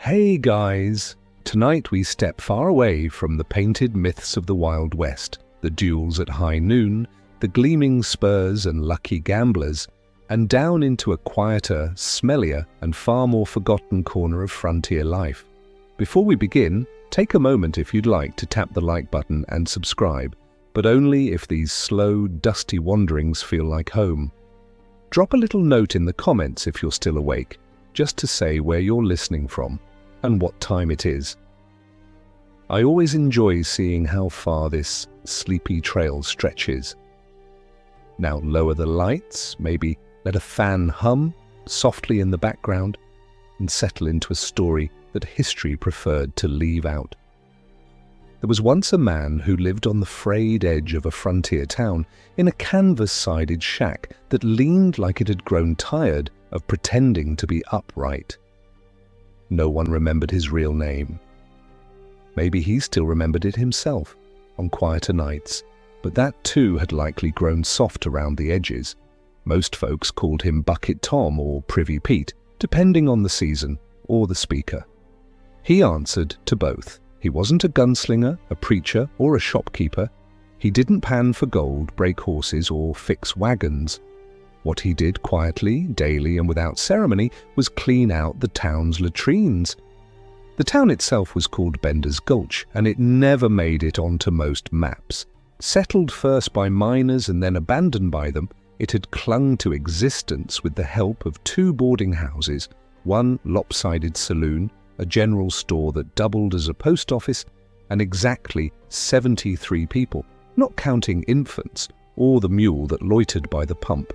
Hey guys! Tonight we step far away from the painted myths of the Wild West, the duels at high noon, the gleaming spurs and lucky gamblers, and down into a quieter, smellier, and far more forgotten corner of frontier life. Before we begin, take a moment if you'd like to tap the like button and subscribe, but only if these slow, dusty wanderings feel like home. Drop a little note in the comments if you're still awake, just to say where you're listening from and what time it is. I always enjoy seeing how far this sleepy trail stretches. Now lower the lights, maybe let a fan hum softly in the background, and settle into a story that history preferred to leave out. There was once a man who lived on the frayed edge of a frontier town in a canvas-sided shack that leaned like it had grown tired of pretending to be upright. No one remembered his real name. Maybe he still remembered it himself on quieter nights, but that too had likely grown soft around the edges. Most folks called him Bucket Tom or Privy Pete, depending on the season or the speaker. He answered to both. He wasn't a gunslinger, a preacher, or a shopkeeper. He didn't pan for gold, break horses, or fix wagons. What he did quietly, daily, and without ceremony was clean out the town's latrines. The town itself was called Bender's Gulch, and it never made it onto most maps. Settled first by miners and then abandoned by them, it had clung to existence with the help of 2 boarding houses, 1 lopsided saloon, a general store that doubled as a post office, and exactly 73 people, not counting infants or the mule that loitered by the pump.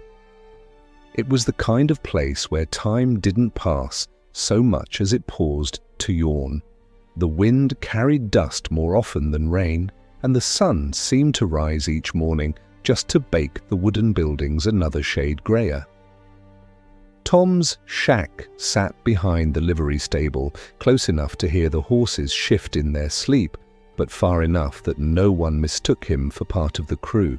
It was the kind of place where time didn't pass so much as it paused to yawn. The wind carried dust more often than rain, and the sun seemed to rise each morning just to bake the wooden buildings another shade grayer. Tom's shack sat behind the livery stable, close enough to hear the horses shift in their sleep, but far enough that no one mistook him for part of the crew.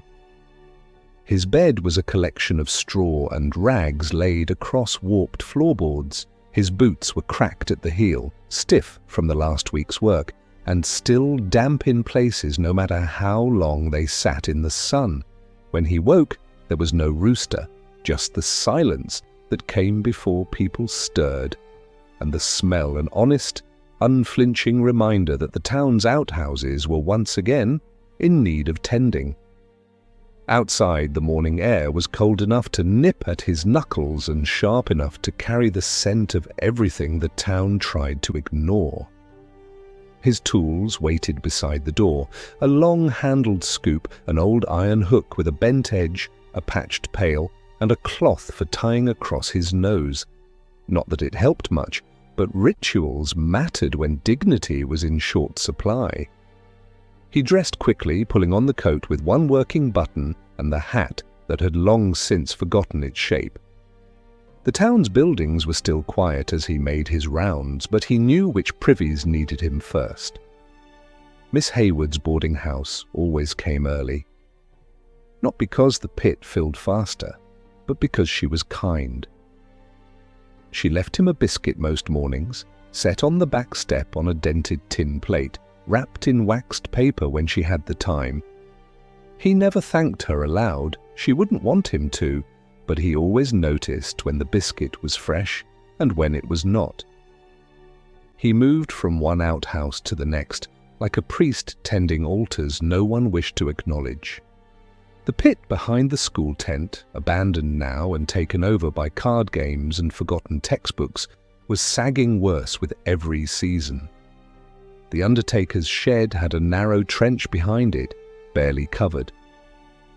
His bed was a collection of straw and rags laid across warped floorboards. His boots were cracked at the heel, stiff from the last week's work, and still damp in places no matter how long they sat in the sun. When he woke, there was no rooster, just the silence that came before people stirred, and the smell an honest, unflinching reminder that the town's outhouses were once again in need of tending. Outside, the morning air was cold enough to nip at his knuckles and sharp enough to carry the scent of everything the town tried to ignore. His tools waited beside the door, a long-handled scoop, an old iron hook with a bent edge, a patched pail, and a cloth for tying across his nose. Not that it helped much, but rituals mattered when dignity was in short supply. He dressed quickly, pulling on the coat with 1 working button and the hat that had long since forgotten its shape. The town's buildings were still quiet as he made his rounds, but he knew which privies needed him first. Miss Hayward's boarding house always came early. Not because the pit filled faster, but because she was kind. She left him a biscuit most mornings, set on the back step on a dented tin plate, wrapped in waxed paper when she had the time. He never thanked her aloud, she wouldn't want him to, but he always noticed when the biscuit was fresh and when it was not. He moved from one outhouse to the next, like a priest tending altars no one wished to acknowledge. The pit behind the school tent, abandoned now and taken over by card games and forgotten textbooks, was sagging worse with every season. The undertaker's shed had a narrow trench behind it, barely covered.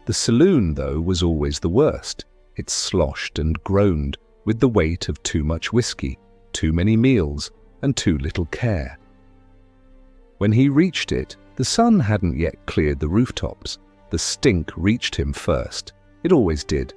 The saloon, though, was always the worst. It sloshed and groaned with the weight of too much whiskey, too many meals, and too little care. When he reached it, the sun hadn't yet cleared the rooftops. The stink reached him first. It always did.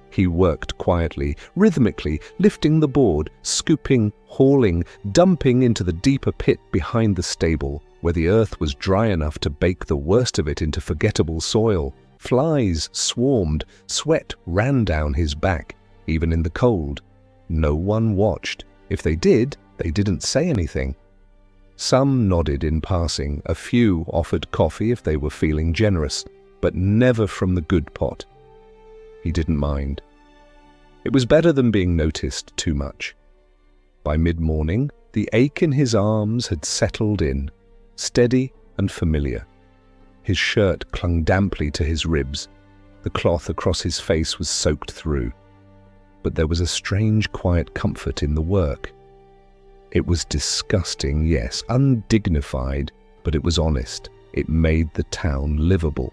He worked quietly, rhythmically, lifting the board, scooping, hauling, dumping into the deeper pit behind the stable, where the earth was dry enough to bake the worst of it into forgettable soil. Flies swarmed, sweat ran down his back, even in the cold. No one watched. If they did, They didn't say anything. Some nodded in passing, a few offered coffee if they were feeling generous, but never from the good pot. He didn't mind. It was better than being noticed too much. By mid-morning, the ache in his arms had settled in, steady and familiar. His shirt clung damply to his ribs. The cloth across his face was soaked through. But there was a strange quiet comfort in the work. It was disgusting, yes, undignified, but it was honest. It made the town livable.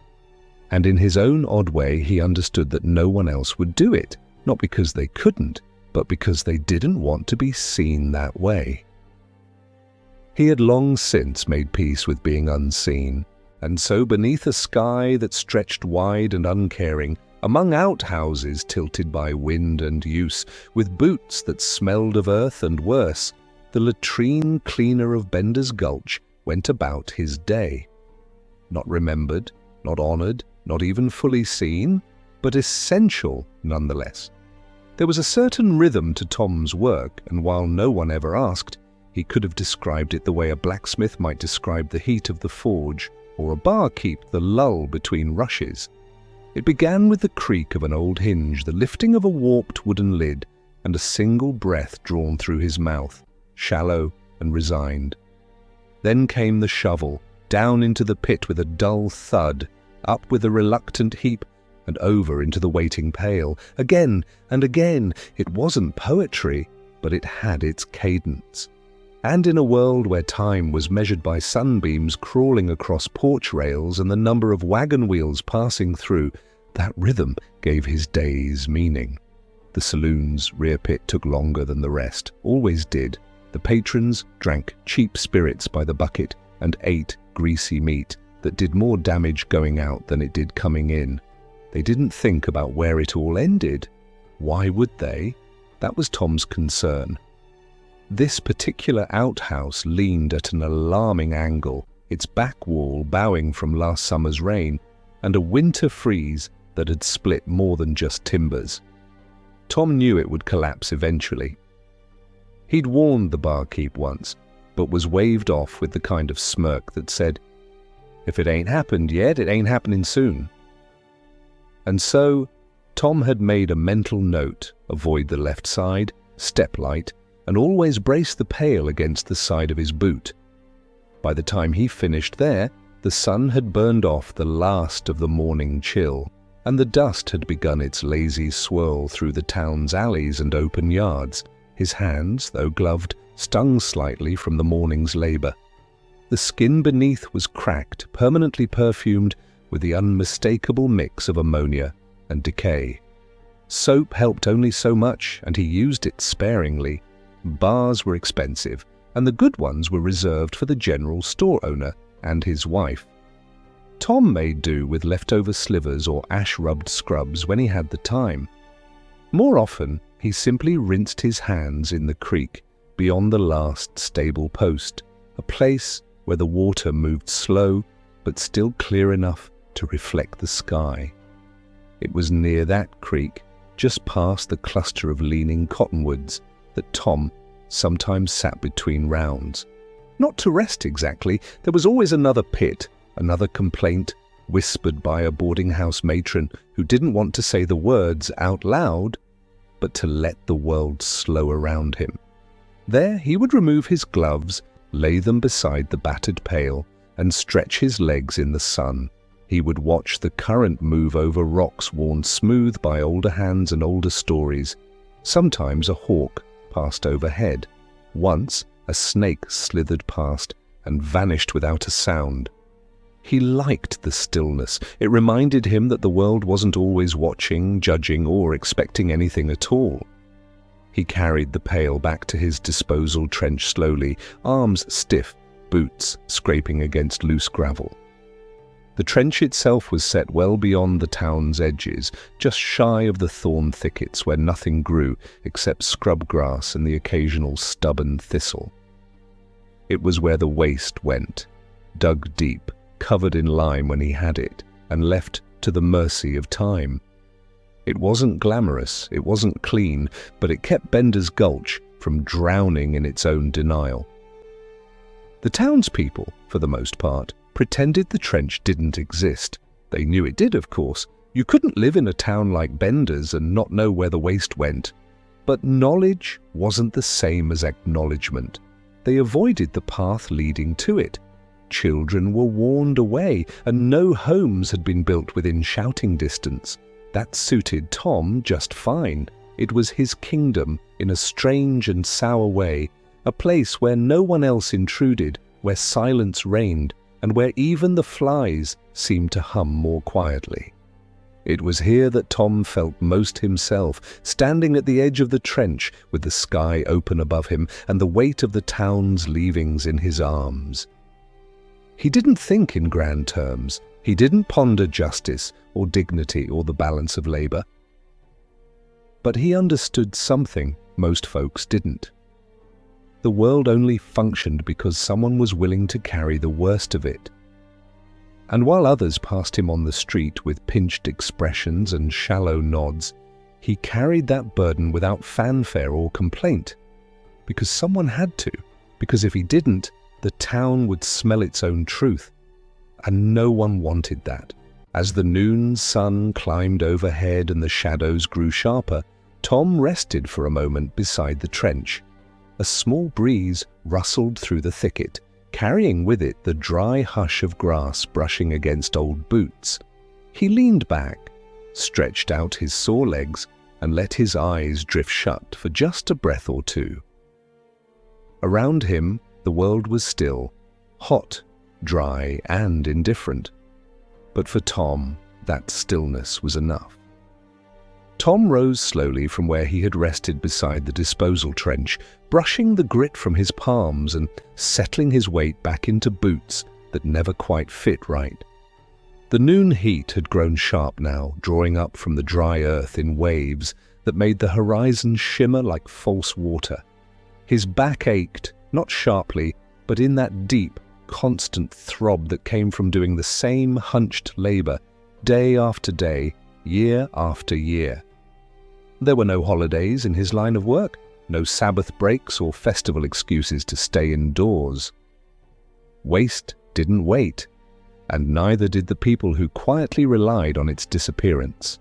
And in his own odd way, he understood that no one else would do it, not because they couldn't, but because they didn't want to be seen that way. He had long since made peace with being unseen, and so beneath a sky that stretched wide and uncaring, among outhouses tilted by wind and use, with boots that smelled of earth and worse, the latrine cleaner of Bender's Gulch went about his day. Not remembered, not honoured, not even fully seen, but essential nonetheless. There was a certain rhythm to Tom's work, and while no one ever asked, he could have described it the way a blacksmith might describe the heat of the forge, or a barkeep the lull between rushes. It began with the creak of an old hinge, the lifting of a warped wooden lid, and a single breath drawn through his mouth, shallow and resigned. Then came the shovel, down into the pit with a dull thud, up with a reluctant heap, and over into the waiting pail. Again and again. It wasn't poetry, but it had its cadence. And in a world where time was measured by sunbeams crawling across porch rails and the number of wagon wheels passing through, that rhythm gave his days meaning. The saloon's rear pit took longer than the rest, always did. The patrons drank cheap spirits by the bucket and ate greasy meat that did more damage going out than it did coming in. They didn't think about where it all ended. Why would they? That was Tom's concern. This particular outhouse leaned at an alarming angle, its back wall bowing from last summer's rain, and a winter freeze that had split more than just timbers. Tom knew it would collapse eventually. He'd warned the barkeep once, but was waved off with the kind of smirk that said, "If it ain't happened yet, it ain't happening soon." And so, Tom had made a mental note: avoid the left side, step light, and always brace the pail against the side of his boot. By the time he finished there, the sun had burned off the last of the morning chill, and the dust had begun its lazy swirl through the town's alleys and open yards. His hands, though gloved, stung slightly from the morning's labour. The skin beneath was cracked, permanently perfumed with the unmistakable mix of ammonia and decay. Soap helped only so much, and he used it sparingly. Bars were expensive, and the good ones were reserved for the general store owner and his wife. Tom made do with leftover slivers or ash-rubbed scrubs when he had the time. More often, he simply rinsed his hands in the creek beyond the last stable post, a place where the water moved slow but still clear enough to reflect the sky. It was near that creek, just past the cluster of leaning cottonwoods, that Tom sometimes sat between rounds. Not to rest exactly, there was always another pit, another complaint, whispered by a boarding house matron who didn't want to say the words out loud, but to let the world slow around him. There he would remove his gloves, lay them beside the battered pail, and stretch his legs in the sun. He would watch the current move over rocks worn smooth by older hands and older stories. Sometimes a hawk passed overhead. Once a snake slithered past and vanished without a sound. He liked the stillness. It reminded him that the world wasn't always watching, judging, or expecting anything at all. He carried the pail back to his disposal trench slowly, arms stiff, boots scraping against loose gravel. The trench itself was set well beyond the town's edges, just shy of the thorn thickets where nothing grew except scrub grass and the occasional stubborn thistle. It was where the waste went, dug deep, covered in lime when he had it, and left to the mercy of time. It wasn't glamorous, it wasn't clean, but it kept Bender's Gulch from drowning in its own denial. The townspeople, for the most part, pretended the trench didn't exist. They knew it did, of course. You couldn't live in a town like Bender's and not know where the waste went. But knowledge wasn't the same as acknowledgement. They avoided the path leading to it. Children were warned away, and no homes had been built within shouting distance. That suited Tom just fine. It was his kingdom in a strange and sour way, a place where no one else intruded, where silence reigned, and where even the flies seemed to hum more quietly. It was here that Tom felt most himself, standing at the edge of the trench with the sky open above him and the weight of the town's leavings in his arms. He didn't think in grand terms. He didn't ponder justice or dignity or the balance of labor. But he understood something most folks didn't. The world only functioned because someone was willing to carry the worst of it. And while others passed him on the street with pinched expressions and shallow nods, he carried that burden without fanfare or complaint. Because someone had to. Because if he didn't, the town would smell its own truth. And no one wanted that. As the noon sun climbed overhead and the shadows grew sharper, Tom rested for a moment beside the trench. A small breeze rustled through the thicket, carrying with it the dry hush of grass brushing against old boots. He leaned back, stretched out his sore legs, and let his eyes drift shut for just a breath or two. Around him, the world was still, hot, dry, and indifferent. But for Tom, that stillness was enough. Tom rose slowly from where he had rested beside the disposal trench, brushing the grit from his palms and settling his weight back into boots that never quite fit right. The noon heat had grown sharp now, drawing up from the dry earth in waves that made the horizon shimmer like false water. His back ached, not sharply, but in that deep, constant throb that came from doing the same hunched labor, day after day, year after year. There were no holidays in his line of work, no Sabbath breaks or festival excuses to stay indoors. Waste didn't wait, and neither did the people who quietly relied on its disappearance.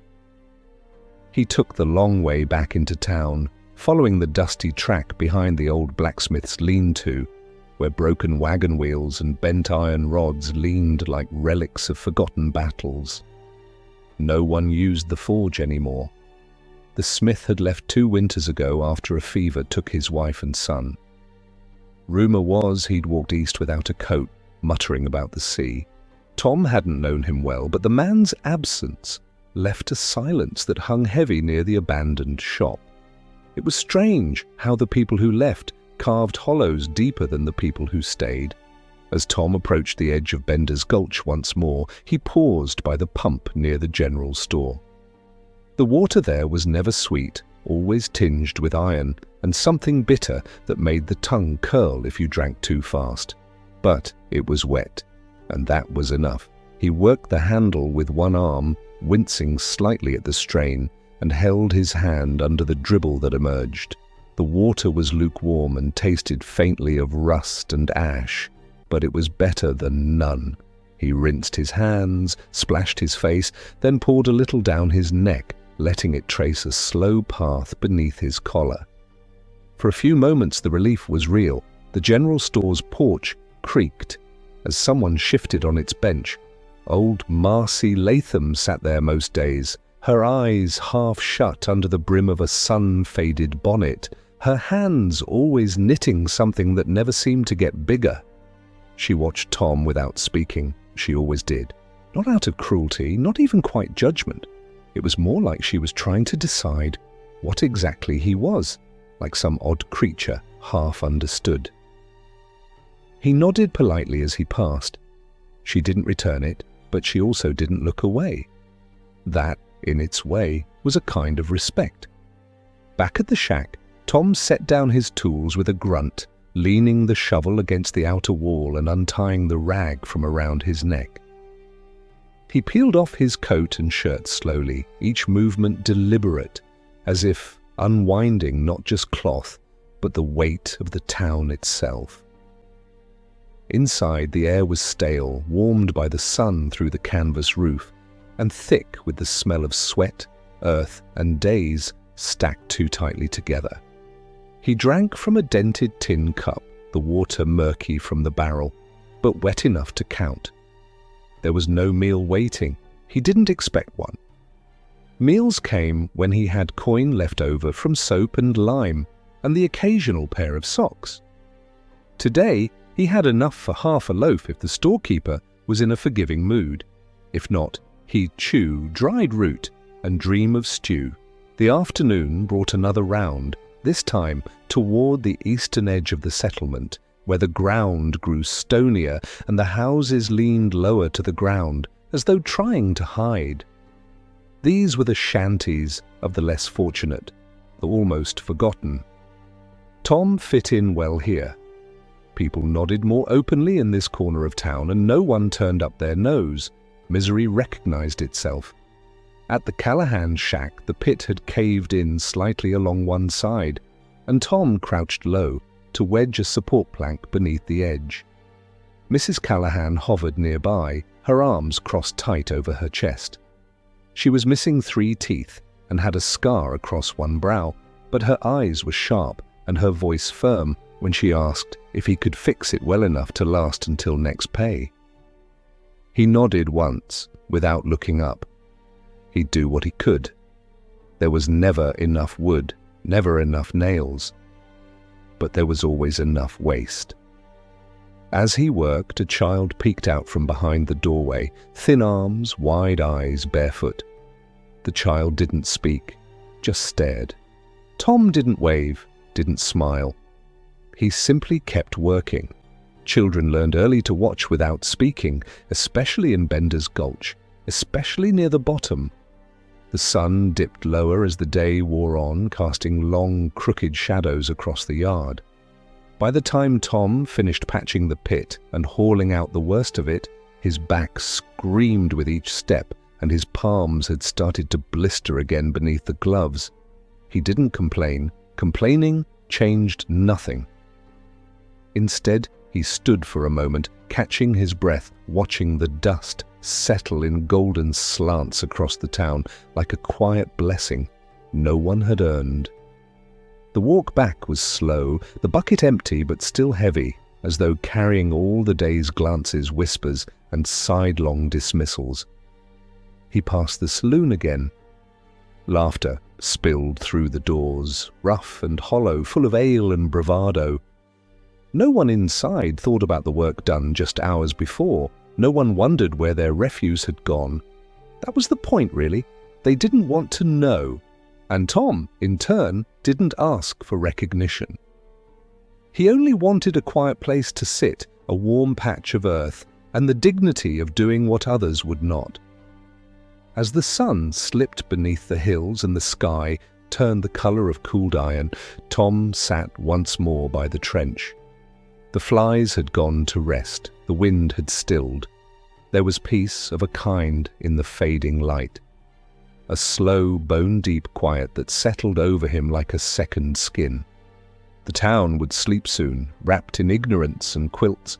He took the long way back into town, following the dusty track behind the old blacksmith's lean-to, where broken wagon wheels and bent iron rods leaned like relics of forgotten battles. No one used the forge anymore. The smith had left 2 winters ago after a fever took his wife and son. Rumor was he'd walked east without a coat, muttering about the sea. Tom hadn't known him well, but the man's absence left a silence that hung heavy near the abandoned shop. It was strange how the people who left carved hollows deeper than the people who stayed. As Tom approached the edge of Bender's Gulch once more, he paused by the pump near the general store. The water there was never sweet, always tinged with iron, and something bitter that made the tongue curl if you drank too fast. But it was wet, and that was enough. He worked the handle with one arm, wincing slightly at the strain, and held his hand under the dribble that emerged. The water was lukewarm and tasted faintly of rust and ash, but it was better than none. He rinsed his hands, splashed his face, then poured a little down his neck, letting it trace a slow path beneath his collar. For a few moments the relief was real. The general store's porch creaked as someone shifted on its bench. Old Marcy Latham sat there most days, her eyes half shut under the brim of a sun-faded bonnet, her hands always knitting something that never seemed to get bigger. She watched Tom without speaking. She always did. Not out of cruelty, not even quite judgment. It was more like she was trying to decide what exactly he was, like some odd creature half understood. He nodded politely as he passed. She didn't return it, but she also didn't look away. That, in its way, was a kind of respect. Back at the shack, Tom set down his tools with a grunt, leaning the shovel against the outer wall and untying the rag from around his neck. He peeled off his coat and shirt slowly, each movement deliberate, as if unwinding not just cloth, but the weight of the town itself. Inside, the air was stale, warmed by the sun through the canvas roof, and thick with the smell of sweat, earth, and days stacked too tightly together. He drank from a dented tin cup, the water murky from the barrel, but wet enough to count. There was no meal waiting. He didn't expect one. Meals came when he had coin left over from soap and lime, and the occasional pair of socks. Today, he had enough for half a loaf if the storekeeper was in a forgiving mood. If not, he'd chew dried root and dream of stew. The afternoon brought another round, this time toward the eastern edge of the settlement, where the ground grew stonier and the houses leaned lower to the ground, as though trying to hide. These were the shanties of the less fortunate, the almost forgotten. Tom fit in well here. People nodded more openly in this corner of town, and no one turned up their nose. Misery recognized itself. At the Callahan shack, the pit had caved in slightly along one side, and Tom crouched low to wedge a support plank beneath the edge. Mrs. Callahan hovered nearby, her arms crossed tight over her chest. She was missing 3 teeth and had a scar across one brow, but her eyes were sharp and her voice firm when she asked if he could fix it well enough to last until next pay. He nodded once, without looking up. He'd do what he could. There was never enough wood, never enough nails. But there was always enough waste. As he worked, a child peeked out from behind the doorway, thin arms, wide eyes, barefoot. The child didn't speak, just stared. Tom didn't wave, didn't smile. He simply kept working. Children learned early to watch without speaking, especially in Bender's Gulch, especially near the bottom. The sun dipped lower as the day wore on, casting long, crooked shadows across the yard. By the time Tom finished patching the pit and hauling out the worst of it, his back screamed with each step, and his palms had started to blister again beneath the gloves. He didn't complain. Complaining changed nothing. Instead, he stood for a moment, catching his breath, watching the dust settle in golden slants across the town like a quiet blessing no one had earned. The walk back was slow, the bucket empty but still heavy, as though carrying all the day's glances, whispers, and sidelong dismissals. He passed the saloon again. Laughter spilled through the doors, rough and hollow, full of ale and bravado. No one inside thought about the work done just hours before. No one wondered where their refuse had gone. That was the point, really. They didn't want to know. And Tom, in turn, didn't ask for recognition. He only wanted a quiet place to sit, a warm patch of earth, and the dignity of doing what others would not. As the sun slipped beneath the hills and the sky turned the color of cooled iron, Tom sat once more by the trench. The flies had gone to rest, the wind had stilled. There was peace of a kind in the fading light. A slow, bone-deep quiet that settled over him like a second skin. The town would sleep soon, wrapped in ignorance and quilts.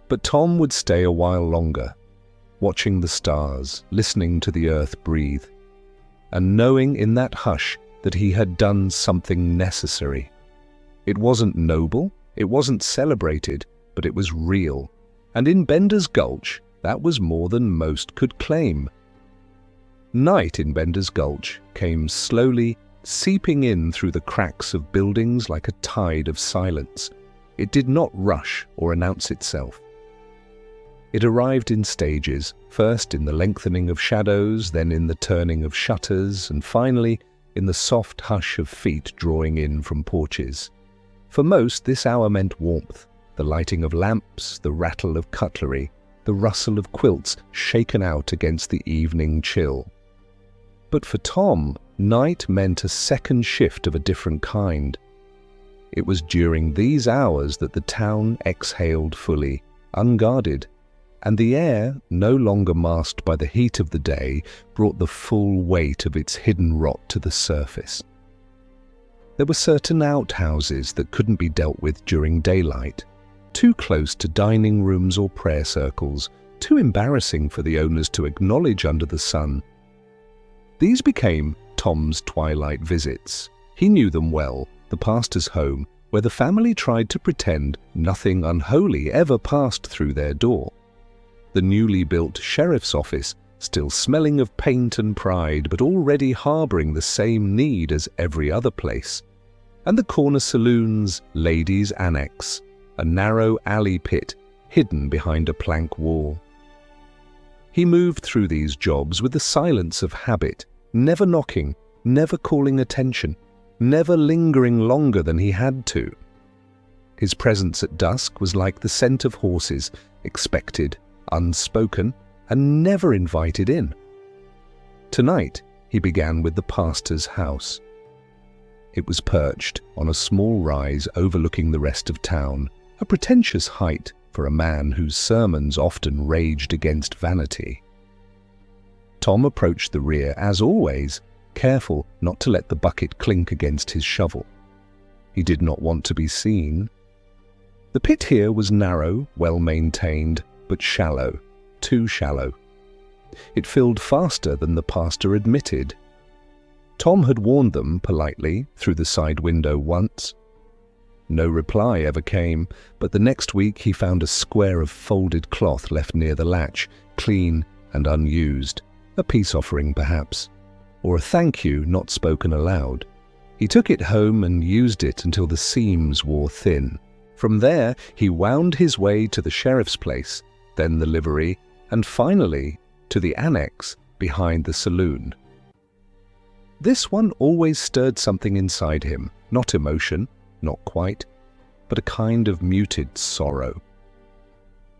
But Tom would stay a while longer, watching the stars, listening to the earth breathe, and knowing in that hush that he had done something necessary. It wasn't noble, it wasn't celebrated, but it was real, and in Bender's Gulch, that was more than most could claim. Night in Bender's Gulch came slowly, seeping in through the cracks of buildings like a tide of silence. It did not rush or announce itself. It arrived in stages, first in the lengthening of shadows, then in the turning of shutters, and finally in the soft hush of feet drawing in from porches. For most, this hour meant warmth, the lighting of lamps, the rattle of cutlery, the rustle of quilts shaken out against the evening chill. But for Tom, night meant a second shift of a different kind. It was during these hours that the town exhaled fully, unguarded, and the air, no longer masked by the heat of the day, brought the full weight of its hidden rot to the surface. There were certain outhouses that couldn't be dealt with during daylight, too close to dining rooms or prayer circles, too embarrassing for the owners to acknowledge under the sun. These became Tom's twilight visits. He knew them well, the pastor's home, where the family tried to pretend nothing unholy ever passed through their door. The newly built sheriff's office, still smelling of paint and pride, but already harbouring the same need as every other place. And the corner saloon's ladies' annex, a narrow alley pit hidden behind a plank wall. He moved through these jobs with the silence of habit, never knocking, never calling attention, never lingering longer than he had to. His presence at dusk was like the scent of horses, expected, unspoken, and never invited in. Tonight, he began with the pastor's house. It was perched on a small rise overlooking the rest of town, a pretentious height for a man whose sermons often raged against vanity. Tom approached the rear, as always, careful not to let the bucket clink against his shovel. He did not want to be seen. The pit here was narrow, well-maintained, but shallow, too shallow. It filled faster than the pastor admitted. Tom had warned them politely through the side window once. No reply ever came, but the next week he found a square of folded cloth left near the latch, clean and unused, a peace offering perhaps, or a thank you not spoken aloud. He took it home and used it until the seams wore thin. From there he wound his way to the sheriff's place, then the livery, and finally to the annex behind the saloon. This one always stirred something inside him, not emotion, not quite, but a kind of muted sorrow.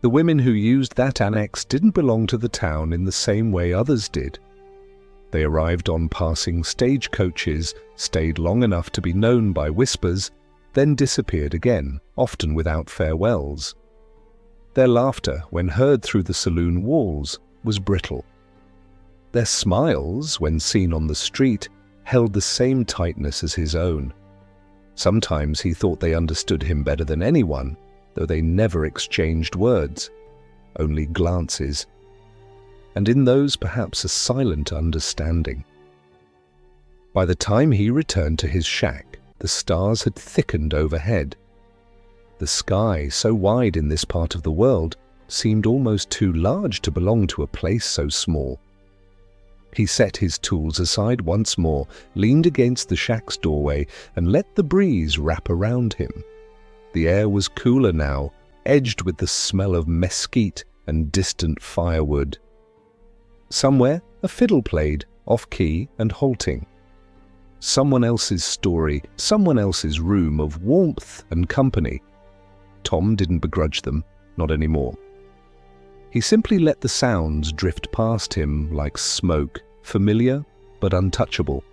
The women who used that annex didn't belong to the town in the same way others did. They arrived on passing stagecoaches, stayed long enough to be known by whispers, then disappeared again, often without farewells. Their laughter, when heard through the saloon walls, was brittle. Their smiles, when seen on the street, held the same tightness as his own. Sometimes he thought they understood him better than anyone, though they never exchanged words, only glances, and in those perhaps a silent understanding. By the time he returned to his shack, the stars had thickened overhead. The sky, so wide in this part of the world, seemed almost too large to belong to a place so small. He set his tools aside once more, leaned against the shack's doorway, and let the breeze wrap around him. The air was cooler now, edged with the smell of mesquite and distant firewood. Somewhere a fiddle played, off-key and halting. Someone else's story, someone else's room of warmth and company. Tom didn't begrudge them, not anymore. He simply let the sounds drift past him like smoke, familiar but untouchable.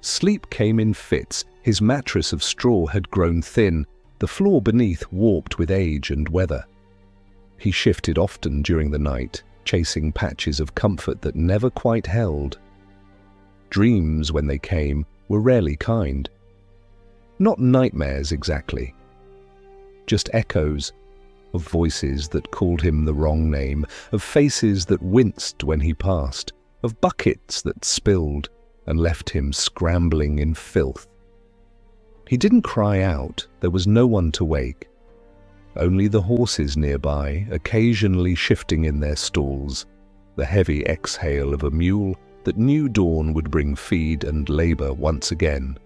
Sleep came in fits. His mattress of straw had grown thin, the floor beneath warped with age and weather. He shifted often during the night, chasing patches of comfort that never quite held. Dreams, when they came, were rarely kind. Not nightmares exactly. Just echoes of voices that called him the wrong name, of faces that winced when he passed, of buckets that spilled and left him scrambling in filth. He didn't cry out, there was no one to wake. Only the horses nearby, occasionally shifting in their stalls, the heavy exhale of a mule that knew dawn would bring feed and labour once again.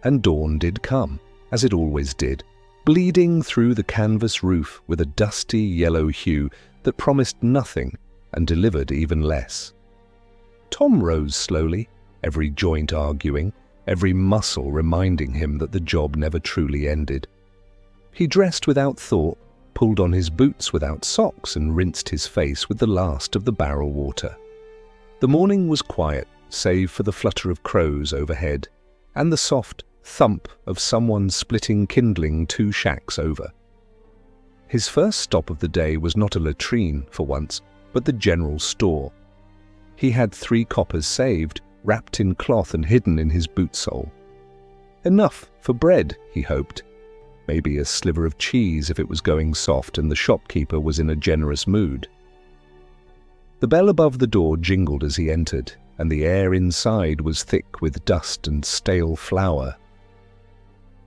And dawn did come, as it always did, bleeding through the canvas roof with a dusty yellow hue that promised nothing and delivered even less. Tom rose slowly, every joint arguing, every muscle reminding him that the job never truly ended. He dressed without thought, pulled on his boots without socks, and rinsed his face with the last of the barrel water. The morning was quiet, save for the flutter of crows overhead and the soft thump of someone splitting kindling 2 shacks over. His first stop of the day was not a latrine, for once, but the general store. He had 3 coppers saved, wrapped in cloth and hidden in his boot sole. Enough for bread, he hoped. Maybe a sliver of cheese if it was going soft and the shopkeeper was in a generous mood. The bell above the door jingled as he entered, and the air inside was thick with dust and stale flour.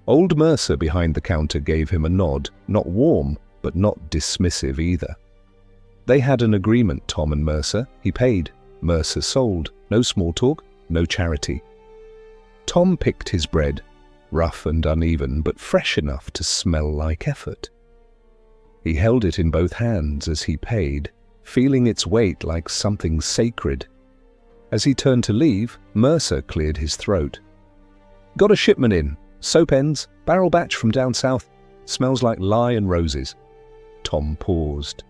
Old Mercer behind the counter gave him a nod, not warm, but not dismissive either. They had an agreement, Tom and Mercer. He paid. Mercer sold. No small talk, no charity. Tom picked his bread, rough and uneven, but fresh enough to smell like effort. He held it in both hands as he paid, feeling its weight like something sacred. As he turned to leave, Mercer cleared his throat. "Got a shipment in. Soap ends, barrel batch from down south. Smells like lye and roses." Tom paused.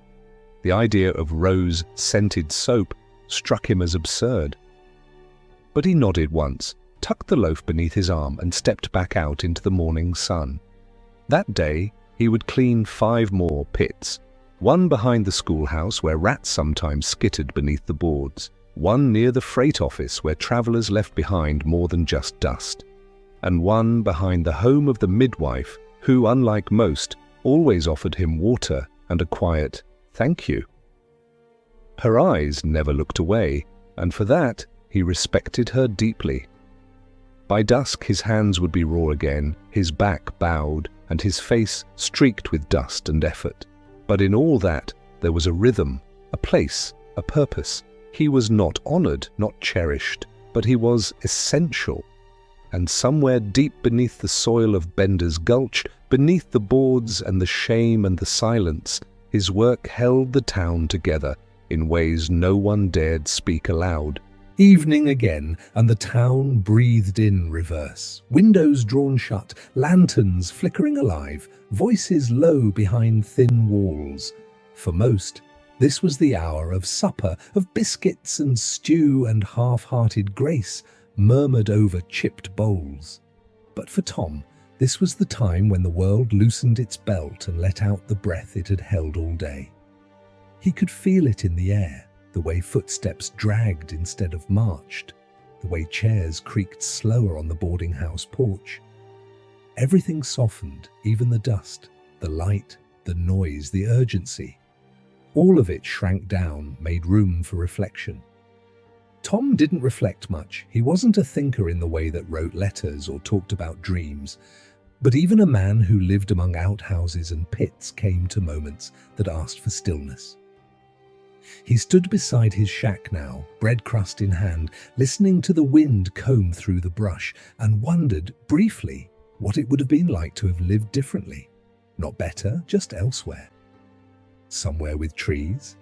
The idea of rose-scented soap struck him as absurd. But he nodded once, tucked the loaf beneath his arm and stepped back out into the morning sun. That day, he would clean 5 more pits. One behind the schoolhouse where rats sometimes skittered beneath the boards, one near the freight office where travellers left behind more than just dust, and one behind the home of the midwife who, unlike most, always offered him water and a quiet "thank you." Her eyes never looked away, and for that he respected her deeply. By dusk his hands would be raw again, his back bowed, and his face streaked with dust and effort. But in all that, there was a rhythm, a place, a purpose. He was not honoured, not cherished, but he was essential. And somewhere deep beneath the soil of Bender's Gulch, beneath the boards and the shame and the silence, his work held the town together in ways no one dared speak aloud. Evening again, and the town breathed in reverse. Windows drawn shut, lanterns flickering alive, voices low behind thin walls. For most, this was the hour of supper, of biscuits and stew and half-hearted grace murmured over chipped bowls. But for Tom, this was the time when the world loosened its belt and let out the breath it had held all day. He could feel it in the air, the way footsteps dragged instead of marched, the way chairs creaked slower on the boarding house porch. Everything softened, even the dust, the light, the noise, the urgency. All of it shrank down, made room for reflection. Tom didn't reflect much. He wasn't a thinker in the way that wrote letters or talked about dreams. But even a man who lived among outhouses and pits came to moments that asked for stillness. He stood beside his shack now, bread crust in hand, listening to the wind comb through the brush, and wondered, briefly, what it would have been like to have lived differently. Not better, just elsewhere. Somewhere with trees.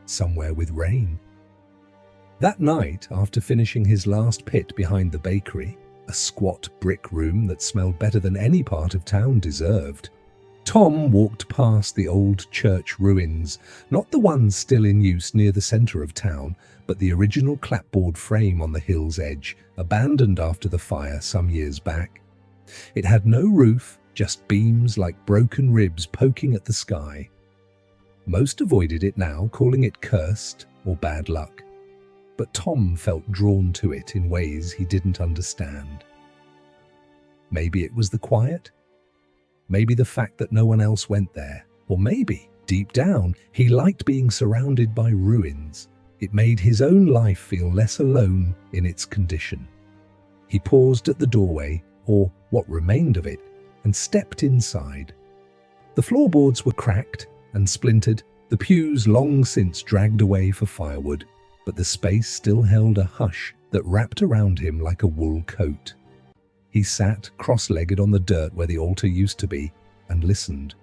Somewhere with rain. That night, after finishing his last pit behind the bakery, a squat brick room that smelled better than any part of town deserved, Tom walked past the old church ruins, not the ones still in use near the centre of town, but the original clapboard frame on the hill's edge, abandoned after the fire some years back. It had no roof, just beams like broken ribs poking at the sky. Most avoided it now, calling it cursed or bad luck. But Tom felt drawn to it in ways he didn't understand. Maybe it was the quiet. Maybe the fact that no one else went there. Or maybe, deep down, he liked being surrounded by ruins. It made his own life feel less alone in its condition. He paused at the doorway, or what remained of it, and stepped inside. The floorboards were cracked and splintered, the pews long since dragged away for firewood, but the space still held a hush that wrapped around him like a wool coat. He sat cross-legged on the dirt where the altar used to be and listened.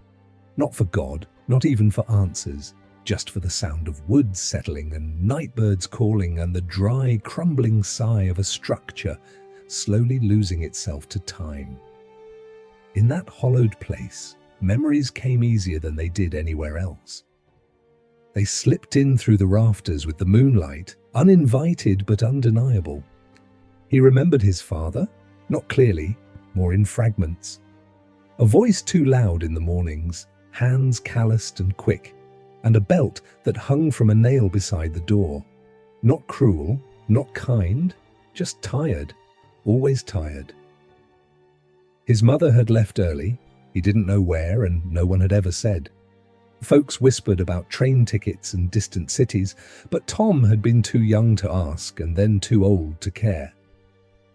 Not for God, not even for answers, just for the sound of wood settling and nightbirds calling and the dry, crumbling sigh of a structure slowly losing itself to time. In that hollowed place, memories came easier than they did anywhere else. They slipped in through the rafters with the moonlight, uninvited but undeniable. He remembered his father, not clearly, more in fragments. A voice too loud in the mornings, hands calloused and quick, and a belt that hung from a nail beside the door. Not cruel, not kind, just tired, always tired. His mother had left early. He didn't know where, and no one had ever said. Folks whispered about train tickets and distant cities, but Tom had been too young to ask and then too old to care.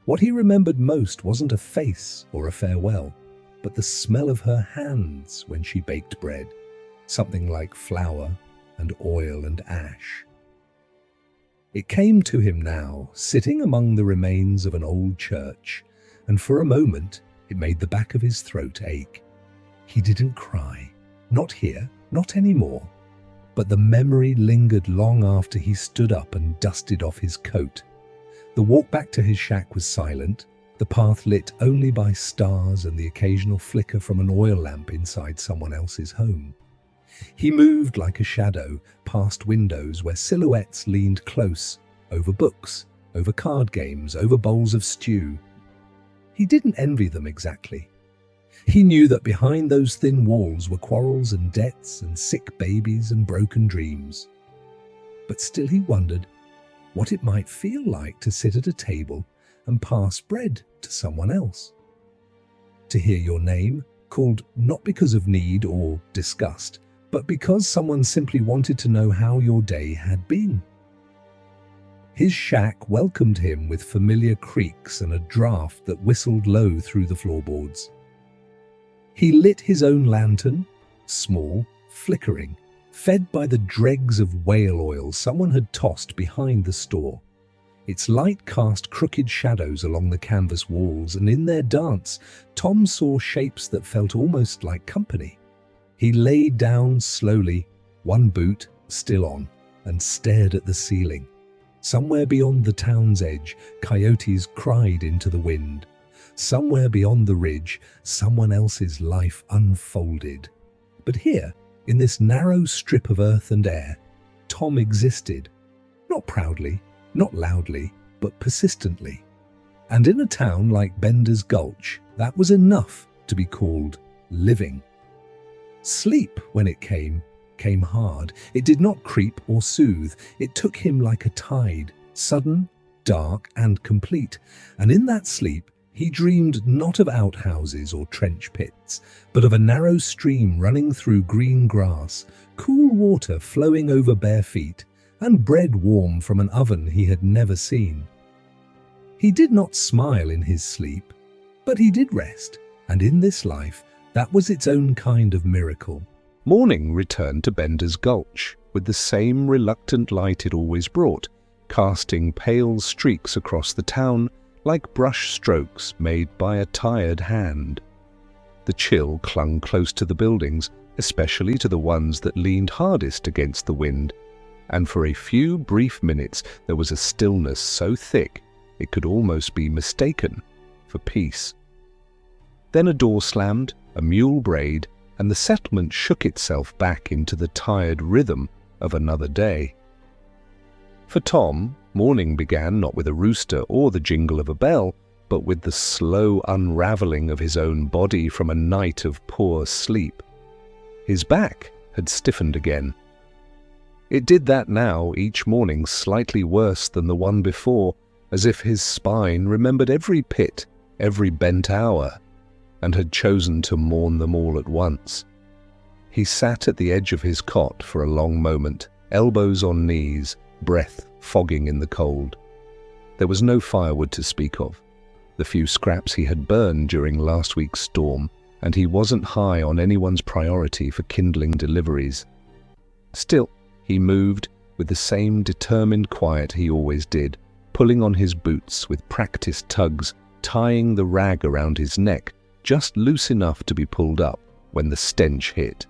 What he remembered most wasn't a face or a farewell, but the smell of her hands when she baked bread, something like flour and oil and ash. It came to him now, sitting among the remains of an old church, and for a moment it made the back of his throat ache. He didn't cry, not here, not anymore, but the memory lingered long after he stood up and dusted off his coat. The walk back to his shack was silent, the path lit only by stars and the occasional flicker from an oil lamp inside someone else's home. He moved like a shadow past windows where silhouettes leaned close, over books, over card games, over bowls of stew. He didn't envy them exactly. He knew that behind those thin walls were quarrels and debts and sick babies and broken dreams. But still he wondered what it might feel like to sit at a table and pass bread to someone else. To hear your name called not because of need or disgust, but because someone simply wanted to know how your day had been. His shack welcomed him with familiar creaks and a draft that whistled low through the floorboards. He lit his own lantern, small, flickering, fed by the dregs of whale oil someone had tossed behind the store. Its light cast crooked shadows along the canvas walls, and in their dance, Tom saw shapes that felt almost like company. He lay down slowly, one boot still on, and stared at the ceiling. Somewhere beyond the town's edge, coyotes cried into the wind. Somewhere beyond the ridge, someone else's life unfolded. But here, in this narrow strip of earth and air, Tom existed. Not proudly, not loudly, but persistently. And in a town like Bender's Gulch, that was enough to be called living. Sleep, when it came hard. It did not creep or soothe. It took him like a tide, sudden, dark, and complete. And in that sleep, he dreamed not of outhouses or trench pits, but of a narrow stream running through green grass, cool water flowing over bare feet, and bread warm from an oven he had never seen. He did not smile in his sleep, but he did rest, and in this life, that was its own kind of miracle. Morning returned to Bender's Gulch, with the same reluctant light it always brought, casting pale streaks across the town like brush strokes made by a tired hand. The chill clung close to the buildings, especially to the ones that leaned hardest against the wind, and for a few brief minutes there was a stillness so thick it could almost be mistaken for peace. Then a door slammed, a mule brayed, and the settlement shook itself back into the tired rhythm of another day. For Tom, morning began not with a rooster or the jingle of a bell, but with the slow unraveling of his own body from a night of poor sleep. His back had stiffened again. It did that now each morning slightly worse than the one before, as if his spine remembered every pit, every bent hour, and had chosen to mourn them all at once. He sat at the edge of his cot for a long moment, elbows on knees, breath fogging in the cold. There was no firewood to speak of, the few scraps he had burned during last week's storm, and he wasn't high on anyone's priority for kindling deliveries. Still, he moved with the same determined quiet he always did, pulling on his boots with practiced tugs, tying the rag around his neck just loose enough to be pulled up when the stench hit.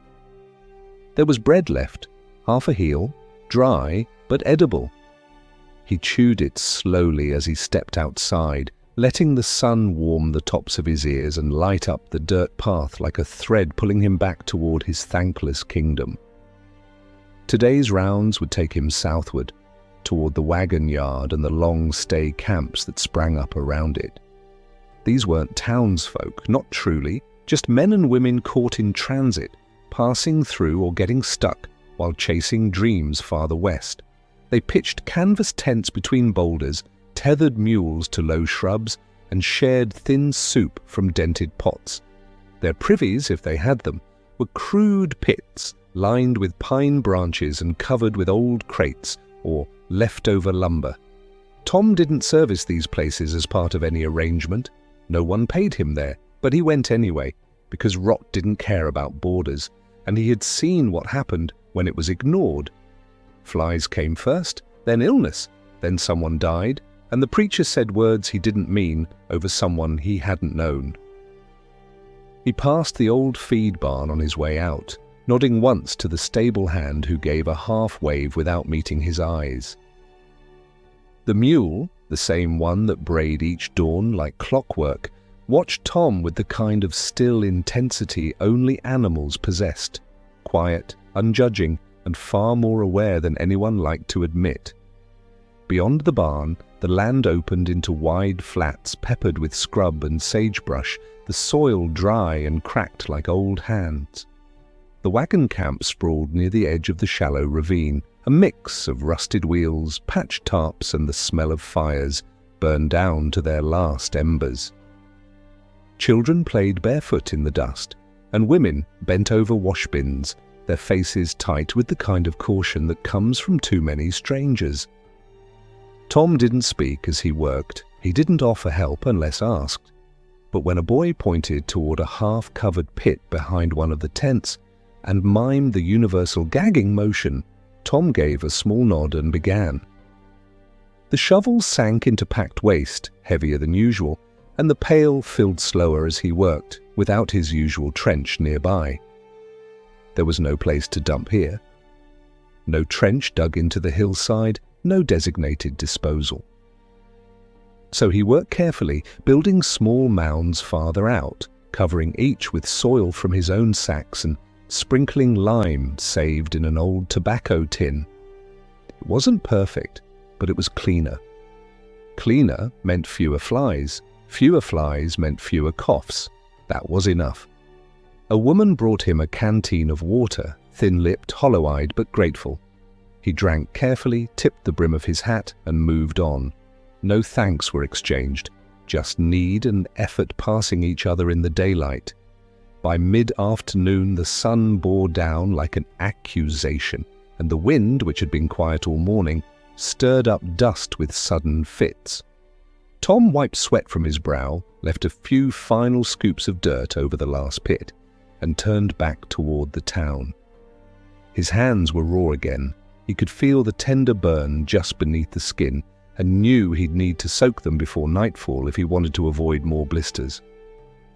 There was bread left, half a heel, dry but edible. He chewed it slowly as he stepped outside, letting the sun warm the tops of his ears and light up the dirt path like a thread pulling him back toward his thankless kingdom. Today's rounds would take him southward, toward the wagon yard and the long stay camps that sprang up around it. These weren't townsfolk, not truly, just men and women caught in transit, passing through or getting stuck while chasing dreams farther west. They pitched canvas tents between boulders, tethered mules to low shrubs, and shared thin soup from dented pots. Their privies, if they had them, were crude pits lined with pine branches and covered with old crates or leftover lumber. Tom didn't service these places as part of any arrangement. No one paid him there, but he went anyway, because rot didn't care about borders, and he had seen what happened when it was ignored. Flies came first, then illness, then someone died, and the preacher said words he didn't mean over someone he hadn't known. He passed the old feed barn on his way out, nodding once to the stable hand who gave a half wave without meeting his eyes. The mule, the same one that brayed each dawn like clockwork, watched Tom with the kind of still intensity only animals possessed, quiet, unjudging, and far more aware than anyone liked to admit. Beyond the barn, the land opened into wide flats peppered with scrub and sagebrush, the soil dry and cracked like old hands. The wagon camp sprawled near the edge of the shallow ravine, a mix of rusted wheels, patched tarps, and the smell of fires burned down to their last embers. Children played barefoot in the dust, and women bent over washbins, their faces tight with the kind of caution that comes from too many strangers. Tom didn't speak as he worked. He didn't offer help unless asked. But when a boy pointed toward a half-covered pit behind one of the tents and mimed the universal gagging motion, Tom gave a small nod and began. The shovel sank into packed waste, heavier than usual, and the pail filled slower as he worked, without his usual trench nearby. There was no place to dump here. No trench dug into the hillside, no designated disposal. So he worked carefully, building small mounds farther out, covering each with soil from his own sacks and sprinkling lime saved in an old tobacco tin. It wasn't perfect, but it was cleaner. Cleaner meant fewer flies. Fewer flies meant fewer coughs. That was enough. A woman brought him a canteen of water, thin-lipped, hollow-eyed, but grateful. He drank carefully, tipped the brim of his hat, and moved on. No thanks were exchanged, just need and effort passing each other in the daylight. By mid-afternoon, the sun bore down like an accusation, and the wind, which had been quiet all morning, stirred up dust with sudden fits. Tom wiped sweat from his brow, left a few final scoops of dirt over the last pit, and turned back toward the town. His hands were raw again. He could feel the tender burn just beneath the skin, and knew he'd need to soak them before nightfall if he wanted to avoid more blisters.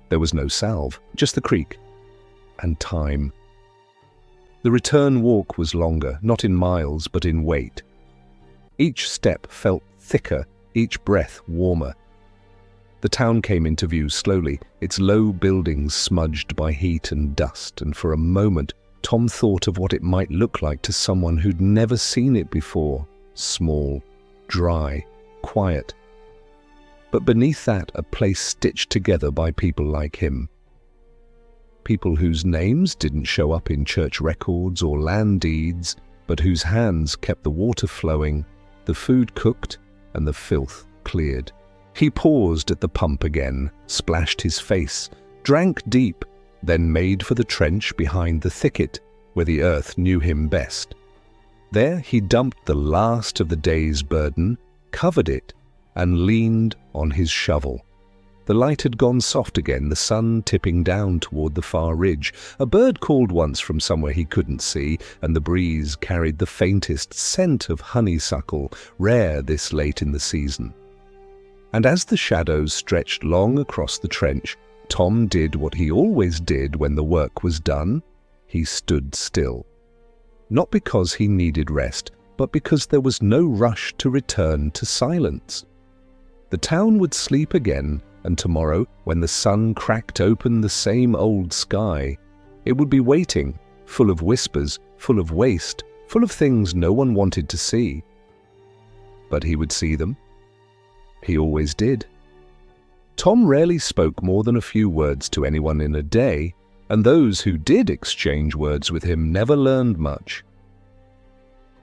There was no salve, just the creek. And time. The return walk was longer, not in miles, but in weight. Each step felt thicker, each breath warmer. The town came into view slowly, its low buildings smudged by heat and dust, and for a moment Tom thought of what it might look like to someone who'd never seen it before. Small, dry, quiet. But beneath that, a place stitched together by people like him. People whose names didn't show up in church records or land deeds, but whose hands kept the water flowing, the food cooked, and the filth cleared. He paused at the pump again, splashed his face, drank deep, then made for the trench behind the thicket, where the earth knew him best. There he dumped the last of the day's burden, covered it, and leaned on his shovel. The light had gone soft again, the sun tipping down toward the far ridge. A bird called once from somewhere he couldn't see, and the breeze carried the faintest scent of honeysuckle, rare this late in the season. And as the shadows stretched long across the trench, Tom did what he always did when the work was done. He stood still. Not because he needed rest, but because there was no rush to return to silence. The town would sleep again, and tomorrow, when the sun cracked open the same old sky, it would be waiting, full of whispers, full of waste, full of things no one wanted to see. But he would see them. He always did. Tom rarely spoke more than a few words to anyone in a day, and those who did exchange words with him never learned much.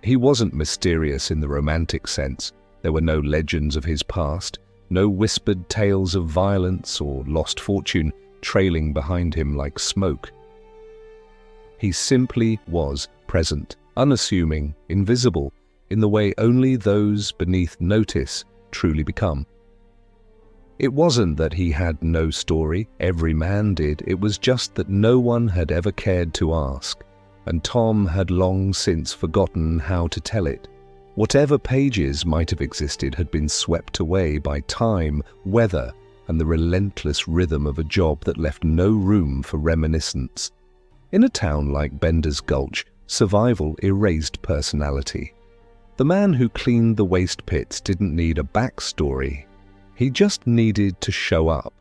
He wasn't mysterious in the romantic sense. There were no legends of his past, no whispered tales of violence or lost fortune trailing behind him like smoke. He simply was present, unassuming, invisible, in the way only those beneath notice truly become. It wasn't that he had no story, every man did, it was just that no one had ever cared to ask, and Tom had long since forgotten how to tell it. Whatever pages might have existed had been swept away by time, weather, and the relentless rhythm of a job that left no room for reminiscence. In a town like Bender's Gulch, survival erased personality. The man who cleaned the waste pits didn't need a backstory. He just needed to show up.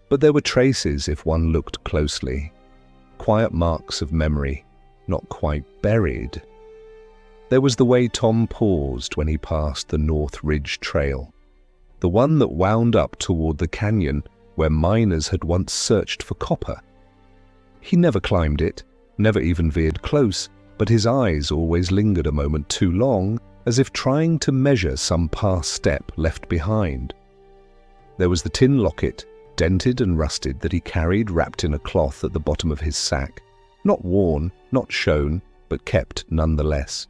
But there were traces if one looked closely. Quiet marks of memory, not quite buried. There was the way Tom paused when he passed the North Ridge Trail, the one that wound up toward the canyon where miners had once searched for copper. He never climbed it, never even veered close, but his eyes always lingered a moment too long, as if trying to measure some past step left behind. There was the tin locket, dented and rusted, that he carried wrapped in a cloth at the bottom of his sack, not worn, not shown, but kept nonetheless.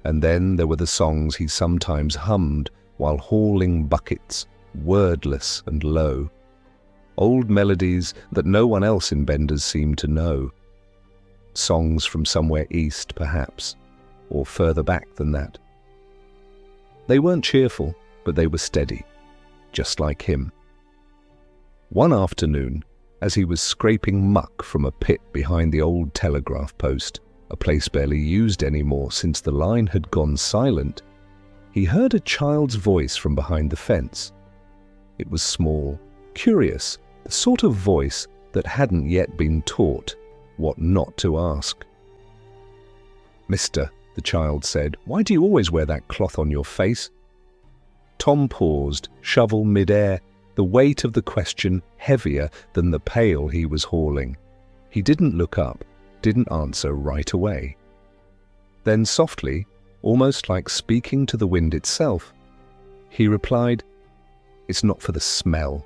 And then there were the songs he sometimes hummed while hauling buckets, wordless and low. Old melodies that no one else in Bender's seemed to know. Songs from somewhere east, perhaps, or further back than that. They weren't cheerful, but they were steady, just like him. One afternoon, as he was scraping muck from a pit behind the old telegraph post, a place barely used anymore since the line had gone silent, he heard a child's voice from behind the fence. It was small, curious, the sort of voice that hadn't yet been taught what not to ask. "Mister," the child said, "why do you always wear that cloth on your face?" Tom paused, shovel mid-air, the weight of the question heavier than the pail he was hauling. He didn't look up, didn't answer right away. Then softly, almost like speaking to the wind itself, he replied, "It's not for the smell.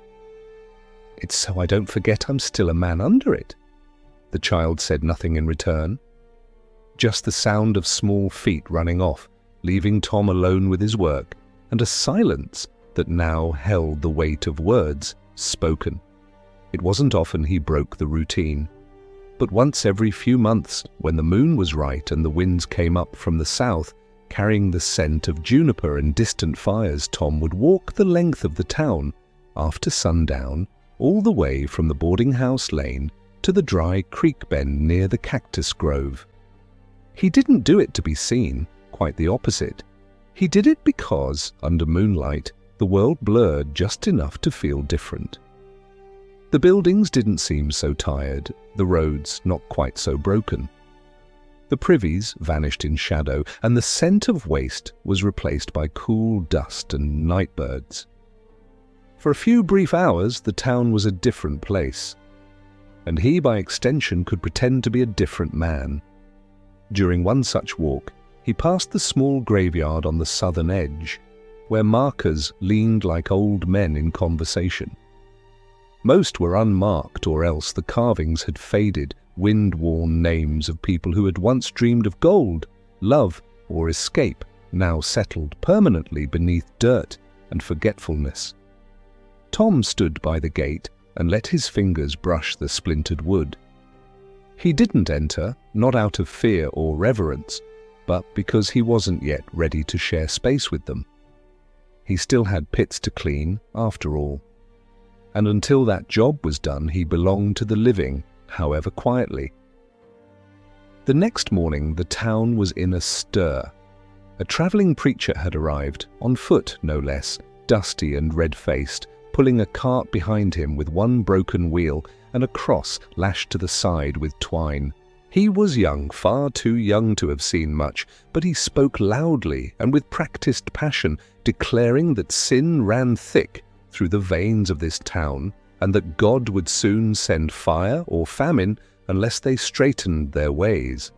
It's so I don't forget I'm still a man under it." The child said nothing in return. Just the sound of small feet running off, leaving Tom alone with his work, and a silence that now held the weight of words spoken. It wasn't often he broke the routine, but once every few months, when the moon was right and the winds came up from the south, carrying the scent of juniper and distant fires, Tom would walk the length of the town, after sundown, all the way from the boarding house lane to the dry creek bend near the cactus grove. He didn't do it to be seen, quite the opposite. He did it because, under moonlight, the world blurred just enough to feel different. The buildings didn't seem so tired, the roads not quite so broken. The privies vanished in shadow, and the scent of waste was replaced by cool dust and nightbirds. For a few brief hours, the town was a different place, and he, by extension, could pretend to be a different man. During one such walk, he passed the small graveyard on the southern edge, where markers leaned like old men in conversation. Most were unmarked, or else the carvings had faded, wind-worn names of people who had once dreamed of gold, love, or escape, now settled permanently beneath dirt and forgetfulness. Tom stood by the gate and let his fingers brush the splintered wood. He didn't enter, not out of fear or reverence, but because he wasn't yet ready to share space with them. He still had pits to clean, after all. And until that job was done, he belonged to the living, however quietly. The next morning, the town was in a stir. A traveling preacher had arrived, on foot no less, dusty and red-faced, pulling a cart behind him with one broken wheel and a cross lashed to the side with twine. He was young, far too young to have seen much, but he spoke loudly and with practiced passion, declaring that sin ran thick through the veins of this town, and that God would soon send fire or famine unless they straightened their ways.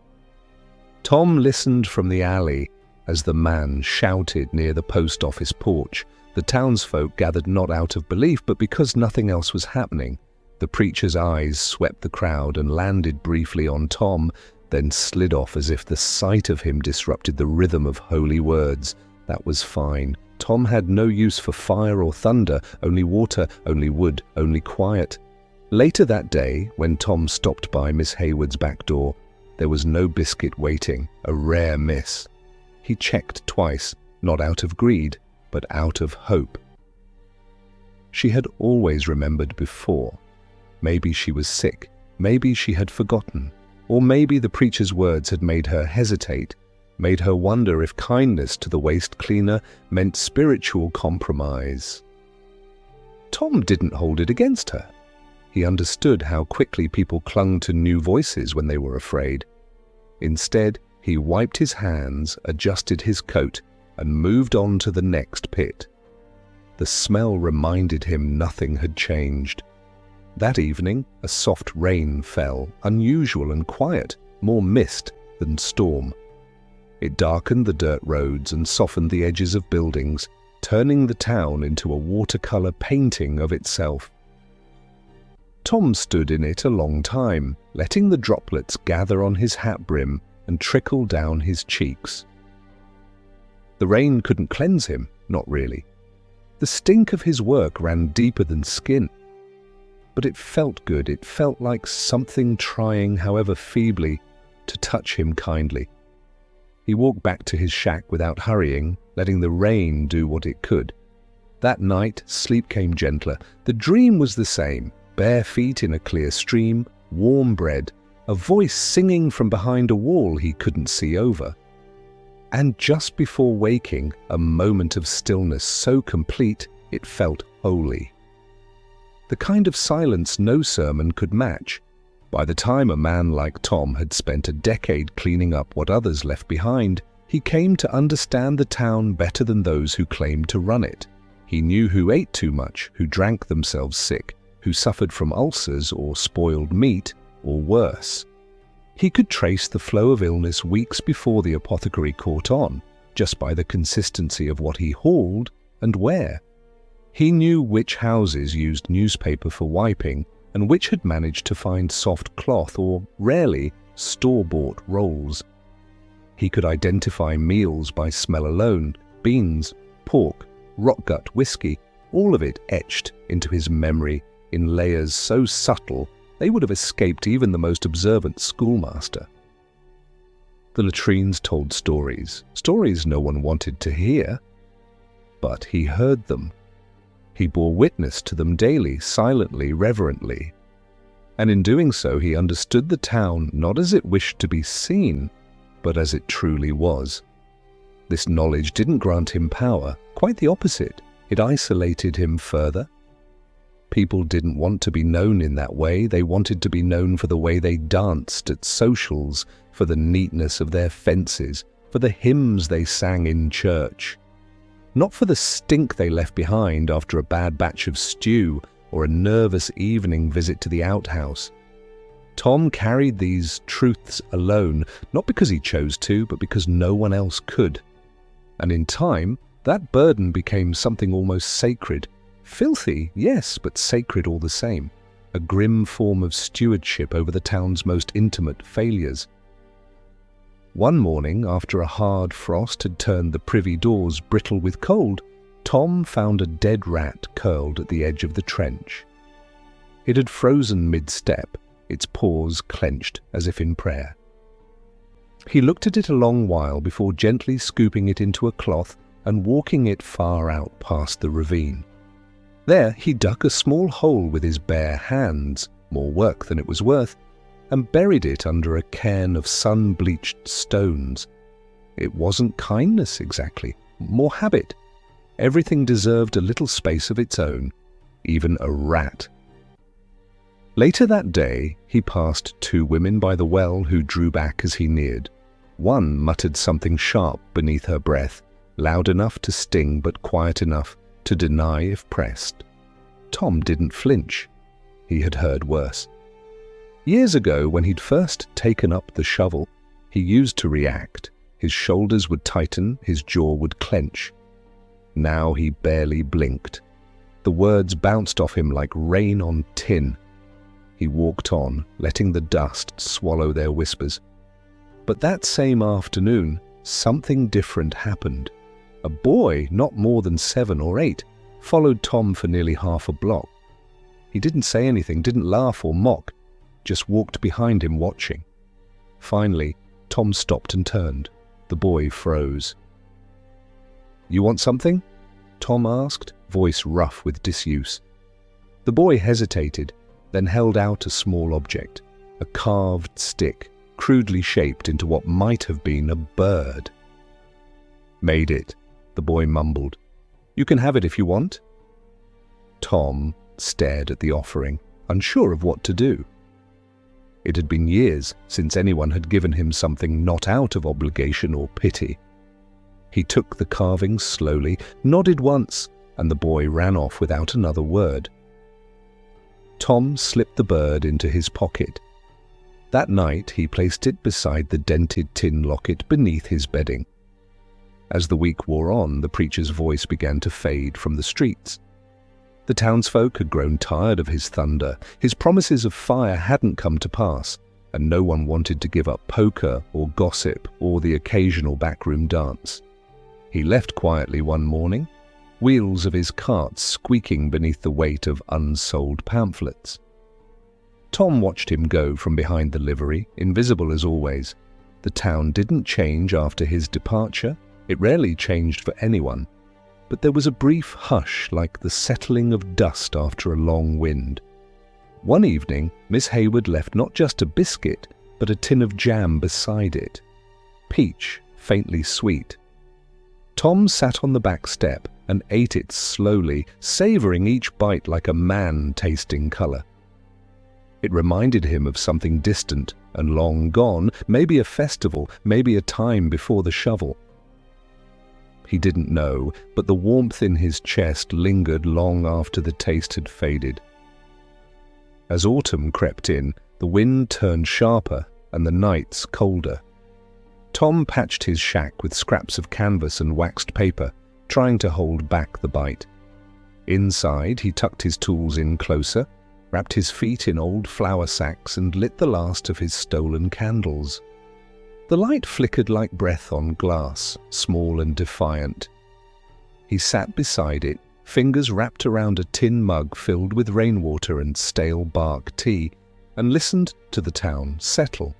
Tom listened from the alley as the man shouted near the post office porch, The townsfolk gathered not out of belief, but because nothing else was happening. The preacher's eyes swept the crowd and landed briefly on Tom, then slid off as if the sight of him disrupted the rhythm of holy words. That was fine. Tom had no use for fire or thunder, only water, only wood, only quiet. Later that day, when Tom stopped by Miss Hayward's back door, there was no biscuit waiting, a rare miss. He checked twice, not out of greed, but out of hope. She had always remembered before. Maybe she was sick, maybe she had forgotten, or maybe the preacher's words had made her hesitate, made her wonder if kindness to the waste cleaner meant spiritual compromise. Tom didn't hold it against her. He understood how quickly people clung to new voices when they were afraid. Instead, he wiped his hands, adjusted his coat, and moved on to the next pit. The smell reminded him nothing had changed. That evening, a soft rain fell, unusual and quiet, more mist than storm. It darkened the dirt roads and softened the edges of buildings, turning the town into a watercolor painting of itself. Tom stood in it a long time, letting the droplets gather on his hat brim and trickle down his cheeks. The rain couldn't cleanse him, not really. The stink of his work ran deeper than skin. But it felt good, it felt like something trying, however feebly, to touch him kindly. He walked back to his shack without hurrying, letting the rain do what it could. That night, sleep came gentler. The dream was the same. Bare feet in a clear stream, warm bread, a voice singing from behind a wall he couldn't see over. And just before waking, a moment of stillness so complete it felt holy. The kind of silence no sermon could match. By the time a man like Tom had spent a decade cleaning up what others left behind, he came to understand the town better than those who claimed to run it. He knew who ate too much, who drank themselves sick, who suffered from ulcers or spoiled meat, or worse. He could trace the flow of illness weeks before the apothecary caught on, just by the consistency of what he hauled and where. He knew which houses used newspaper for wiping and which had managed to find soft cloth or, rarely, store-bought rolls. He could identify meals by smell alone: beans, pork, rotgut whiskey, all of it etched into his memory in layers so subtle they would have escaped even the most observant schoolmaster. The latrines told stories no one wanted to hear, but he heard them. He bore witness to them daily, silently, reverently. And in doing so, he understood the town not as it wished to be seen, but as it truly was. This knowledge didn't grant him power, quite the opposite. It isolated him further. People didn't want to be known in that way. They wanted to be known for the way they danced at socials, for the neatness of their fences, for the hymns they sang in church. Not for the stink they left behind after a bad batch of stew or a nervous evening visit to the outhouse. Tom carried these truths alone, not because he chose to, but because no one else could. And in time, that burden became something almost sacred. Filthy, yes, but sacred all the same. A grim form of stewardship over the town's most intimate failures. One morning, after a hard frost had turned the privy doors brittle with cold, Tom found a dead rat curled at the edge of the trench. It had frozen mid-step, its paws clenched as if in prayer. He looked at it a long while before gently scooping it into a cloth and walking it far out past the ravine. There he dug a small hole with his bare hands, more work than it was worth, and buried it under a cairn of sun-bleached stones. It wasn't kindness exactly, more habit. Everything deserved a little space of its own, even a rat. Later that day, he passed 2 women by the well who drew back as he neared. One muttered something sharp beneath her breath, loud enough to sting but quiet enough to deny if pressed. Tom didn't flinch. He had heard worse. Years ago, when he'd first taken up the shovel, he used to react. His shoulders would tighten, his jaw would clench. Now he barely blinked. The words bounced off him like rain on tin. He walked on, letting the dust swallow their whispers. But that same afternoon, something different happened. A boy, not more than 7 or 8, followed Tom for nearly half a block. He didn't say anything, didn't laugh or mock, just walked behind him watching. Finally, Tom stopped and turned. The boy froze. "You want something?" Tom asked, voice rough with disuse. The boy hesitated, then held out a small object, a carved stick, crudely shaped into what might have been a bird. "Made it," the boy mumbled. "You can have it if you want." Tom stared at the offering, unsure of what to do. It had been years since anyone had given him something not out of obligation or pity. He took the carving slowly, nodded once, and the boy ran off without another word. Tom slipped the bird into his pocket. That night he placed it beside the dented tin locket beneath his bedding. As the week wore on, the preacher's voice began to fade from the streets. The townsfolk had grown tired of his thunder. His promises of fire hadn't come to pass, and no one wanted to give up poker or gossip or the occasional backroom dance. He left quietly one morning, wheels of his cart squeaking beneath the weight of unsold pamphlets. Tom watched him go from behind the livery, invisible as always. The town didn't change after his departure. It rarely changed for anyone. But there was a brief hush like the settling of dust after a long wind. One evening, Miss Hayward left not just a biscuit, but a tin of jam beside it. Peach, faintly sweet. Tom sat on the back step and ate it slowly, savouring each bite like a man tasting colour. It reminded him of something distant and long gone, maybe a festival, maybe a time before the shovel. He didn't know, but the warmth in his chest lingered long after the taste had faded. As autumn crept in, the wind turned sharper and the nights colder. Tom patched his shack with scraps of canvas and waxed paper, trying to hold back the bite. Inside, he tucked his tools in closer, wrapped his feet in old flour sacks and lit the last of his stolen candles. The light flickered like breath on glass, small and defiant. He sat beside it, fingers wrapped around a tin mug filled with rainwater and stale bark tea, and listened to the town settle.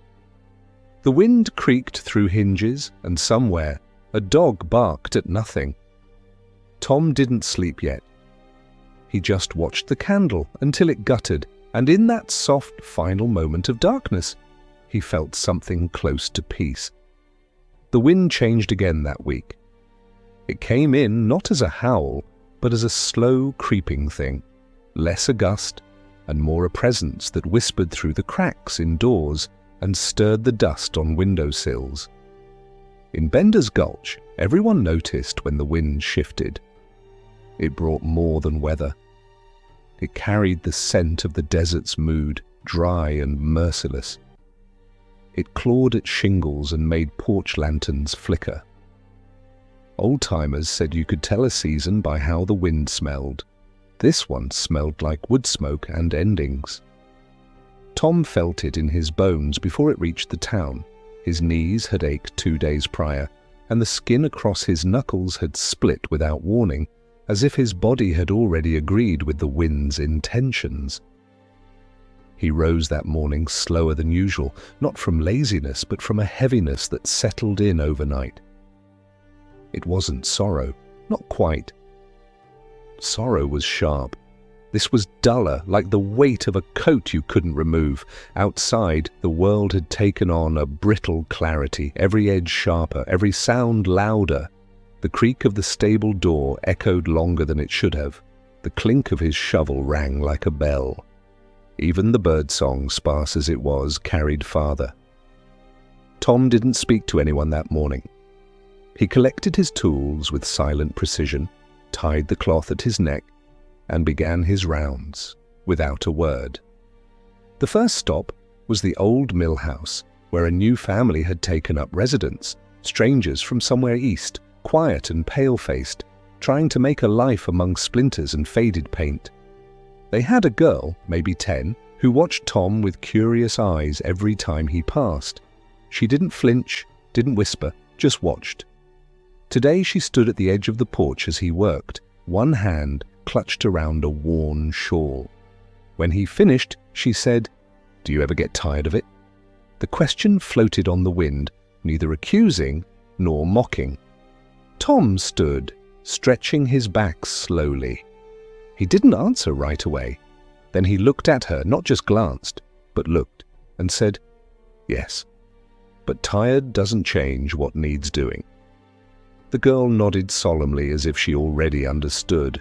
The wind creaked through hinges, and somewhere a dog barked at nothing. Tom didn't sleep yet. He just watched the candle until it guttered, and in that soft final moment of darkness, he felt something close to peace. The wind changed again that week. It came in not as a howl, but as a slow creeping thing, less a gust and more a presence that whispered through the cracks indoors and stirred the dust on windowsills. In Bender's Gulch, everyone noticed when the wind shifted. It brought more than weather. It carried the scent of the desert's mood, dry and merciless. It clawed at shingles and made porch lanterns flicker. Old-timers said you could tell a season by how the wind smelled. This one smelled like wood smoke and endings. Tom felt it in his bones before it reached the town. His knees had ached 2 days prior, and the skin across his knuckles had split without warning, as if his body had already agreed with the wind's intentions. He rose that morning slower than usual, not from laziness, but from a heaviness that settled in overnight. It wasn't sorrow, not quite. Sorrow was sharp. This was duller, like the weight of a coat you couldn't remove. Outside, the world had taken on a brittle clarity, every edge sharper, every sound louder. The creak of the stable door echoed longer than it should have. The clink of his shovel rang like a bell. Even the birdsong, sparse as it was, carried farther. Tom didn't speak to anyone that morning. He collected his tools with silent precision, tied the cloth at his neck, and began his rounds, without a word. The first stop was the old mill house, where a new family had taken up residence, strangers from somewhere east, quiet and pale-faced, trying to make a life among splinters and faded paint. They had a girl, maybe 10, who watched Tom with curious eyes every time he passed. She didn't flinch, didn't whisper, just watched. Today she stood at the edge of the porch as he worked, one hand clutched around a worn shawl. When he finished, she said, "Do you ever get tired of it?" The question floated on the wind, neither accusing nor mocking. Tom stood, stretching his back slowly. He didn't answer right away. Then he looked at her, not just glanced, but looked, and said, "Yes, but tired doesn't change what needs doing." The girl nodded solemnly as if she already understood.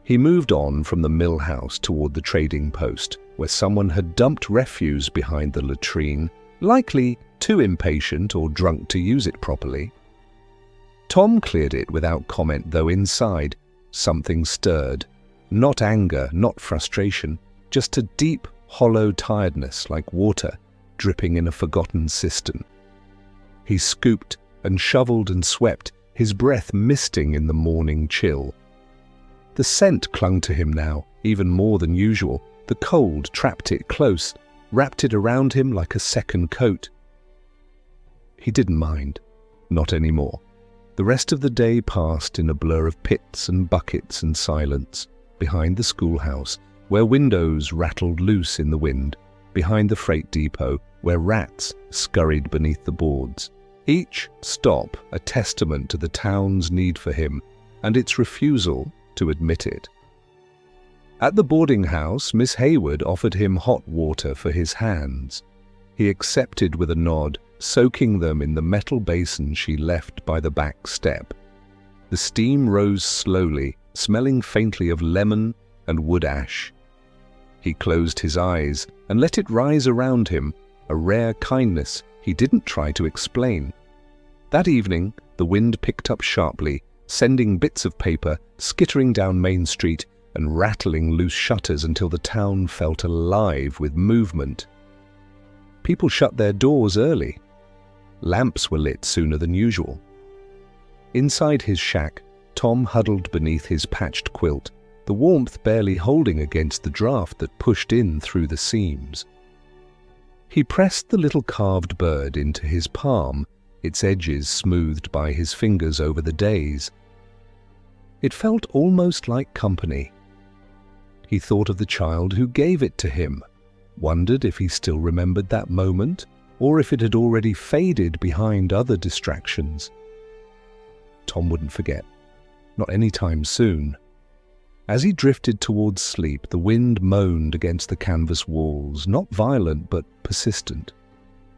He moved on from the mill house toward the trading post, where someone had dumped refuse behind the latrine, likely too impatient or drunk to use it properly. Tom cleared it without comment, though inside something stirred. Not anger, not frustration, just a deep, hollow tiredness like water dripping in a forgotten cistern. He scooped and shoveled and swept, his breath misting in the morning chill. The scent clung to him now, even more than usual. The cold trapped it close, wrapped it around him like a second coat. He didn't mind, not anymore. The rest of the day passed in a blur of pits and buckets and silence, behind the schoolhouse, where windows rattled loose in the wind, behind the freight depot, where rats scurried beneath the boards. Each stop a testament to the town's need for him and its refusal to admit it. At the boarding house, Miss Hayward offered him hot water for his hands. He accepted with a nod, soaking them in the metal basin she left by the back step. The steam rose slowly, smelling faintly of lemon and wood ash. He closed his eyes and let it rise around him, a rare kindness he didn't try to explain. That evening, the wind picked up sharply, sending bits of paper skittering down Main Street and rattling loose shutters until the town felt alive with movement. People shut their doors early. Lamps were lit sooner than usual. Inside his shack, Tom huddled beneath his patched quilt, the warmth barely holding against the draft that pushed in through the seams. He pressed the little carved bird into his palm, its edges smoothed by his fingers over the days. It felt almost like company. He thought of the child who gave it to him, wondered if he still remembered that moment, or if it had already faded behind other distractions. Tom wouldn't forget, not anytime soon. As he drifted towards sleep, the wind moaned against the canvas walls, not violent but persistent.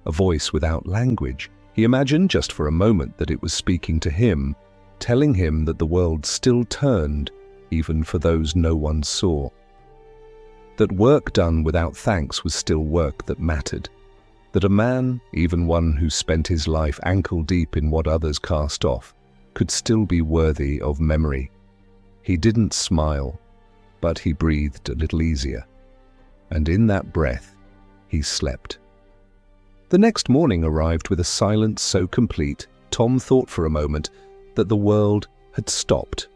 A voice without language. He imagined just for a moment that it was speaking to him, telling him that the world still turned, even for those no one saw. That work done without thanks was still work that mattered. That a man, even one who spent his life ankle-deep in what others cast off, could still be worthy of memory. He didn't smile, but he breathed a little easier. And in that breath, he slept. The next morning arrived with a silence so complete, Tom thought for a moment that the world had stopped.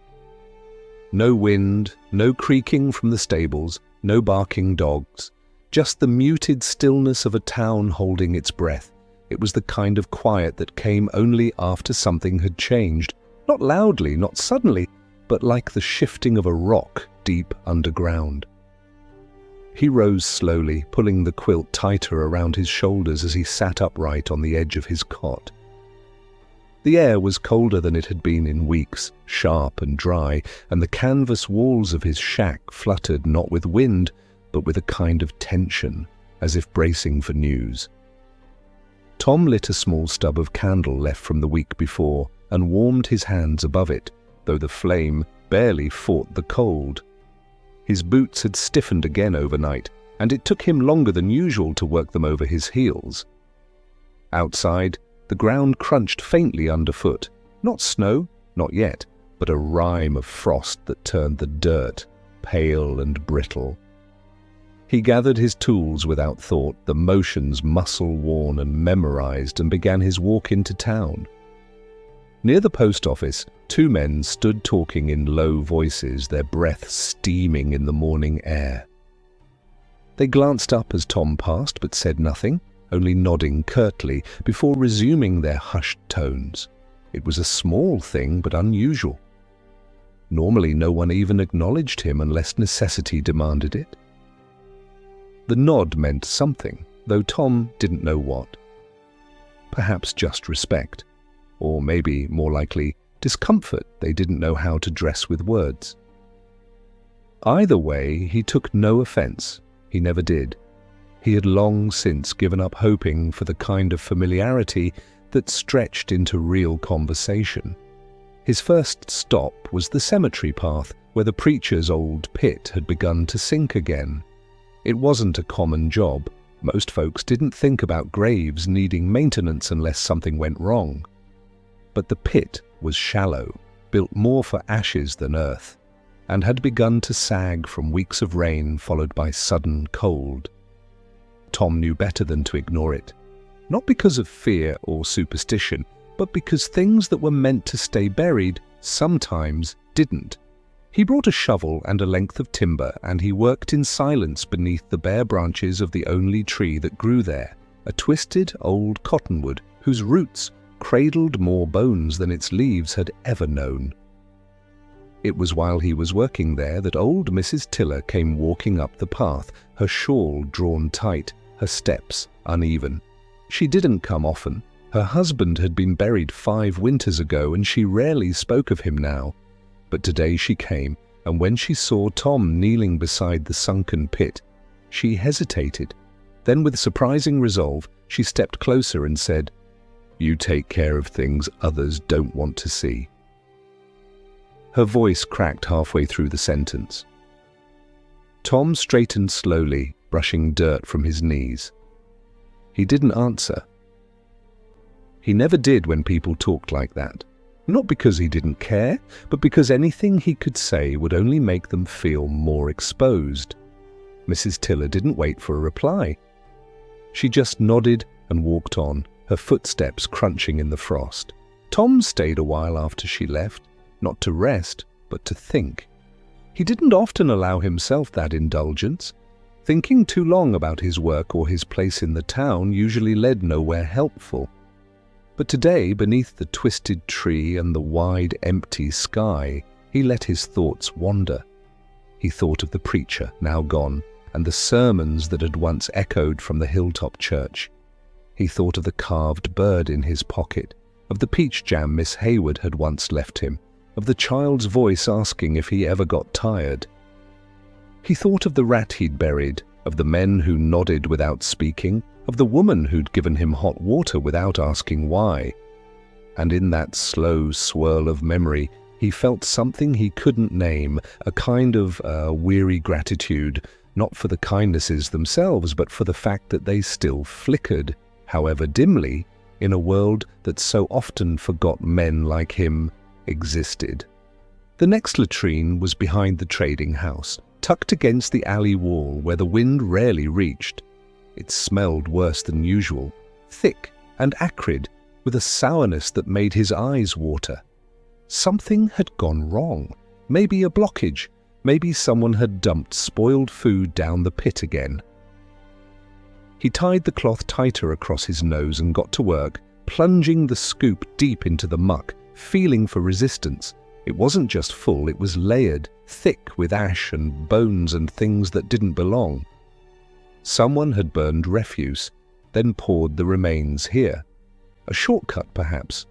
No wind, no creaking from the stables, no barking dogs, just the muted stillness of a town holding its breath. It was the kind of quiet that came only after something had changed, not loudly, not suddenly, but like the shifting of a rock deep underground. He rose slowly, pulling the quilt tighter around his shoulders as he sat upright on the edge of his cot. The air was colder than it had been in weeks, sharp and dry, and the canvas walls of his shack fluttered not with wind, but with a kind of tension, as if bracing for news. Tom lit a small stub of candle left from the week before and warmed his hands above it, though the flame barely fought the cold. His boots had stiffened again overnight, and it took him longer than usual to work them over his heels. Outside, the ground crunched faintly underfoot. Not snow, not yet, but a rime of frost that turned the dirt pale and brittle. He gathered his tools without thought, the motions muscle-worn and memorized, and began his walk into town. Near the post office, two men stood talking in low voices, their breath steaming in the morning air. They glanced up as Tom passed but said nothing, only nodding curtly before resuming their hushed tones. It was a small thing but unusual. Normally no one even acknowledged him unless necessity demanded it. The nod meant something, though Tom didn't know what. Perhaps just respect. Or maybe, more likely, discomfort they didn't know how to dress with words. Either way, he took no offense. He never did. He had long since given up hoping for the kind of familiarity that stretched into real conversation. His first stop was the cemetery path, where the preacher's old pit had begun to sink again. It wasn't a common job. Most folks didn't think about graves needing maintenance unless something went wrong. But the pit was shallow, built more for ashes than earth, and had begun to sag from weeks of rain followed by sudden cold. Tom knew better than to ignore it, not because of fear or superstition, but because things that were meant to stay buried sometimes didn't. He brought a shovel and a length of timber, and he worked in silence beneath the bare branches of the only tree that grew there, a twisted old cottonwood whose roots cradled more bones than its leaves had ever known. It was while he was working there that old Mrs. Tiller came walking up the path, her shawl drawn tight, her steps uneven. She didn't come often. Her husband had been buried 5 winters ago, and she rarely spoke of him now. But today she came, and when she saw Tom kneeling beside the sunken pit, she hesitated. Then with surprising resolve, she stepped closer and said, "You take care of things others don't want to see." Her voice cracked halfway through the sentence. Tom straightened slowly, brushing dirt from his knees. He didn't answer. He never did when people talked like that. Not because he didn't care, but because anything he could say would only make them feel more exposed. Mrs. Tiller didn't wait for a reply. She just nodded and walked on, her footsteps crunching in the frost. Tom stayed a while after she left, not to rest, but to think. He didn't often allow himself that indulgence. Thinking too long about his work or his place in the town usually led nowhere helpful. But today, beneath the twisted tree and the wide, empty sky, he let his thoughts wander. He thought of the preacher, now gone, and the sermons that had once echoed from the hilltop church. He thought of the carved bird in his pocket, of the peach jam Miss Hayward had once left him, of the child's voice asking if he ever got tired. He thought of the rat he'd buried, of the men who nodded without speaking, of the woman who'd given him hot water without asking why. And in that slow swirl of memory, he felt something he couldn't name, a kind of weary gratitude, not for the kindnesses themselves, but for the fact that they still flickered, however dimly, in a world that so often forgot men like him existed. The next latrine was behind the trading house, tucked against the alley wall where the wind rarely reached. It smelled worse than usual, thick and acrid, with a sourness that made his eyes water. Something had gone wrong. Maybe a blockage. Maybe someone had dumped spoiled food down the pit again. He tied the cloth tighter across his nose and got to work, plunging the scoop deep into the muck, feeling for resistance. It wasn't just full, it was layered, thick with ash and bones and things that didn't belong. Someone had burned refuse, then poured the remains here. A shortcut, perhaps,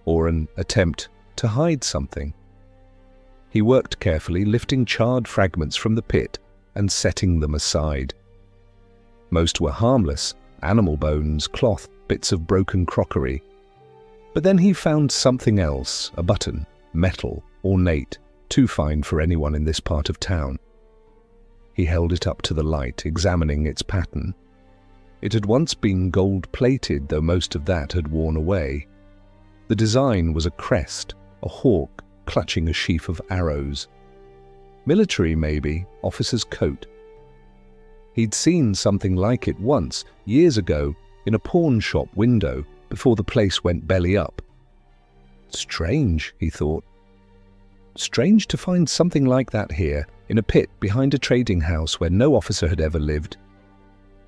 or an attempt to hide something. He worked carefully, lifting charred fragments from the pit and setting them aside. Most were harmless, animal bones, cloth, bits of broken crockery. But then he found something else, a button, metal, ornate, too fine for anyone in this part of town. He held it up to the light, examining its pattern. It had once been gold-plated, though most of that had worn away. The design was a crest, a hawk clutching a sheaf of arrows. Military, maybe, officer's coat. He'd seen something like it once, years ago, in a pawn shop window, before the place went belly up. Strange, he thought. Strange to find something like that here, in a pit behind a trading house where no officer had ever lived.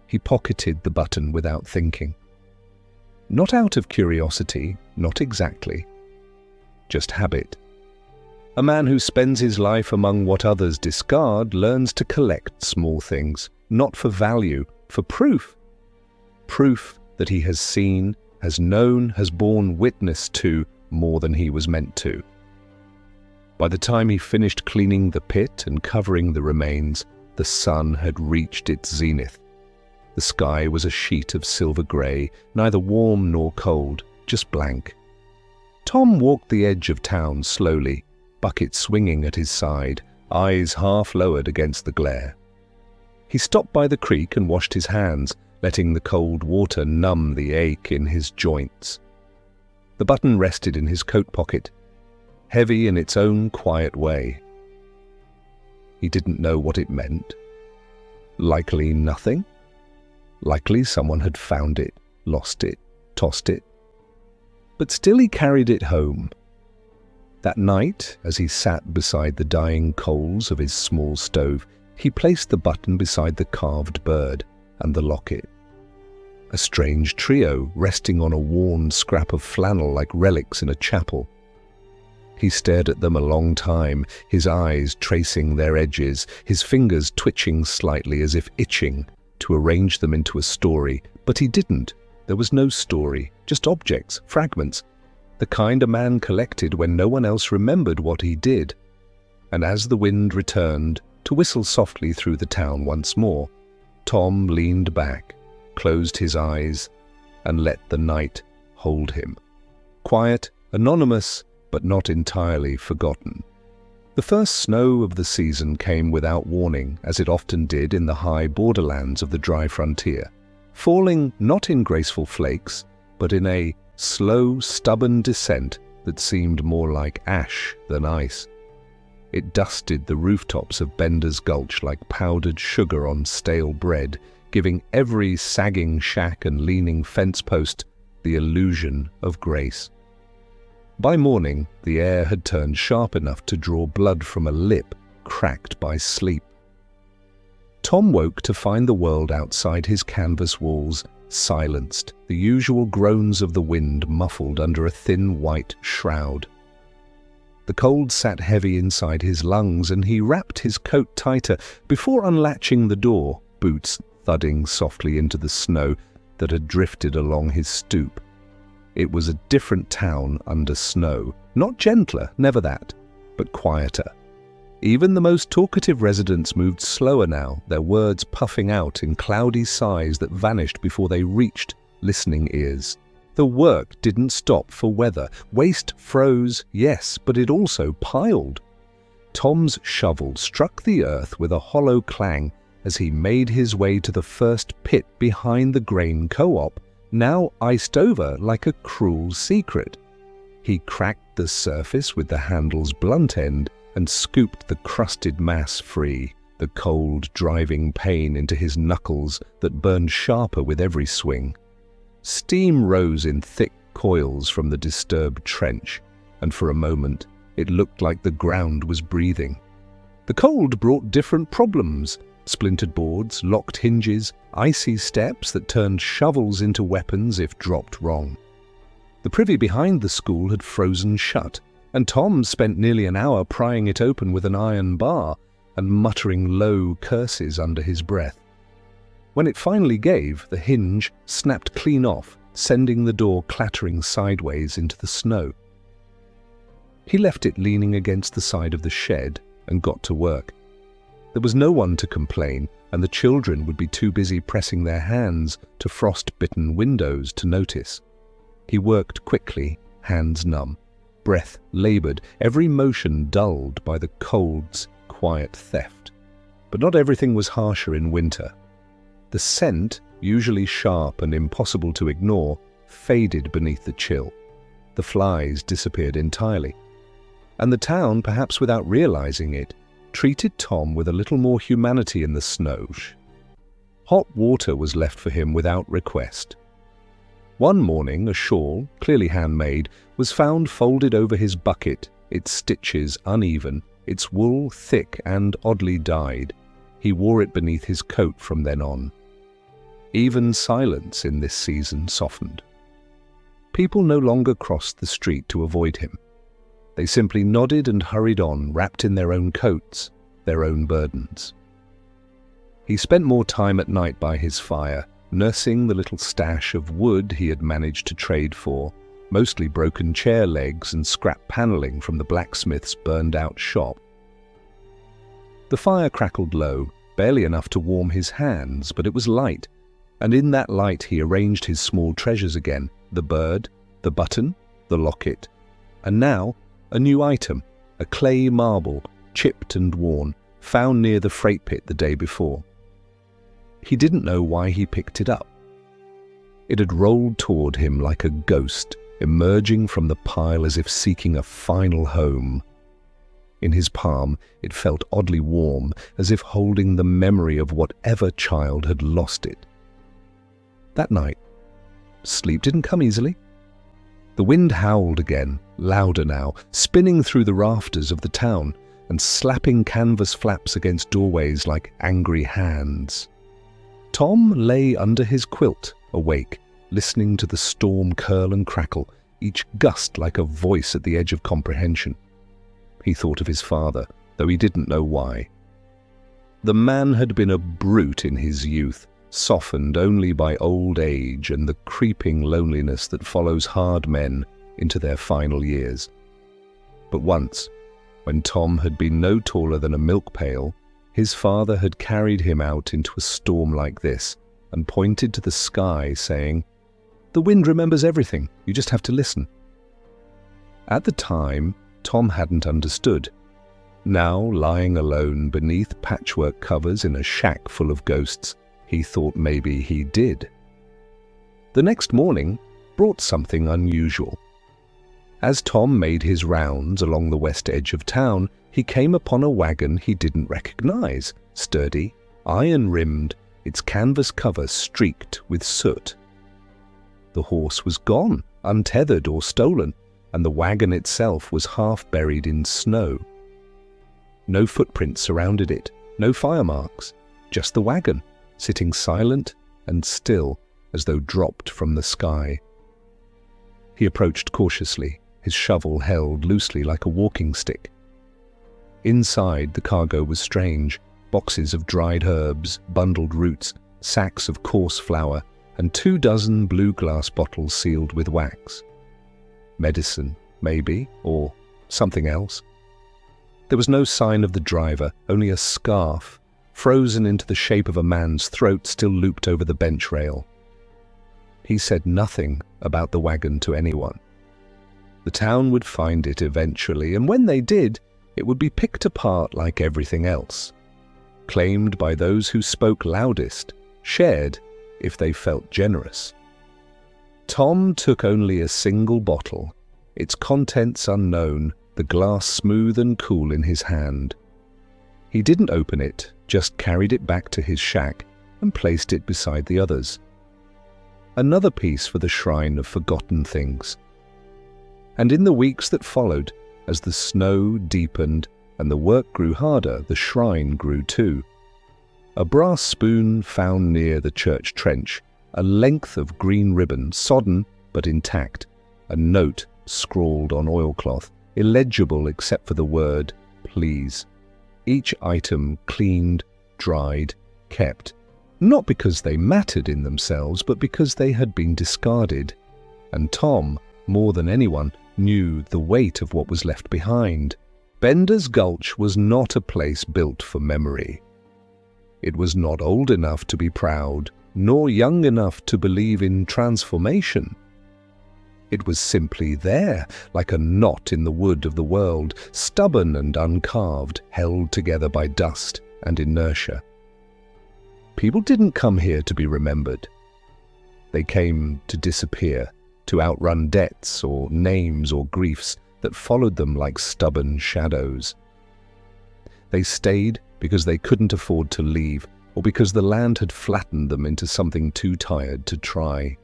He pocketed the button without thinking. Not out of curiosity, not exactly. Just habit. A man who spends his life among what others discard learns to collect small things, not for value, for proof. Proof that he has seen, has known, has borne witness to more than he was meant to. By the time he finished cleaning the pit and covering the remains, the sun had reached its zenith. The sky was a sheet of silver grey, neither warm nor cold, just blank. Tom walked the edge of town slowly, bucket swinging at his side, eyes half lowered against the glare. He stopped by the creek and washed his hands, letting the cold water numb the ache in his joints. The button rested in his coat pocket, heavy in its own quiet way. He didn't know what it meant. Likely nothing. Likely someone had found it, lost it, tossed it. But still he carried it home. That night, as he sat beside the dying coals of his small stove, he placed the button beside the carved bird and the locket. A strange trio resting on a worn scrap of flannel like relics in a chapel. He stared at them a long time, his eyes tracing their edges, his fingers twitching slightly as if itching to arrange them into a story, but he didn't. There was no story, just objects, fragments, the kind a man collected when no one else remembered what he did. And as the wind returned to whistle softly through the town once more, Tom leaned back, closed his eyes, and let the night hold him. Quiet, anonymous, but not entirely forgotten. The first snow of the season came without warning, as it often did in the high borderlands of the dry frontier, falling not in graceful flakes, but in a slow, stubborn descent that seemed more like ash than ice. It dusted the rooftops of Bender's Gulch like powdered sugar on stale bread, giving every sagging shack and leaning fence post the illusion of grace. By morning, the air had turned sharp enough to draw blood from a lip cracked by sleep. Tom woke to find the world outside his canvas walls silenced, the usual groans of the wind muffled under a thin white shroud. The cold sat heavy inside his lungs, and he wrapped his coat tighter before unlatching the door, boots thudding softly into the snow that had drifted along his stoop. It was a different town under snow, not gentler, never that, but quieter. Even the most talkative residents moved slower now, their words puffing out in cloudy sighs that vanished before they reached listening ears. The work didn't stop for weather. Waste froze, yes, but it also piled. Tom's shovel struck the earth with a hollow clang as he made his way to the first pit behind the grain co-op, now iced over like a cruel secret. He cracked the surface with the handle's blunt end and scooped the crusted mass free, the cold driving pain into his knuckles that burned sharper with every swing. Steam rose in thick coils from the disturbed trench, and for a moment it looked like the ground was breathing. The cold brought different problems: splintered boards, locked hinges, icy steps that turned shovels into weapons if dropped wrong. The privy behind the school had frozen shut, and Tom spent nearly an hour prying it open with an iron bar and muttering low curses under his breath. When it finally gave, the hinge snapped clean off, sending the door clattering sideways into the snow. He left it leaning against the side of the shed and got to work. There was no one to complain, and the children would be too busy pressing their hands to frost-bitten windows to notice. He worked quickly, hands numb, breath laboured, every motion dulled by the cold's quiet theft. But not everything was harsher in winter. The scent, usually sharp and impossible to ignore, faded beneath the chill. The flies disappeared entirely. And the town, perhaps without realising it, treated Tom with a little more humanity in the snow. Hot water was left for him without request. One morning, a shawl, clearly handmade, was found folded over his bucket, its stitches uneven, its wool thick and oddly dyed. He wore it beneath his coat from then on. Even silence in this season softened. People no longer crossed the street to avoid him. They simply nodded and hurried on, wrapped in their own coats, their own burdens. He spent more time at night by his fire, nursing the little stash of wood he had managed to trade for, mostly broken chair legs and scrap paneling from the blacksmith's burned-out shop. The fire crackled low, barely enough to warm his hands, but it was light, and in that light he arranged his small treasures again, the bird, the button, the locket, and now a new item, a clay marble, chipped and worn, found near the freight pit the day before. He didn't know why he picked it up. It had rolled toward him like a ghost, emerging from the pile as if seeking a final home. In his palm, it felt oddly warm, as if holding the memory of whatever child had lost it. That night, sleep didn't come easily. The wind howled again, louder now, spinning through the rafters of the town and slapping canvas flaps against doorways like angry hands. Tom lay under his quilt, awake, listening to the storm curl and crackle, each gust like a voice at the edge of comprehension. He thought of his father, though he didn't know why. The man had been a brute in his youth, softened only by old age and the creeping loneliness that follows hard men into their final years. But once, when Tom had been no taller than a milk pail, his father had carried him out into a storm like this and pointed to the sky, saying, "The wind remembers everything, you just have to listen." At the time, Tom hadn't understood. Now, lying alone beneath patchwork covers in a shack full of ghosts, he thought maybe he did. The next morning brought something unusual. As Tom made his rounds along the west edge of town, he came upon a wagon he didn't recognize, sturdy, iron-rimmed, its canvas cover streaked with soot. The horse was gone, untethered or stolen, and the wagon itself was half buried in snow. No footprints surrounded it, no fire marks, just the wagon, sitting silent and still as though dropped from the sky. He approached cautiously, his shovel held loosely like a walking stick. Inside, the cargo was strange. Boxes of dried herbs, bundled roots, sacks of coarse flour, and 24 blue glass bottles sealed with wax. Medicine, maybe, or something else. There was no sign of the driver, only a scarf, frozen into the shape of a man's throat still looped over the bench rail. He said nothing about the wagon to anyone. The town would find it eventually, and when they did, it would be picked apart like everything else. Claimed by those who spoke loudest, shared if they felt generous. Tom took only a single bottle, its contents unknown, the glass smooth and cool in his hand. He didn't open it, just carried it back to his shack and placed it beside the others. Another piece for the shrine of forgotten things. And in the weeks that followed, as the snow deepened and the work grew harder, the shrine grew too. A brass spoon found near the church trench, a length of green ribbon, sodden but intact, a note scrawled on oilcloth, illegible except for the word, "Please." Each item cleaned, dried, kept, not because they mattered in themselves, but because they had been discarded. And Tom, more than anyone, knew the weight of what was left behind. Bender's Gulch was not a place built for memory. It was not old enough to be proud, nor young enough to believe in transformation. It was simply there, like a knot in the wood of the world, stubborn and uncarved, held together by dust and inertia. People didn't come here to be remembered. They came to disappear, to outrun debts or names or griefs that followed them like stubborn shadows. They stayed because they couldn't afford to leave, or because the land had flattened them into something too tired to try.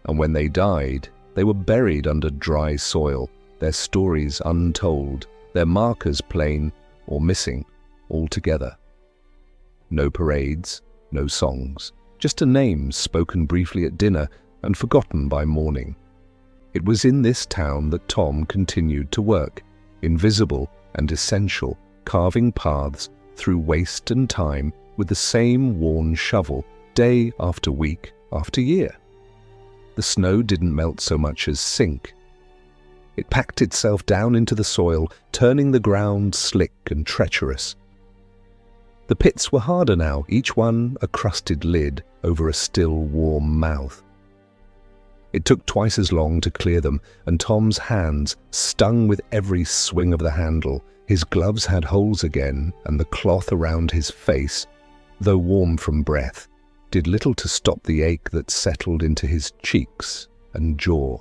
and when they died, they were buried under dry soil, their stories untold, their markers plain or missing altogether. No parades, no songs, just a name spoken briefly at dinner and forgotten by morning. It was in this town that Tom continued to work, invisible and essential, carving paths through waste and time with the same worn shovel, day after week after year. The snow didn't melt so much as sink. It packed itself down into the soil, turning the ground slick and treacherous. The pits were harder now, each one a crusted lid over a still warm mouth. It took twice as long to clear them, and Tom's hands stung with every swing of the handle. His gloves had holes again, and the cloth around his face, though warm from breath, did little to stop the ache that settled into his cheeks and jaw.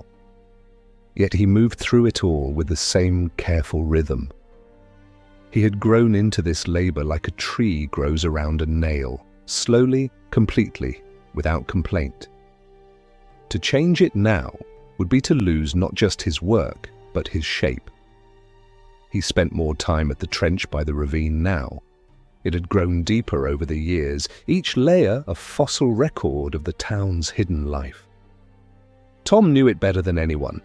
Yet he moved through it all with the same careful rhythm. He had grown into this labor like a tree grows around a nail, slowly, completely, without complaint. To change it now would be to lose not just his work, but his shape. He spent more time at the trench by the ravine now. It had grown deeper over the years, each layer a fossil record of the town's hidden life. Tom knew it better than anyone,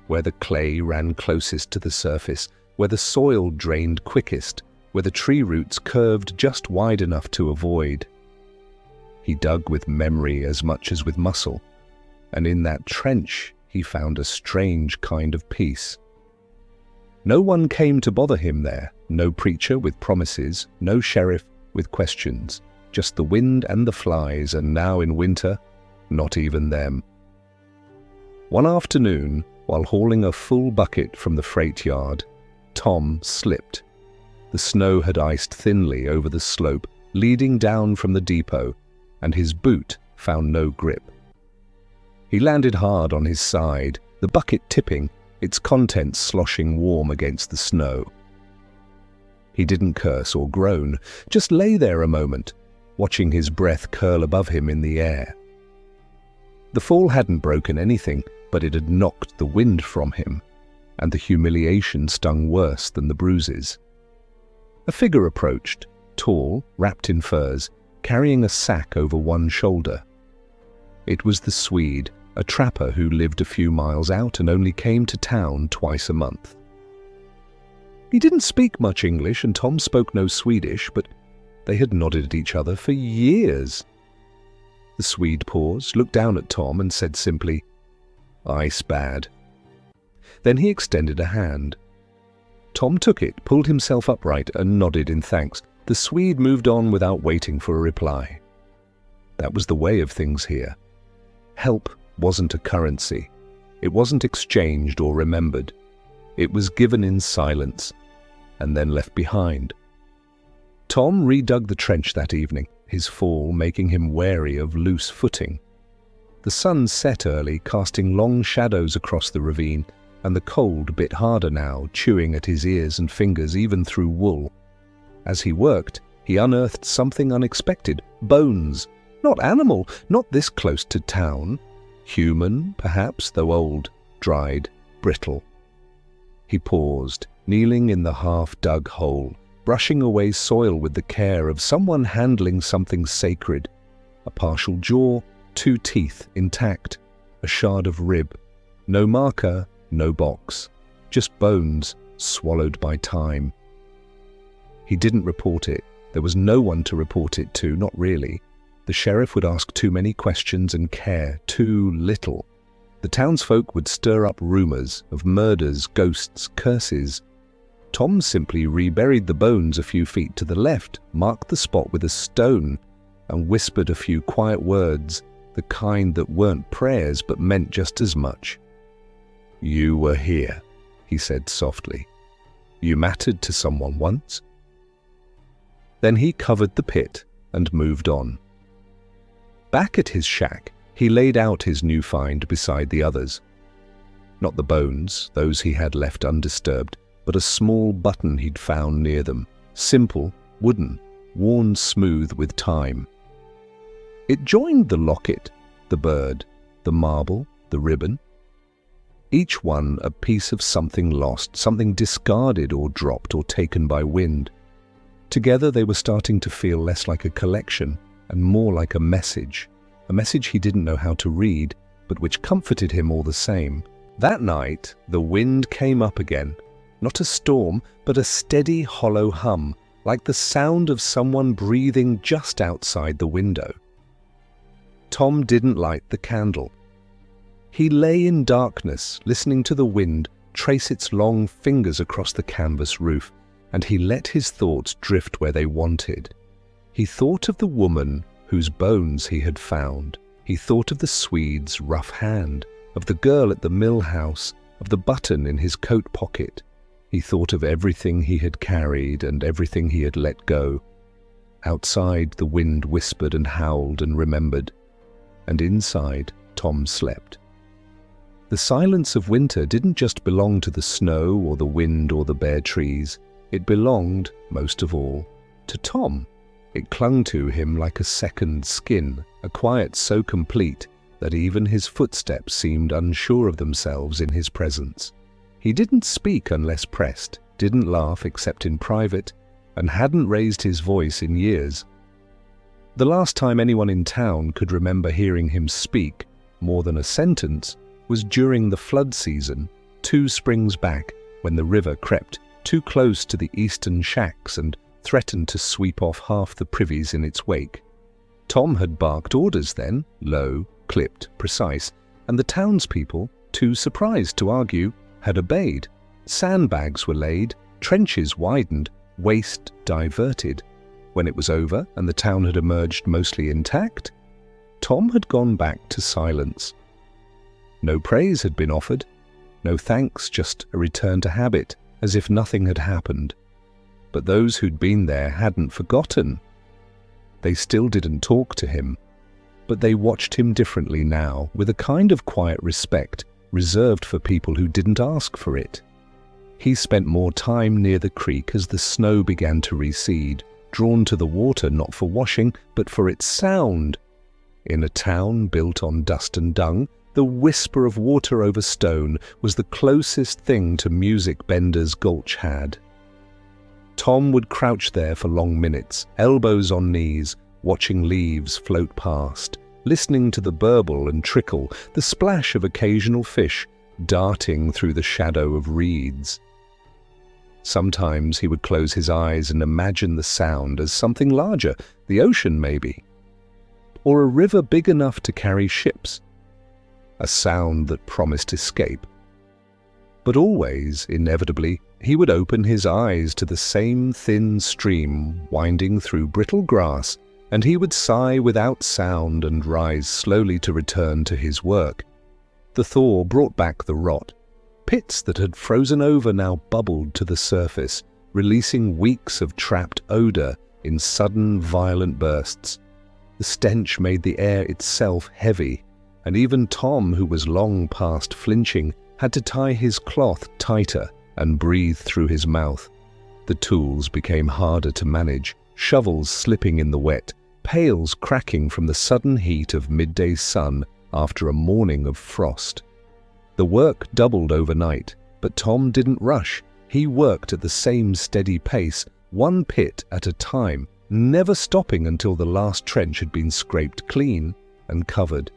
where the clay ran closest to the surface, where the soil drained quickest, where the tree roots curved just wide enough to avoid. He dug with memory as much as with muscle, and in that trench he found a strange kind of peace. No one came to bother him there, no preacher with promises, no sheriff with questions, just the wind and the flies, and now in winter, not even them. One afternoon, while hauling a full bucket from the freight yard, Tom slipped. The snow had iced thinly over the slope leading down from the depot, and his boot found no grip. He landed hard on his side, the bucket tipping, its contents sloshing warm against the snow. He didn't curse or groan, just lay there a moment, watching his breath curl above him in the air. The fall hadn't broken anything, but it had knocked the wind from him, and the humiliation stung worse than the bruises. A figure approached, tall, wrapped in furs, carrying a sack over one shoulder. It was the Swede, a trapper who lived a few miles out and only came to town twice a month. He didn't speak much English, and Tom spoke no Swedish, but they had nodded at each other for years. The Swede paused, looked down at Tom, and said simply, "Ice bad." Then he extended a hand. Tom took it, pulled himself upright, and nodded in thanks. The Swede moved on without waiting for a reply. That was the way of things here. Help wasn't a currency. It wasn't exchanged or remembered. It was given in silence, and then left behind. Tom redug the trench that evening, his fall making him wary of loose footing. The sun set early, casting long shadows across the ravine, and the cold bit harder now, chewing at his ears and fingers even through wool. As he worked, he unearthed something unexpected. Bones. Not animal, not this close to town. Human, perhaps, though old, dried, brittle. He paused, kneeling in the half-dug hole, brushing away soil with the care of someone handling something sacred. A partial jaw, 2 teeth intact, a shard of rib. No marker, no box, just bones swallowed by time. He didn't report it. There was no one to report it to, not really. The sheriff would ask too many questions and care too little. The townsfolk would stir up rumors of murders, ghosts, curses. Tom simply reburied the bones a few feet to the left, marked the spot with a stone, and whispered a few quiet words, the kind that weren't prayers but meant just as much. "You were here," he said softly. "You mattered to someone once." Then he covered the pit and moved on. Back at his shack, he laid out his new find beside the others. Not the bones, those he had left undisturbed, but a small button he'd found near them, simple, wooden, worn smooth with time. It joined the locket, the bird, the marble, the ribbon. Each one a piece of something lost, something discarded or dropped or taken by wind. Together they were starting to feel less like a collection and more like a message he didn't know how to read, but which comforted him all the same. That night, the wind came up again. Not a storm, but a steady, hollow hum, like the sound of someone breathing just outside the window. Tom didn't light the candle. He lay in darkness, listening to the wind trace its long fingers across the canvas roof, and he let his thoughts drift where they wanted. He thought of the woman whose bones he had found. He thought of the Swede's rough hand, of the girl at the mill house, of the button in his coat pocket. He thought of everything he had carried and everything he had let go. Outside, the wind whispered and howled and remembered. And inside, Tom slept. The silence of winter didn't just belong to the snow or the wind or the bare trees. It belonged, most of all, to Tom. It clung to him like a second skin, a quiet so complete that even his footsteps seemed unsure of themselves in his presence. He didn't speak unless pressed, didn't laugh except in private, and hadn't raised his voice in years. The last time anyone in town could remember hearing him speak, more than a sentence, was during the flood season, 2 springs back, when the river crept too close to the eastern shacks and threatened to sweep off half the privies in its wake. Tom had barked orders then, low, clipped, precise, and the townspeople, too surprised to argue, had obeyed. Sandbags were laid, trenches widened, waste diverted. When it was over and the town had emerged mostly intact, Tom had gone back to silence. No praise had been offered, no thanks, just a return to habit, as if nothing had happened. But those who'd been there hadn't forgotten. They still didn't talk to him, but they watched him differently now, with a kind of quiet respect reserved for people who didn't ask for it. He spent more time near the creek as the snow began to recede, drawn to the water not for washing, but for its sound. In a town built on dust and dung, the whisper of water over stone was the closest thing to music Bender's Gulch had. Tom would crouch there for long minutes, elbows on knees, watching leaves float past, listening to the burble and trickle, the splash of occasional fish darting through the shadow of reeds. Sometimes he would close his eyes and imagine the sound as something larger, the ocean maybe, or a river big enough to carry ships, a sound that promised escape. But always, inevitably, he would open his eyes to the same thin stream winding through brittle grass, and he would sigh without sound and rise slowly to return to his work. The thaw brought back the rot. Pits that had frozen over now bubbled to the surface, releasing weeks of trapped odor in sudden, violent bursts. The stench made the air itself heavy, and even Tom, who was long past flinching, had to tie his cloth tighter and breathe through his mouth. The tools became harder to manage, shovels slipping in the wet, pails cracking from the sudden heat of midday sun after a morning of frost. The work doubled overnight, but Tom didn't rush. He worked at the same steady pace, one pit at a time, never stopping until the last trench had been scraped clean and covered.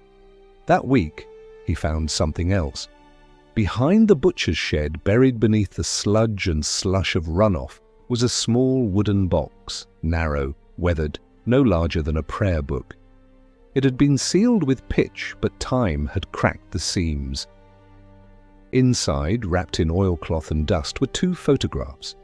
That week, he found something else. Behind the butcher's shed, buried beneath the sludge and slush of runoff, was a small wooden box, narrow, weathered, no larger than a prayer book. It had been sealed with pitch, but time had cracked the seams. Inside, wrapped in oilcloth and dust, were 2 photographs.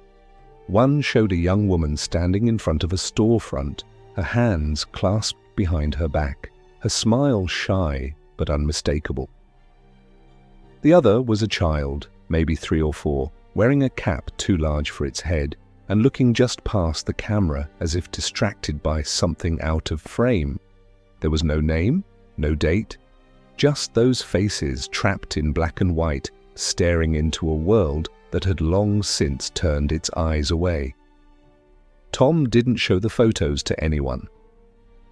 One showed a young woman standing in front of a storefront, her hands clasped behind her back, her smile shy but unmistakable. The other was a child, maybe 3 or 4, wearing a cap too large for its head and looking just past the camera as if distracted by something out of frame. There was no name, no date, just those faces trapped in black and white, staring into a world that had long since turned its eyes away. Tom didn't show the photos to anyone.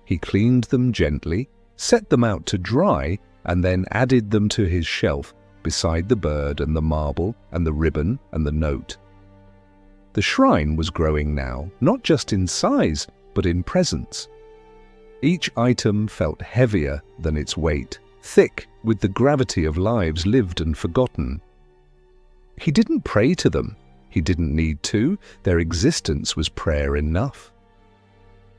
He cleaned them gently, set them out to dry, and then added them to his shelf beside the bird and the marble and the ribbon and the note. The shrine was growing now, not just in size, but in presence. Each item felt heavier than its weight, thick with the gravity of lives lived and forgotten. He didn't pray to them. He didn't need to. Their existence was prayer enough.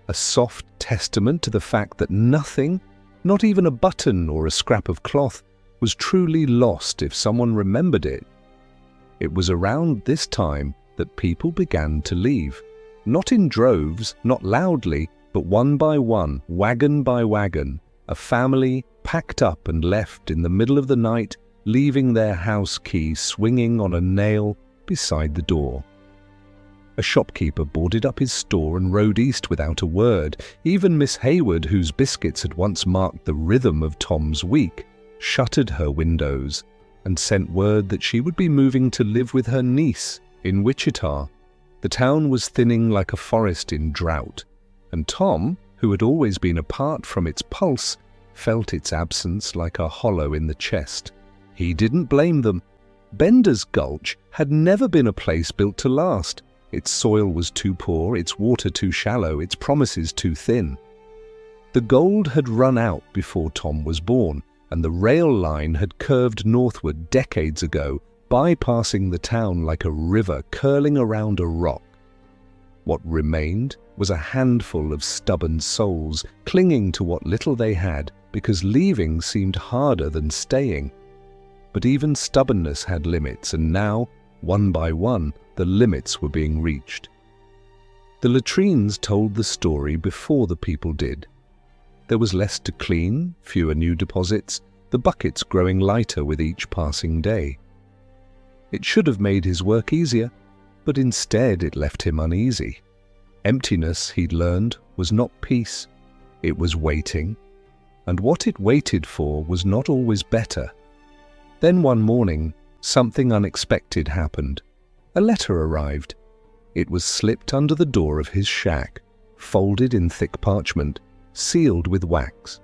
A soft testament to the fact that nothing, not even a button or a scrap of cloth, was truly lost if someone remembered it. It was around this time that people began to leave, not in droves, not loudly, but one by one, wagon by wagon, a family packed up and left in the middle of the night, leaving their house key swinging on a nail beside the door. A shopkeeper boarded up his store and rode east without a word. Even Miss Hayward, whose biscuits had once marked the rhythm of Tom's week, shuttered her windows and sent word that she would be moving to live with her niece in Wichita. The town was thinning like a forest in drought, and Tom, who had always been apart from its pulse, felt its absence like a hollow in the chest. He didn't blame them. Bender's Gulch had never been a place built to last. Its soil was too poor, its water too shallow, its promises too thin. The gold had run out before Tom was born, and the rail line had curved northward decades ago, bypassing the town like a river curling around a rock. What remained was a handful of stubborn souls clinging to what little they had because leaving seemed harder than staying. But even stubbornness had limits, and now, one by one, the limits were being reached. The latrines told the story before the people did. There was less to clean, fewer new deposits, the buckets growing lighter with each passing day. It should have made his work easier, but instead it left him uneasy. Emptiness, he'd learned, was not peace. It was waiting, and what it waited for was not always better. Then one morning, something unexpected happened. A letter arrived. It was slipped under the door of his shack, folded in thick parchment, sealed with wax.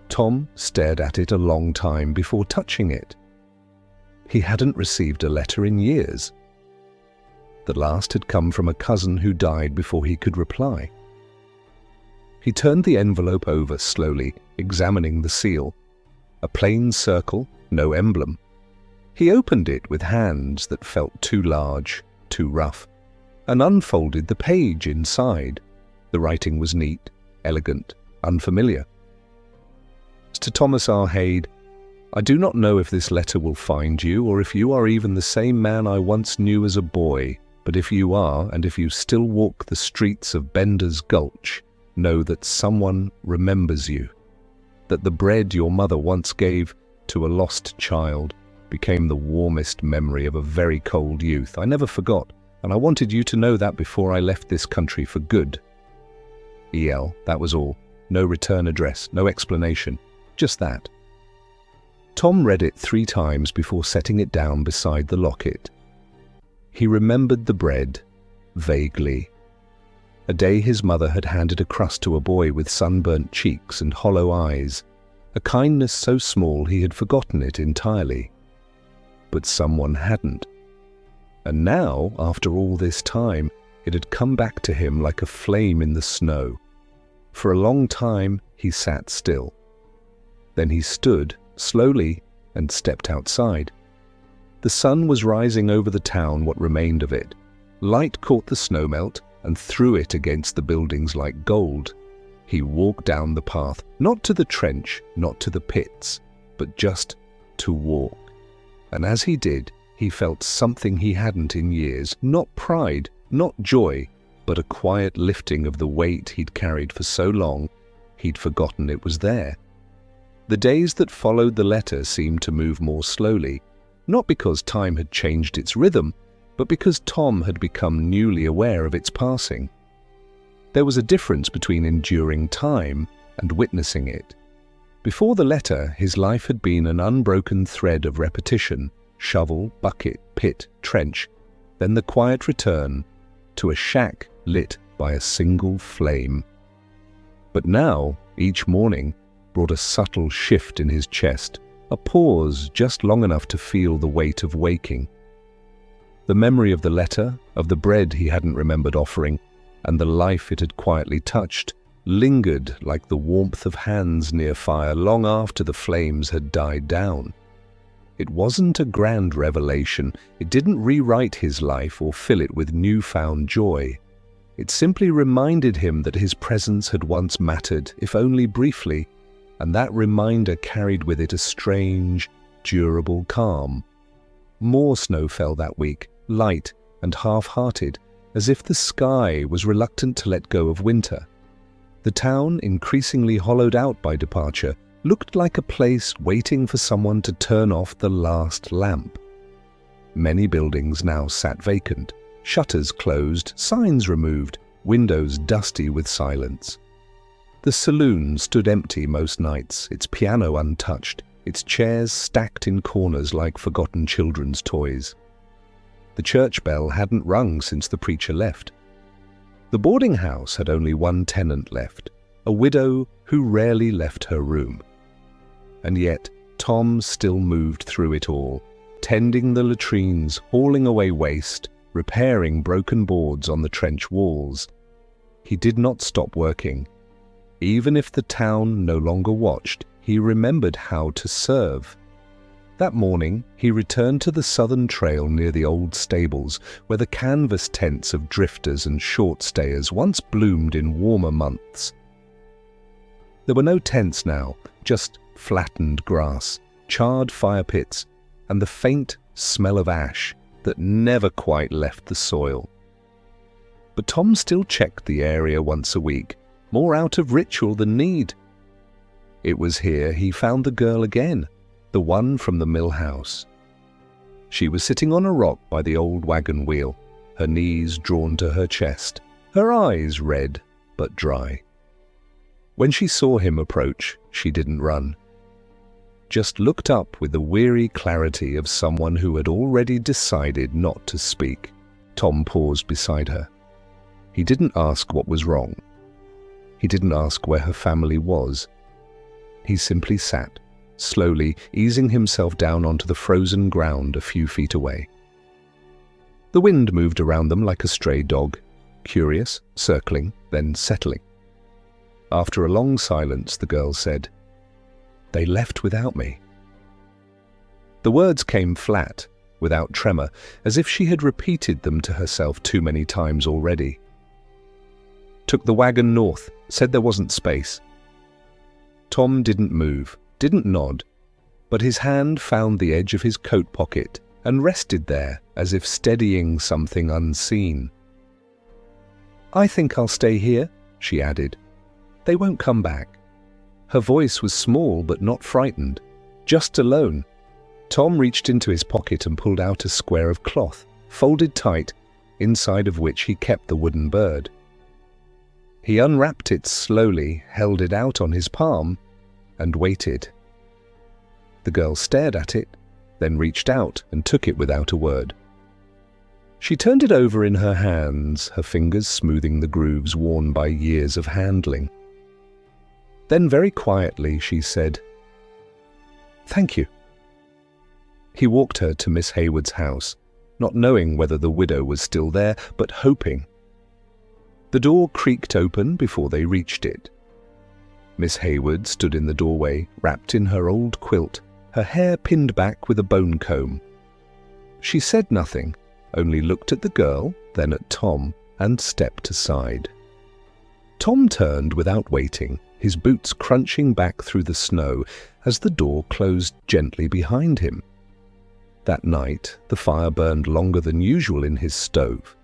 Tom stared at it a long time before touching it. He hadn't received a letter in years. The last had come from a cousin who died before he could reply. He turned the envelope over slowly, examining the seal. A plain circle, no emblem. He opened it with hands that felt too large, too rough, and unfolded the page inside. The writing was neat, elegant, unfamiliar. To Thomas R. Hade, I do not know if this letter will find you, or if you are even the same man I once knew as a boy, but if you are, and if you still walk the streets of Bender's Gulch, know that someone remembers you, that the bread your mother once gave to a lost child became the warmest memory of a very cold youth. I never forgot, and I wanted you to know that before I left this country for good. E.L., that was all. No return address, no explanation, just that. Tom read it 3 times before setting it down beside the locket. He remembered the bread, vaguely. A day his mother had handed a crust to a boy with sunburnt cheeks and hollow eyes, a kindness so small he had forgotten it entirely. But someone hadn't. And now, after all this time, it had come back to him like a flame in the snow. For a long time he sat still. Then he stood, slowly, and stepped outside. The sun was rising over the town, what remained of it. Light caught the snowmelt and threw it against the buildings like gold. He walked down the path, not to the trench, not to the pits, but just to walk. And as he did, he felt something he hadn't in years, not pride, not joy, but a quiet lifting of the weight he'd carried for so long, he'd forgotten it was there. The days that followed the letter seemed to move more slowly, not because time had changed its rhythm, but because Tom had become newly aware of its passing. There was a difference between enduring time and witnessing it. Before the letter, his life had been an unbroken thread of repetition, shovel, bucket, pit, trench, then the quiet return to a shack lit by a single flame. But now, each morning, brought a subtle shift in his chest, a pause just long enough to feel the weight of waking. The memory of the letter, of the bread he hadn't remembered offering, and the life it had quietly touched, lingered like the warmth of hands near fire long after the flames had died down. It wasn't a grand revelation. It didn't rewrite his life or fill it with newfound joy. It simply reminded him that his presence had once mattered, if only briefly, and that reminder carried with it a strange, durable calm. More snow fell that week, light and half-hearted, as if the sky was reluctant to let go of winter. The town, increasingly hollowed out by departure, looked like a place waiting for someone to turn off the last lamp. Many buildings now sat vacant, shutters closed, signs removed, windows dusty with silence. The saloon stood empty most nights, its piano untouched, its chairs stacked in corners like forgotten children's toys. The church bell hadn't rung since the preacher left. The boarding house had only one tenant left, a widow who rarely left her room. And yet Tom still moved through it all, tending the latrines, hauling away waste, repairing broken boards on the trench walls. He did not stop working. Even if the town no longer watched, he remembered how to serve. That morning, he returned to the southern trail near the old stables, where the canvas tents of drifters and short-stayers once bloomed in warmer months. There were no tents now, just flattened grass, charred fire pits, and the faint smell of ash that never quite left the soil. But Tom still checked the area once a week, more out of ritual than need. It was here he found the girl again, the one from the mill house. She was sitting on a rock by the old wagon wheel, her knees drawn to her chest, her eyes red but dry. When she saw him approach, she didn't run. Just looked up with the weary clarity of someone who had already decided not to speak. Tom paused beside her. He didn't ask what was wrong. He didn't ask where her family was. He simply sat, slowly easing himself down onto the frozen ground a few feet away. The wind moved around them like a stray dog, curious, circling, then settling. After a long silence, the girl said, "They left without me." The words came flat, without tremor, as if she had repeated them to herself too many times already. "Took the wagon north, said there wasn't space." Tom didn't move, didn't nod, but his hand found the edge of his coat pocket and rested there as if steadying something unseen. "I think I'll stay here," she added. "They won't come back." Her voice was small but not frightened, just alone. Tom reached into his pocket and pulled out a square of cloth, folded tight, inside of which he kept the wooden bird. He unwrapped it slowly, held it out on his palm, and waited. The girl stared at it, then reached out and took it without a word. She turned it over in her hands, her fingers smoothing the grooves worn by years of handling. Then very quietly she said, "Thank you." He walked her to Miss Hayward's house, not knowing whether the widow was still there, but hoping. The door creaked open before they reached it. Miss Hayward stood in the doorway, wrapped in her old quilt, her hair pinned back with a bone comb. She said nothing, only looked at the girl, then at Tom, and stepped aside. Tom turned without waiting, his boots crunching back through the snow as the door closed gently behind him. That night, the fire burned longer than usual in his stove.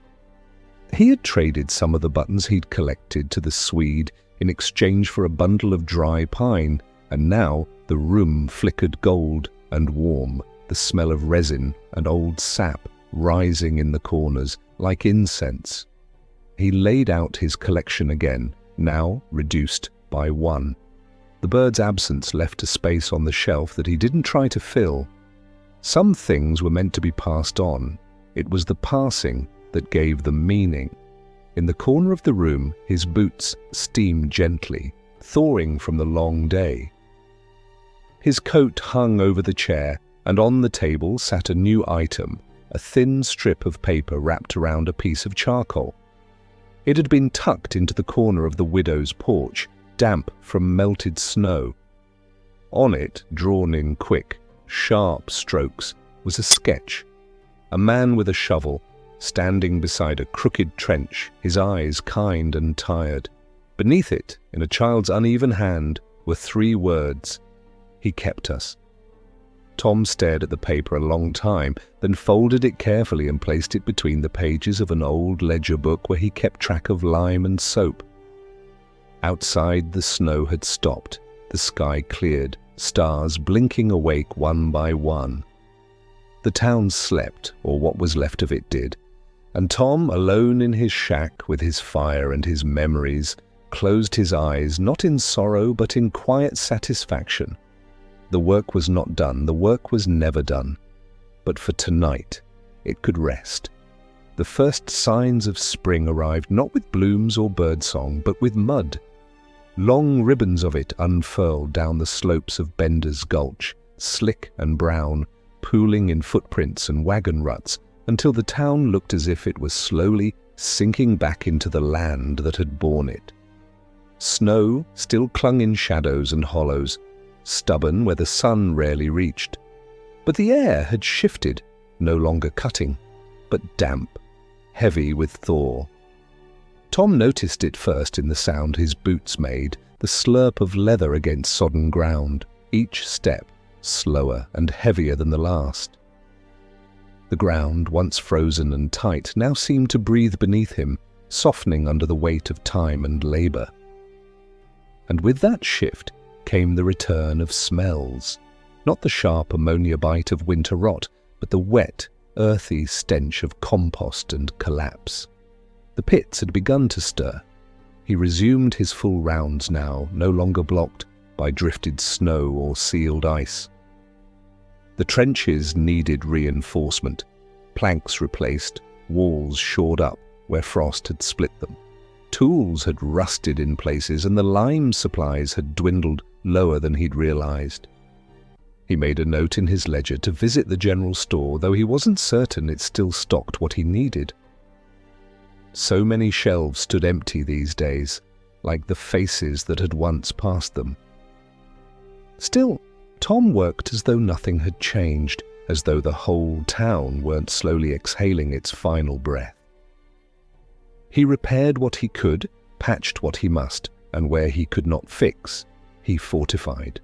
He had traded some of the buttons he'd collected to the Swede in exchange for a bundle of dry pine, and now the room flickered gold and warm, the smell of resin and old sap rising in the corners like incense. He laid out his collection again, now reduced by one. The bird's absence left a space on the shelf that he didn't try to fill. Some things were meant to be passed on. It was the passing that gave them meaning. In the corner of the room, his boots steamed gently, thawing from the long day. His coat hung over the chair, and on the table sat a new item, a thin strip of paper wrapped around a piece of charcoal. It had been tucked into the corner of the widow's porch, damp from melted snow. On it, drawn in quick, sharp strokes, was a sketch. A man with a shovel, standing beside a crooked trench, his eyes kind and tired. Beneath it, in a child's uneven hand, were 3 words: "He kept us." Tom stared at the paper a long time, then folded it carefully and placed it between the pages of an old ledger book where he kept track of lime and soap. Outside, the snow had stopped, the sky cleared, stars blinking awake one by one. The town slept, or what was left of it did, and Tom, alone in his shack with his fire and his memories, closed his eyes not in sorrow but in quiet satisfaction. The work was not done, the work was never done. But for tonight, it could rest. The first signs of spring arrived not with blooms or birdsong, but with mud. Long ribbons of it unfurled down the slopes of Bender's Gulch, slick and brown, pooling in footprints and wagon ruts, until the town looked as if it was slowly sinking back into the land that had borne it. Snow still clung in shadows and hollows, stubborn where the sun rarely reached. But the air had shifted, no longer cutting, but damp, heavy with thaw. Tom noticed it first in the sound his boots made, the slurp of leather against sodden ground, each step slower and heavier than the last. The ground, once frozen and tight, now seemed to breathe beneath him, softening under the weight of time and labor. And with that shift came the return of smells, not the sharp ammonia bite of winter rot, but the wet, earthy stench of compost and collapse. The pits had begun to stir. He resumed his full rounds now, no longer blocked by drifted snow or sealed ice. The trenches needed reinforcement, planks replaced, walls shored up where frost had split them. Tools had rusted in places, and the lime supplies had dwindled lower than he'd realized. He made a note in his ledger to visit the general store, though he wasn't certain it still stocked what he needed. So many shelves stood empty these days, like the faces that had once passed them. Still, Tom worked as though nothing had changed, as though the whole town weren't slowly exhaling its final breath. He repaired what he could, patched what he must, and where he could not fix, he fortified.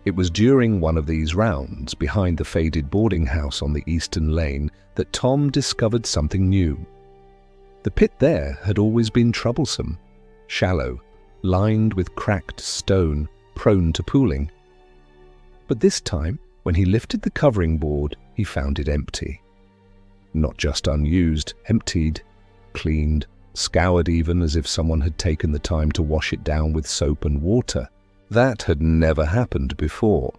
It was during one of these rounds, behind the faded boarding house on the eastern lane, that Tom discovered something new. The pit there had always been troublesome, shallow, lined with cracked stone, prone to pooling. But this time, when he lifted the covering board, he found it empty. Not just unused, emptied, cleaned, scoured even as if someone had taken the time to wash it down with soap and water. That had never happened before.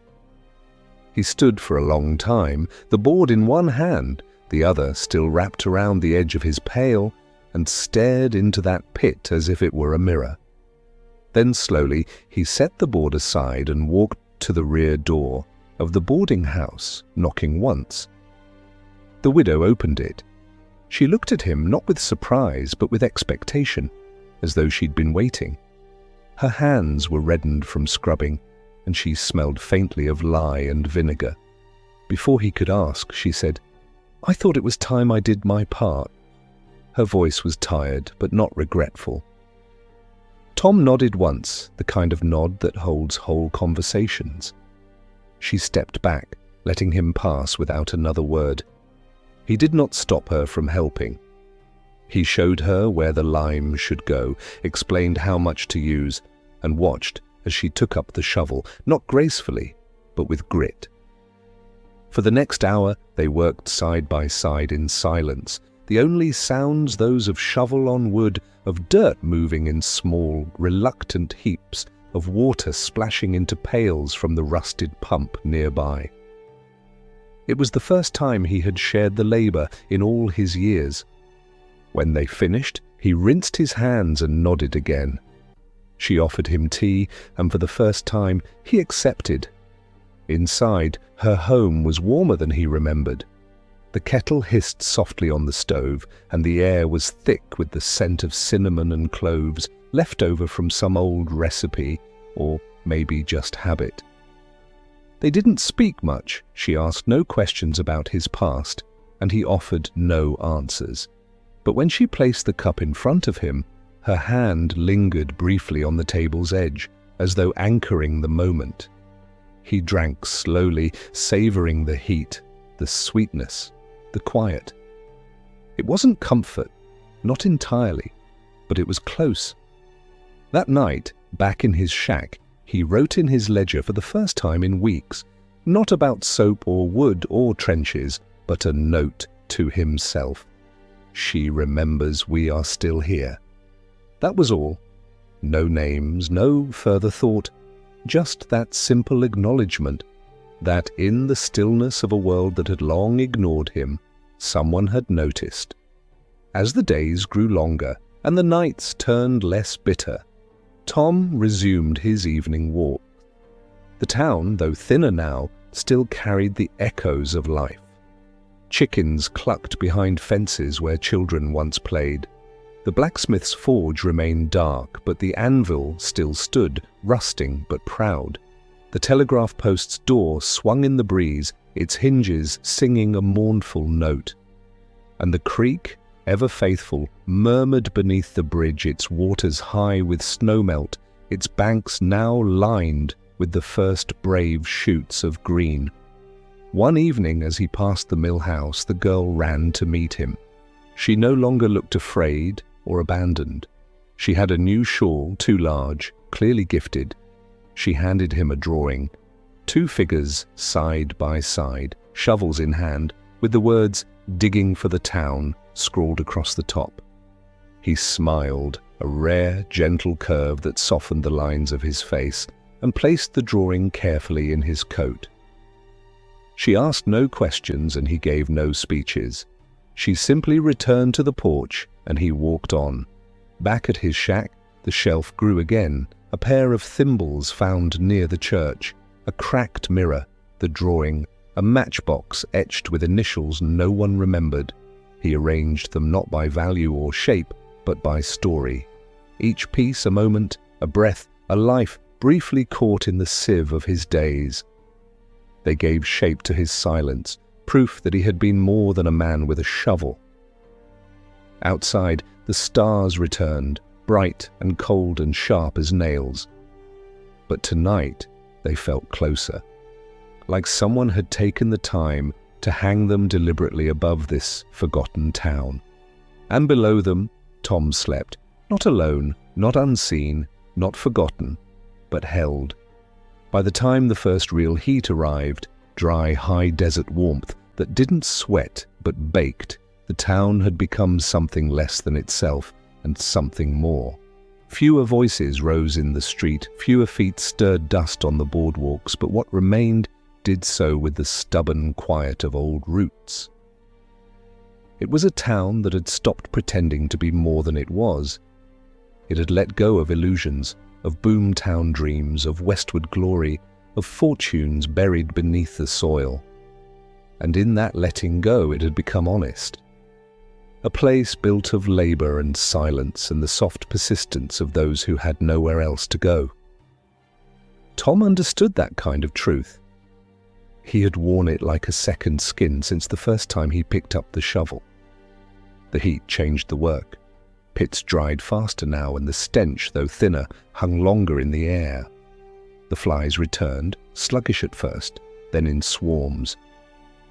He stood for a long time, the board in one hand, the other still wrapped around the edge of his pail, and stared into that pit as if it were a mirror. Then slowly he set the board aside and walked to the rear door of the boarding house, knocking once. The widow opened it. She looked at him not with surprise but with expectation, as though she'd been waiting. Her hands were reddened from scrubbing, and she smelled faintly of lye and vinegar. Before he could ask, she said, "I thought it was time I did my part." Her voice was tired, but not regretful. Tom nodded once, the kind of nod that holds whole conversations. She stepped back, letting him pass without another word. He did not stop her from helping. He showed her where the lime should go, explained how much to use, and watched as she took up the shovel, not gracefully, but with grit. For the next hour, they worked side by side in silence, the only sounds those of shovel on wood, of dirt moving in small, reluctant heaps, of water splashing into pails from the rusted pump nearby. It was the first time he had shared the labor in all his years. When they finished, he rinsed his hands and nodded again. She offered him tea, and for the first time he accepted. Inside, her home was warmer than he remembered. The kettle hissed softly on the stove, and the air was thick with the scent of cinnamon and cloves left over from some old recipe, or maybe just habit. They didn't speak much. She asked no questions about his past, and he offered no answers. But when she placed the cup in front of him, her hand lingered briefly on the table's edge, as though anchoring the moment. He drank slowly, savoring the heat, the sweetness, the quiet. It wasn't comfort, not entirely, but it was close. That night, back in his shack, he wrote in his ledger for the first time in weeks, not about soap or wood or trenches, but a note to himself. She remembers we are still here. That was all. No names, no further thought, just that simple acknowledgement that in the stillness of a world that had long ignored him, someone had noticed. As the days grew longer and the nights turned less bitter, Tom resumed his evening walk. The town, though thinner now, still carried the echoes of life. Chickens clucked behind fences where children once played. The blacksmith's forge remained dark, but the anvil still stood, rusting but proud. The telegraph post's door swung in the breeze, its hinges singing a mournful note. And the creek, ever faithful, murmured beneath the bridge, its waters high with snowmelt, its banks now lined with the first brave shoots of green. One evening as he passed the mill house, the girl ran to meet him. She no longer looked afraid or abandoned. She had a new shawl, too large, clearly gifted. She handed him a drawing. Two figures side by side, shovels in hand, with the words "digging for the town" scrawled across the top. He smiled, a rare, gentle curve that softened the lines of his face, and placed the drawing carefully in his coat. She asked no questions and he gave no speeches. She simply returned to the porch and he walked on. Back at his shack, the shelf grew again, a pair of thimbles found near the church, a cracked mirror, the drawing, a matchbox etched with initials no one remembered. He arranged them not by value or shape, but by story. Each piece a moment, a breath, a life briefly caught in the sieve of his days. They gave shape to his silence, proof that he had been more than a man with a shovel. Outside, the stars returned, bright and cold and sharp as nails. But tonight, they felt closer, like someone had taken the time to hang them deliberately above this forgotten town. And below them, Tom slept, not alone, not unseen, not forgotten, but held. By the time the first real heat arrived, dry, high desert warmth that didn't sweat but baked, the town had become something less than itself and something more. Fewer voices rose in the street, fewer feet stirred dust on the boardwalks, but what remained did so with the stubborn quiet of old roots. It was a town that had stopped pretending to be more than it was. It had let go of illusions, of boomtown dreams, of westward glory, of fortunes buried beneath the soil. And in that letting go it had become honest. A place built of labor and silence and the soft persistence of those who had nowhere else to go. Tom understood that kind of truth. He had worn it like a second skin since the first time he picked up the shovel. The heat changed the work. Pits dried faster now, and the stench, though thinner, hung longer in the air. The flies returned, sluggish at first, then in swarms.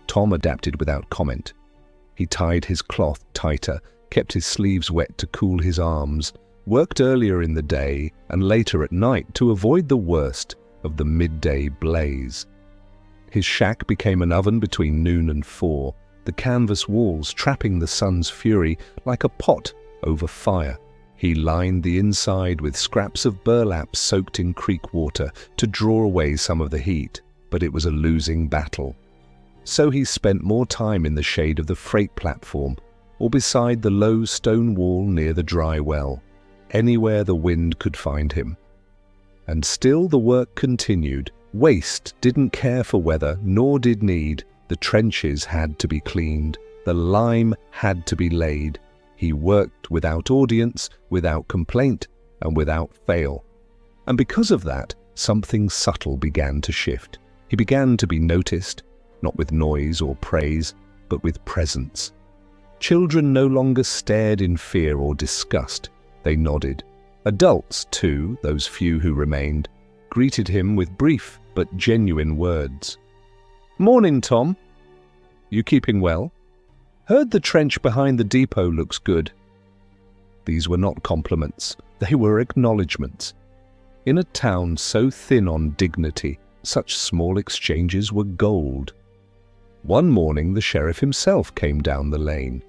Tom adapted without comment. He tied his cloth tighter, kept his sleeves wet to cool his arms, worked earlier in the day and later at night to avoid the worst of the midday blaze. His shack became an oven between noon and 4, the canvas walls trapping the sun's fury like a pot over fire. He lined the inside with scraps of burlap soaked in creek water to draw away some of the heat, but it was a losing battle. So he spent more time in the shade of the freight platform or beside the low stone wall near the dry well. anywhere the wind could find him. And still the work continued. Waste didn't care for weather, nor did need. The trenches had to be cleaned. The lime had to be laid. He worked without audience, without complaint, and without fail. And because of that, something subtle began to shift. He began to be noticed, not with noise or praise, but with presence. Children no longer stared in fear or disgust. They nodded. Adults, too, those few who remained, greeted him with brief but genuine words. "Morning, Tom. You keeping well? Heard the trench behind the depot looks good." These were not compliments. They were acknowledgements. In a town so thin on dignity, such small exchanges were gold. One morning the sheriff himself came down the lane.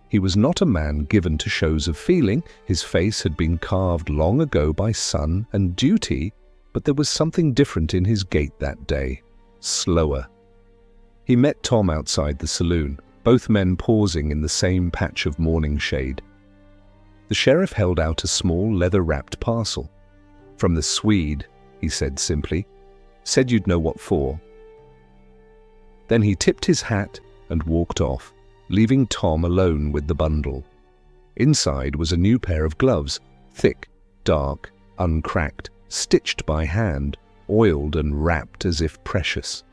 He was not a man given to shows of feeling. His face had been carved long ago by sun and duty, but there was something different in his gait that day, slower. He met Tom outside the saloon, both men pausing in the same patch of morning shade. The sheriff held out a small leather-wrapped parcel. "From the Swede," he said simply. "Said you'd know what for." Then he tipped his hat and walked off, leaving Tom alone with the bundle. Inside was a new pair of gloves, thick, dark, uncracked, stitched by hand, oiled and wrapped as if precious.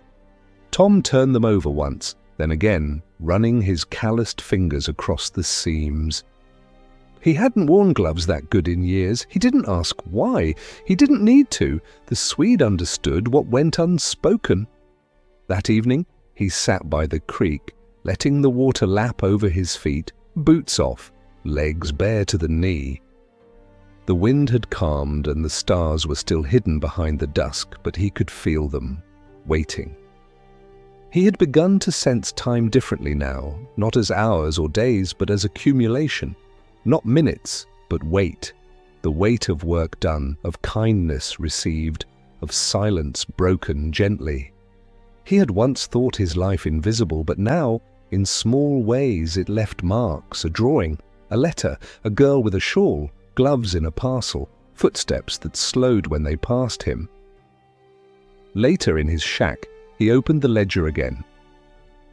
Tom turned them over once, then again, running his calloused fingers across the seams. He hadn't worn gloves that good in years. He didn't ask why. He didn't need to. The Swede understood what went unspoken. That evening, he sat by the creek, letting the water lap over his feet, boots off, legs bare to the knee. The wind had calmed and the stars were still hidden behind the dusk, but he could feel them, waiting. He had begun to sense time differently now, not as hours or days, but as accumulation. Not minutes, but weight. The weight of work done, of kindness received, of silence broken gently. He had once thought his life invisible, but now, in small ways, it left marks, a drawing, a letter, a girl with a shawl, gloves in a parcel, footsteps that slowed when they passed him. Later in his shack, he opened the ledger again.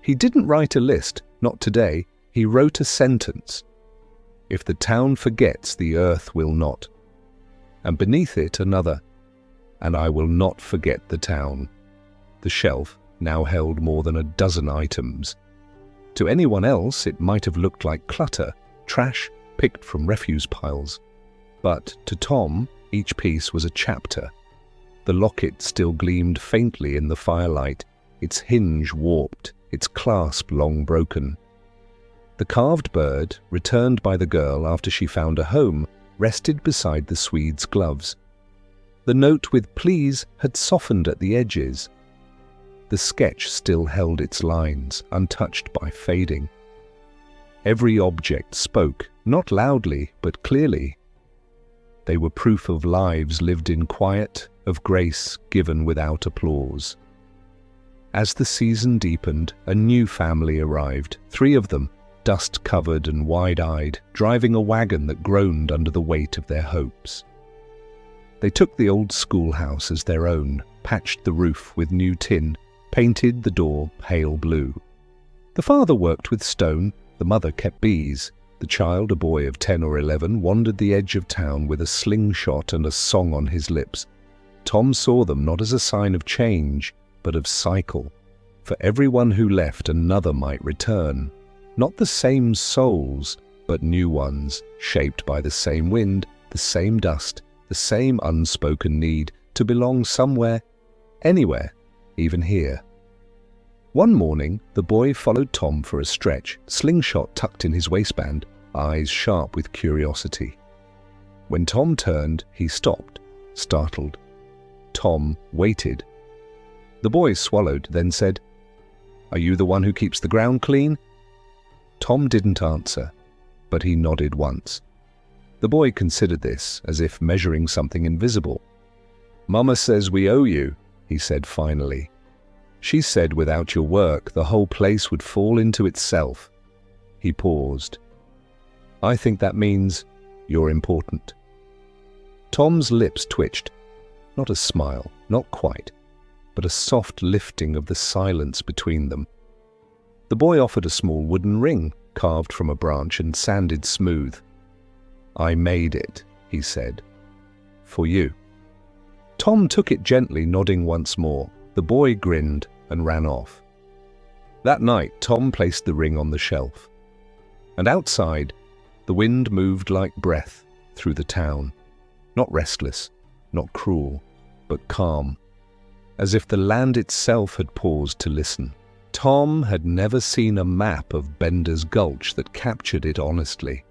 He didn't write a list, not today. He wrote a sentence. "If the town forgets, the earth will not." And beneath it another, "And I will not forget the town." The shelf now held more than a dozen items. To anyone else, it might have looked like clutter, trash picked from refuse piles. But to Tom, each piece was a chapter. The locket still gleamed faintly in the firelight, its hinge warped, its clasp long broken. The carved bird, returned by the girl after she found a home, rested beside the Swede's gloves. The note with "please" had softened at the edges. The sketch still held its lines, untouched by fading. Every object spoke, not loudly, but clearly. They were proof of lives lived in quiet, of grace given without applause. As the season deepened, a new family arrived, 3 of them, dust-covered and wide-eyed, driving a wagon that groaned under the weight of their hopes. They took the old schoolhouse as their own, patched the roof with new tin, painted the door pale blue. The father worked with stone, the mother kept bees. The child, a boy of 10 or 11, wandered the edge of town with a slingshot and a song on his lips. Tom saw them not as a sign of change, but of cycle. For everyone who left, another might return. Not the same souls, but new ones, shaped by the same wind, the same dust, the same unspoken need to belong somewhere, anywhere, even here. One morning, the boy followed Tom for a stretch, slingshot tucked in his waistband, eyes sharp with curiosity. When Tom turned, he stopped, startled. Tom waited. The boy swallowed, then said, "Are you the one who keeps the ground clean?" Tom didn't answer, but he nodded once. The boy considered this as if measuring something invisible. "Mama says we owe you," he said finally. "She said without your work, the whole place would fall into itself." He paused. "I think that means you're important." Tom's lips twitched. Not a smile, not quite, but a soft lifting of the silence between them. The boy offered a small wooden ring, carved from a branch and sanded smooth. "I made it," he said. "For you." Tom took it gently, nodding once more. The boy grinned and ran off. That night, Tom placed the ring on the shelf. And outside, the wind moved like breath through the town. Not restless, not cruel, but calm, as if the land itself had paused to listen. Tom had never seen a map of Bender's Gulch that captured it honestly.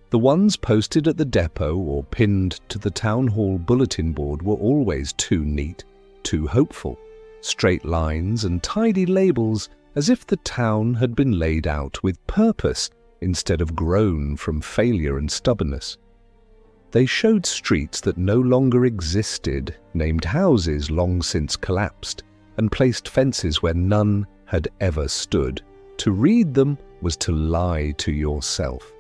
The ones posted at the depot or pinned to the town hall bulletin board were always too neat, too hopeful, straight lines and tidy labels, as if the town had been laid out with purpose instead of grown from failure and stubbornness. They showed streets that no longer existed, named houses long since collapsed, and placed fences where none had ever stood. To read them was to lie to yourself.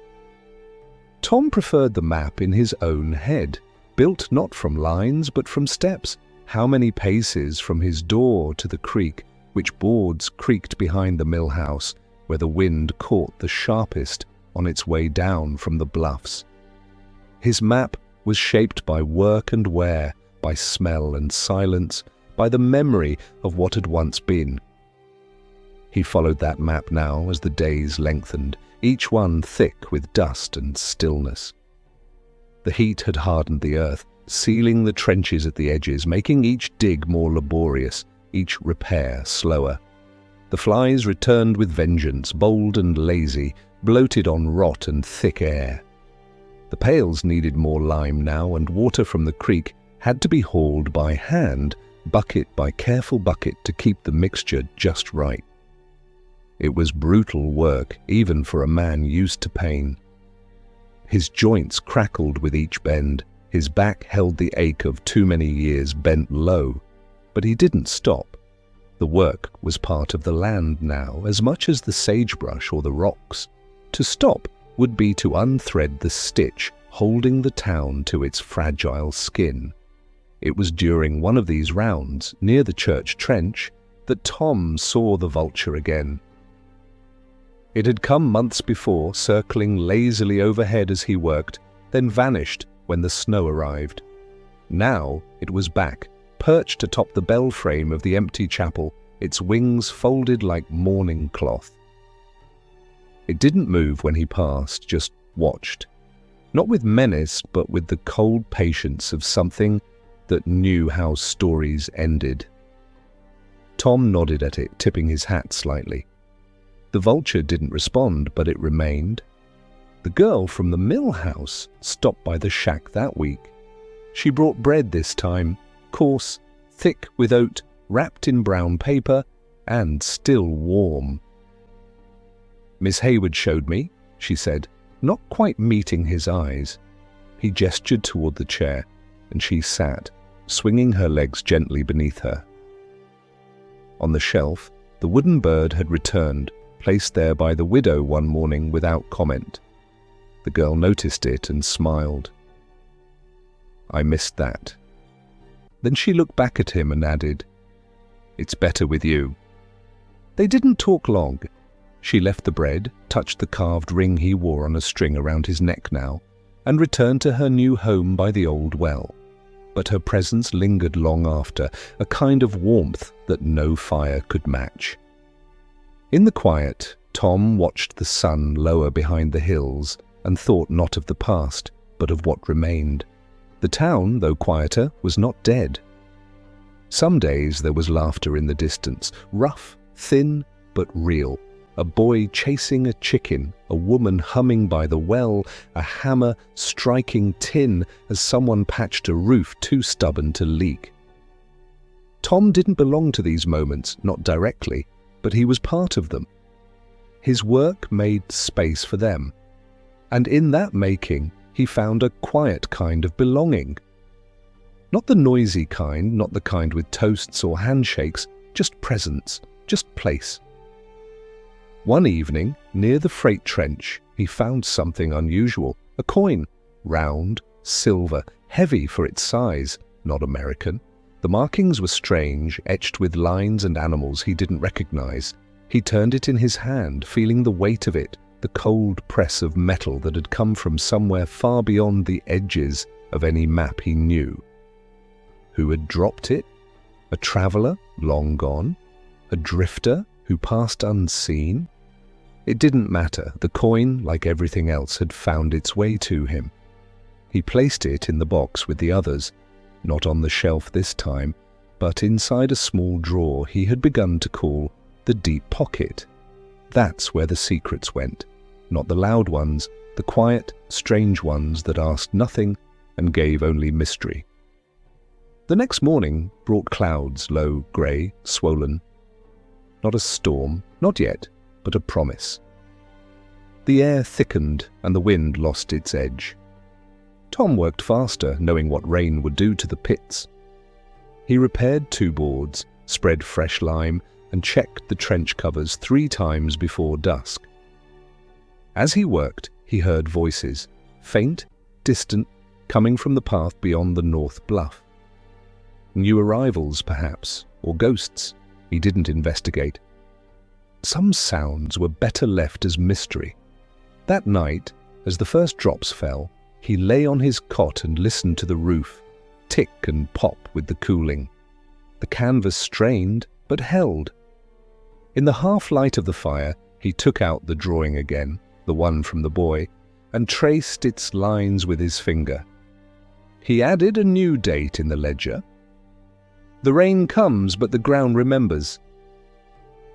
Tom preferred the map in his own head, built not from lines but from steps. How many paces from his door to the creek, which boards creaked behind the mill house, where the wind caught the sharpest on its way down from the bluffs. His map was shaped by work and wear, by smell and silence, by the memory of what had once been. He followed that map now as the days lengthened, each one thick with dust and stillness. The heat had hardened the earth, sealing the trenches at the edges, making each dig more laborious, each repair slower. The flies returned with vengeance, bold and lazy, bloated on rot and thick air. The pails needed more lime now, and water from the creek had to be hauled by hand, bucket by careful bucket, to keep the mixture just right. It was brutal work, even for a man used to pain. His joints crackled with each bend. His back held the ache of too many years bent low. But he didn't stop. The work was part of the land now, as much as the sagebrush or the rocks. To stop would be to unthread the stitch holding the town to its fragile skin. It was during one of these rounds, near the church trench, that Tom saw the vulture again. It had come months before, circling lazily overhead as he worked, then vanished when the snow arrived. Now it was back, perched atop the bell frame of the empty chapel, its wings folded like mourning cloth. It didn't move when he passed, just watched. Not with menace, but with the cold patience of something that knew how stories ended. Tom nodded at it, tipping his hat slightly. The vulture didn't respond, but it remained. The girl from the mill house stopped by the shack that week. She brought bread this time, coarse, thick with oat, wrapped in brown paper, and still warm. "Miss Hayward showed me," she said, not quite meeting his eyes. He gestured toward the chair, and she sat, swinging her legs gently beneath her. On the shelf, the wooden bird had returned, placed there by the widow one morning without comment. The girl noticed it and smiled. "I missed that." Then she looked back at him and added, "It's better with you." They didn't talk long. She left the bread, touched the carved ring he wore on a string around his neck now, and returned to her new home by the old well. But her presence lingered long after, a kind of warmth that no fire could match. In the quiet, Tom watched the sun lower behind the hills and thought not of the past, but of what remained. The town, though quieter, was not dead. Some days there was laughter in the distance, rough, thin, but real. A boy chasing a chicken, a woman humming by the well, a hammer striking tin as someone patched a roof too stubborn to leak. Tom didn't belong to these moments, not directly, but he was part of them. His work made space for them, and in that making he found a quiet kind of belonging. Not the noisy kind, not the kind with toasts or handshakes, just presence, just place. One evening, near the freight trench, he found something unusual, a coin, round, silver, heavy for its size, not American. The markings were strange, etched with lines and animals he didn't recognize. He turned it in his hand, feeling the weight of it, the cold press of metal that had come from somewhere far beyond the edges of any map he knew. Who had dropped it? A traveler, long gone? A drifter who passed unseen? It didn't matter. The coin, like everything else, had found its way to him. He placed it in the box with the others, not on the shelf this time, but inside a small drawer he had begun to call the deep pocket. That's where the secrets went. Not the loud ones, the quiet, strange ones that asked nothing and gave only mystery. The next morning brought clouds, low, grey, swollen. Not a storm, not yet, but a promise. The air thickened and the wind lost its edge. Tom worked faster, knowing what rain would do to the pits. He repaired 2 boards, spread fresh lime, and checked the trench covers 3 times before dusk. As he worked, he heard voices, faint, distant, coming from the path beyond the north bluff. New arrivals, perhaps, or ghosts. He didn't investigate. Some sounds were better left as mystery. That night, as the first drops fell, he lay on his cot and listened to the roof, tick and pop with the cooling. The canvas strained, but held. In the half-light of the fire, he took out the drawing again, the one from the boy, and traced its lines with his finger. He added a new date in the ledger. The rain comes, but the ground remembers.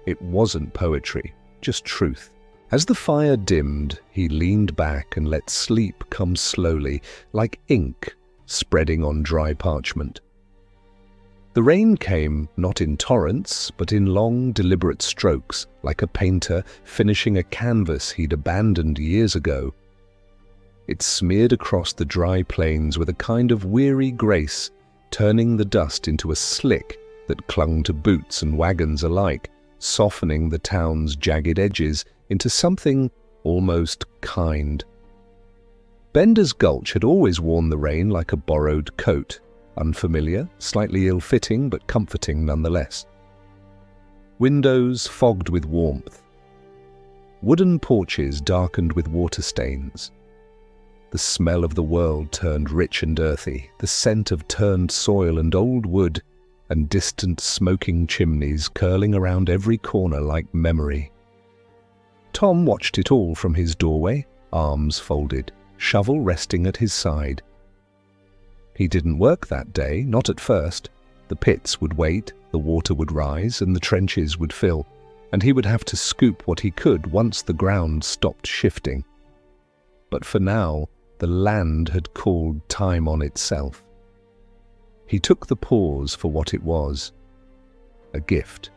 It wasn't poetry, just truth. As the fire dimmed, he leaned back and let sleep come slowly, like ink spreading on dry parchment. The rain came not in torrents, but in long, deliberate strokes, like a painter finishing a canvas he'd abandoned years ago. It smeared across the dry plains with a kind of weary grace, turning the dust into a slick that clung to boots and wagons alike, softening the town's jagged edges into something almost kind. Bender's Gulch had always worn the rain like a borrowed coat, unfamiliar, slightly ill-fitting, but comforting nonetheless. Windows fogged with warmth. Wooden porches darkened with water stains. The smell of the world turned rich and earthy, the scent of turned soil and old wood, and distant smoking chimneys curling around every corner like memory. Tom watched it all from his doorway, arms folded, shovel resting at his side. He didn't work that day, not at first. The pits would wait, the water would rise, and the trenches would fill, and he would have to scoop what he could once the ground stopped shifting. But for now, the land had called time on itself. He took the pause for what it was, a gift.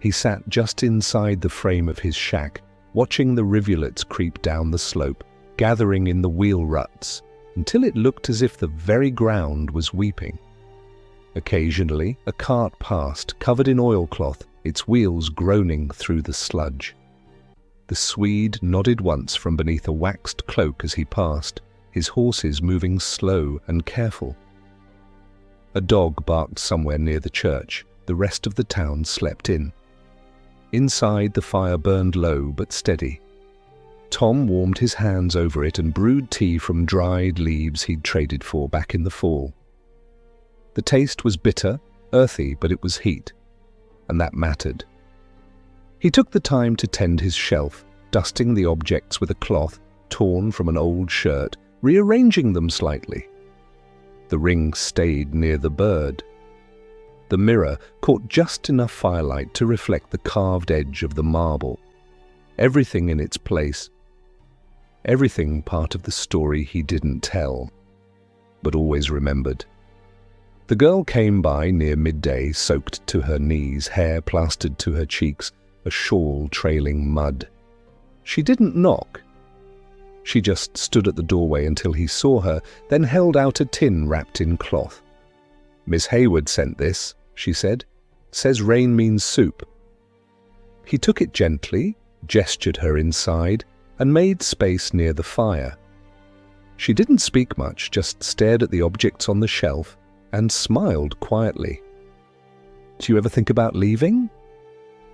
He sat just inside the frame of his shack, watching the rivulets creep down the slope, gathering in the wheel ruts, until it looked as if the very ground was weeping. Occasionally, a cart passed, covered in oilcloth, its wheels groaning through the sludge. The Swede nodded once from beneath a waxed cloak as he passed, his horses moving slow and careful. A dog barked somewhere near the church. The rest of the town slept in. Inside, the fire burned low but steady. Tom warmed his hands over it and brewed tea from dried leaves he'd traded for back in the fall. The taste was bitter, earthy, but it was heat, and that mattered. He took the time to tend his shelf, dusting the objects with a cloth torn from an old shirt, rearranging them slightly. The ring stayed near the bird. The mirror caught just enough firelight to reflect the carved edge of the marble. Everything in its place. Everything part of the story he didn't tell, but always remembered. The girl came by near midday, soaked to her knees, hair plastered to her cheeks, a shawl trailing mud. She didn't knock. She just stood at the doorway until he saw her, then held out a tin wrapped in cloth. "Miss Hayward sent this," she said. "Says rain means soup." He took it gently, gestured her inside, and made space near the fire. She didn't speak much, just stared at the objects on the shelf and smiled quietly. "Do you ever think about leaving?"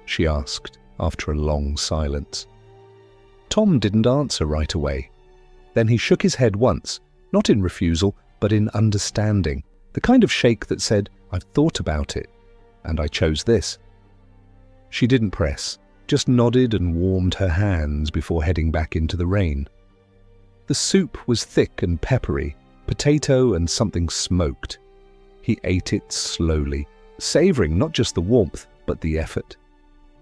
she asked after a long silence. Tom didn't answer right away. Then he shook his head once, not in refusal, but in understanding, the kind of shake that said, "I've thought about it, and I chose this." She didn't press, just nodded and warmed her hands before heading back into the rain. The soup was thick and peppery, potato and something smoked. He ate it slowly, savouring not just the warmth, but the effort.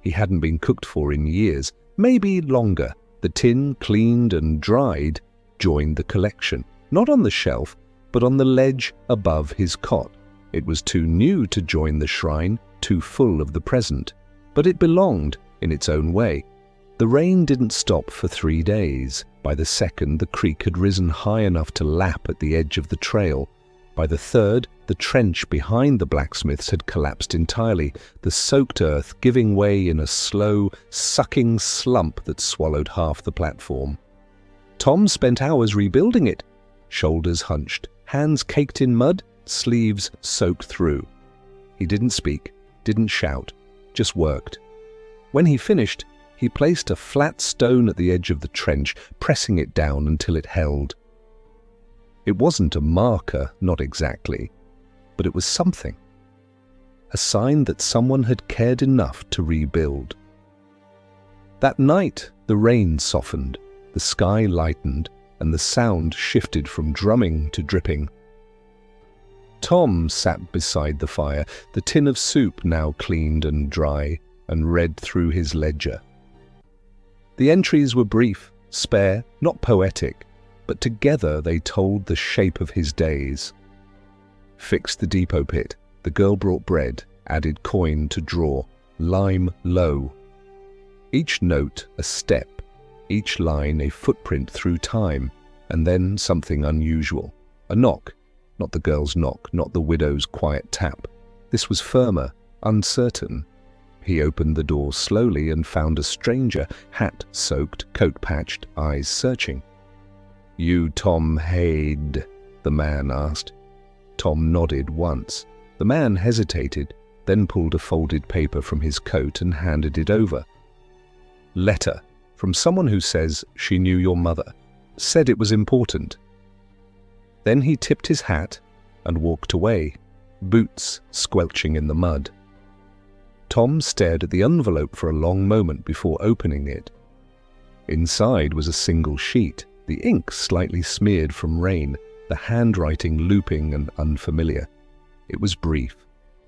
He hadn't been cooked for in years, maybe longer. The tin, cleaned and dried, joined the collection, not on the shelf, but on the ledge above his cot. It was too new to join the shrine, too full of the present, but it belonged in its own way. The rain didn't stop for 3 days. By the second, the creek had risen high enough to lap at the edge of the trail. By the third, the trench behind the blacksmiths had collapsed entirely, the soaked earth giving way in a slow, sucking slump that swallowed half the platform. Tom spent hours rebuilding it, shoulders hunched, hands caked in mud, sleeves soaked through. He didn't speak, didn't shout, just worked. When he finished, he placed a flat stone at the edge of the trench, pressing it down until it held. It wasn't a marker, not exactly, but it was something. A sign that someone had cared enough to rebuild. That night, the rain softened, the sky lightened, and the sound shifted from drumming to dripping. Tom sat beside the fire, the tin of soup now cleaned and dry, and read through his ledger. The entries were brief, spare, not poetic, but together they told the shape of his days. Fixed the depot pit, the girl brought bread, added coin to drawer, lime low. Each note a step, each line a footprint through time, and then something unusual. A knock, not the girl's knock, not the widow's quiet tap. This was firmer, uncertain. He opened the door slowly and found a stranger, hat soaked, coat patched, eyes searching. "You Tom Haid?" the man asked. Tom nodded once. The man hesitated, then pulled a folded paper from his coat and handed it over. "Letter, from someone who says she knew your mother. Said it was important." Then he tipped his hat and walked away, boots squelching in the mud. Tom stared at the envelope for a long moment before opening it. Inside was a single sheet, the ink slightly smeared from rain, the handwriting looping and unfamiliar. It was brief.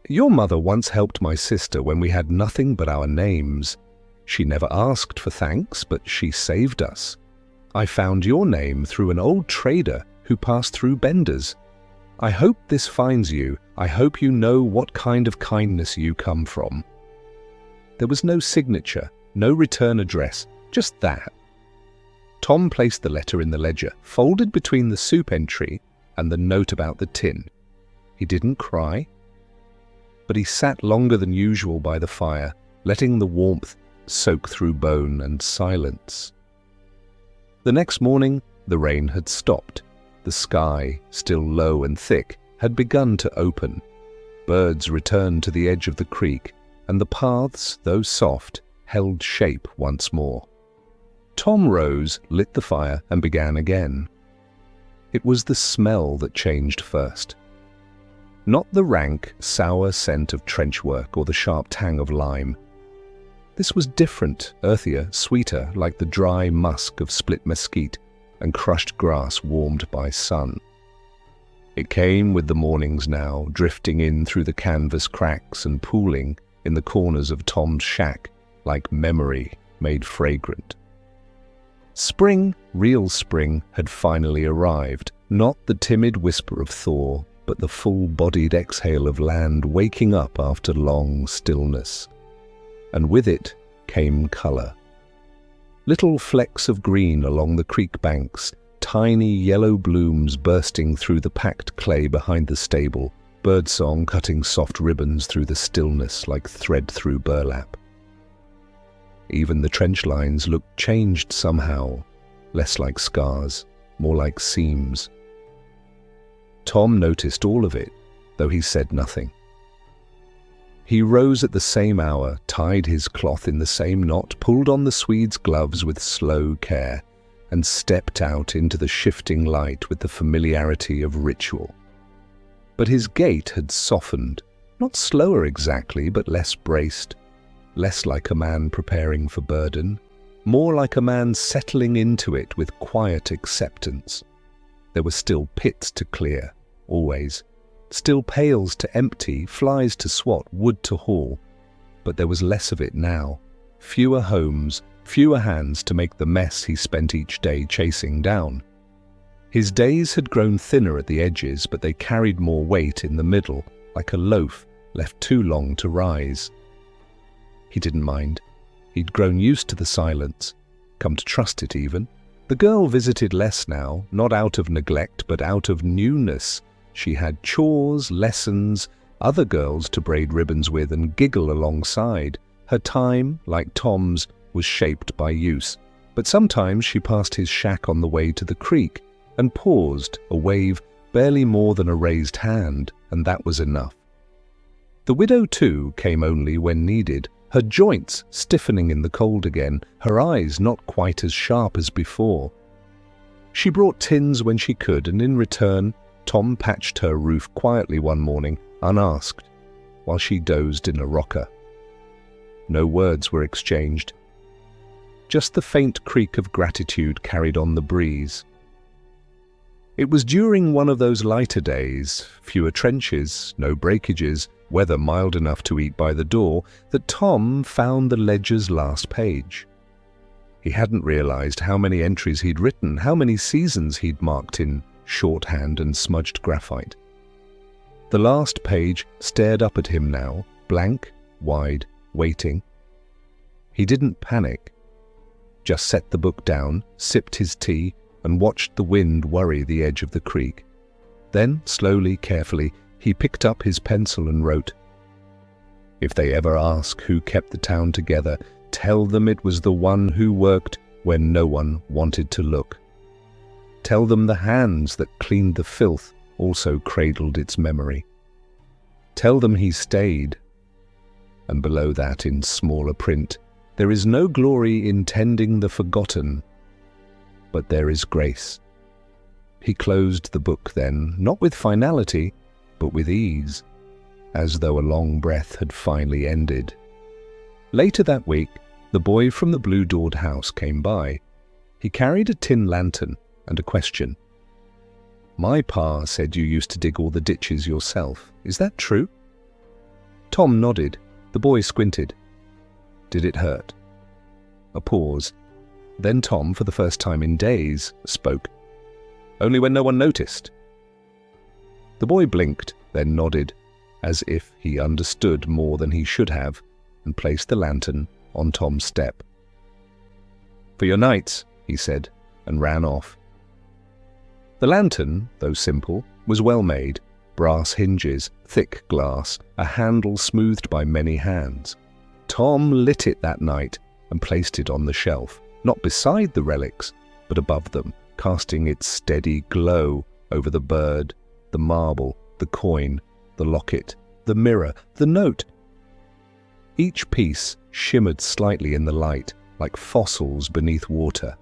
"Your mother once helped my sister when we had nothing but our names. She never asked for thanks, but she saved us. I found your name through an old trader who passed through Bender's. I hope this finds you. I hope you know what kind of kindness you come from." There was no signature, no return address, just that. Tom placed the letter in the ledger, folded between the soup entry and the note about the tin. He didn't cry, but he sat longer than usual by the fire, letting the warmth soak through bone and silence. The next morning, the rain had stopped. The sky, still low and thick, had begun to open. Birds returned to the edge of the creek, and the paths, though soft, held shape once more. Tom rose, lit the fire, and began again. It was the smell that changed first. Not the rank, sour scent of trench work or the sharp tang of lime. This was different, earthier, sweeter, like the dry musk of split mesquite and crushed grass warmed by sun. It came with the mornings now, drifting in through the canvas cracks and pooling in the corners of Tom's shack, like memory made fragrant. Spring, real spring, had finally arrived, not the timid whisper of thaw, but the full-bodied exhale of land waking up after long stillness. And with it came colour. Little flecks of green along the creek banks, tiny yellow blooms bursting through the packed clay behind the stable, birdsong cutting soft ribbons through the stillness like thread through burlap. Even the trench lines looked changed somehow, less like scars, more like seams. Tom noticed all of it, though he said nothing. He rose at the same hour, tied his cloth in the same knot, pulled on the Swede's gloves with slow care, and stepped out into the shifting light with the familiarity of ritual. But his gait had softened, not slower exactly, but less braced, less like a man preparing for burden, more like a man settling into it with quiet acceptance. There were still pits to clear, always. Still pails to empty, flies to swat, wood to haul. But there was less of it now. Fewer homes, fewer hands to make the mess he spent each day chasing down. His days had grown thinner at the edges, but they carried more weight in the middle, like a loaf left too long to rise. He didn't mind. He'd grown used to the silence, come to trust it even. The girl visited less now, not out of neglect, but out of newness. She had chores, lessons, other girls to braid ribbons with and giggle alongside. Her time, like Tom's, was shaped by use. But sometimes she passed his shack on the way to the creek and paused, a wave barely more than a raised hand, and that was enough. The widow, too, came only when needed, her joints stiffening in the cold again, her eyes not quite as sharp as before. She brought tins when she could, and in return, Tom patched her roof quietly one morning, unasked, while she dozed in a rocker. No words were exchanged. Just the faint creak of gratitude carried on the breeze. It was during one of those lighter days, fewer trenches, no breakages, weather mild enough to eat by the door, that Tom found the ledger's last page. He hadn't realized how many entries he'd written, how many seasons he'd marked in shorthand and smudged graphite. The last page stared up at him now, blank, wide, waiting. He didn't panic, just set the book down, sipped his tea, and watched the wind worry the edge of the creek. Then, slowly, carefully, he picked up his pencil and wrote, "If they ever ask who kept the town together, tell them it was the one who worked when no one wanted to look. Tell them the hands that cleaned the filth also cradled its memory. Tell them he stayed." And below that, in smaller print, "There is no glory in tending the forgotten, but there is grace." He closed the book then, not with finality, but with ease, as though a long breath had finally ended. Later that week, the boy from the blue-doored house came by. He carried a tin lantern and a question. "My pa said you used to dig all the ditches yourself. Is that true?" Tom nodded. The boy squinted. "Did it hurt?" A pause. Then Tom, for the first time in days, spoke. "Only when no one noticed." The boy blinked, then nodded, as if he understood more than he should have, and placed the lantern on Tom's step. "For your nights," he said, and ran off. The lantern, though simple, was well made, brass hinges, thick glass, a handle smoothed by many hands. Tom lit it that night and placed it on the shelf, not beside the relics, but above them, casting its steady glow over the bird, the marble, the coin, the locket, the mirror, the note. Each piece shimmered slightly in the light, like fossils beneath water.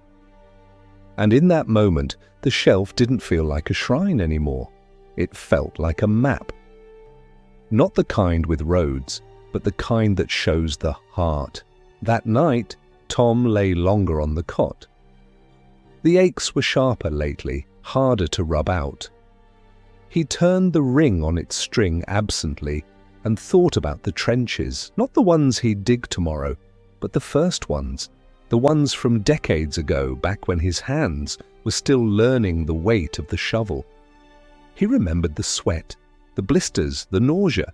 And in that moment, the shelf didn't feel like a shrine anymore. It felt like a map. Not the kind with roads, but the kind that shows the heart. That night, Tom lay longer on the cot. The aches were sharper lately, harder to rub out. He turned the ring on its string absently and thought about the trenches, not the ones he'd dig tomorrow, but the first ones, the ones from decades ago, back when his hands were still learning the weight of the shovel. He remembered the sweat, the blisters, the nausea.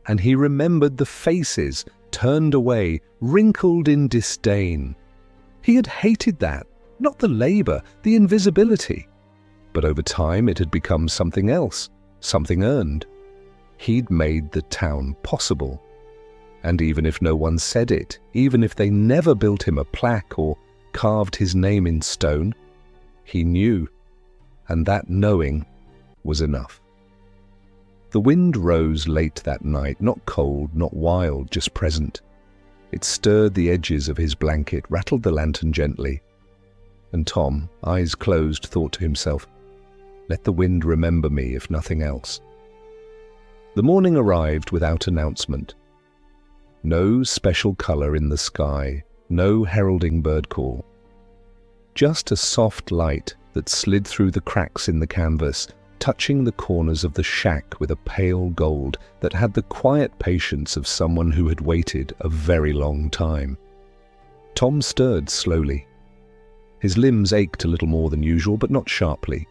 And he remembered the faces turned away, wrinkled in disdain. He had hated that, not the labor, the invisibility. But over time it had become something else, something earned. He'd made the town possible. And even if no one said it, even if they never built him a plaque or carved his name in stone, He knew, and that knowing was enough. The wind rose late that night, not cold, not wild, just present. It stirred the edges of his blanket, rattled the lantern gently. And Tom, eyes closed, thought to himself, "Let the wind remember me, if nothing else." The morning arrived without announcement. No special color in the sky, no heralding bird call. Just a soft light that slid through the cracks in the canvas, touching the corners of the shack with a pale gold that had the quiet patience of someone who had waited a very long time. Tom stirred slowly. His limbs ached a little more than usual, but not sharply.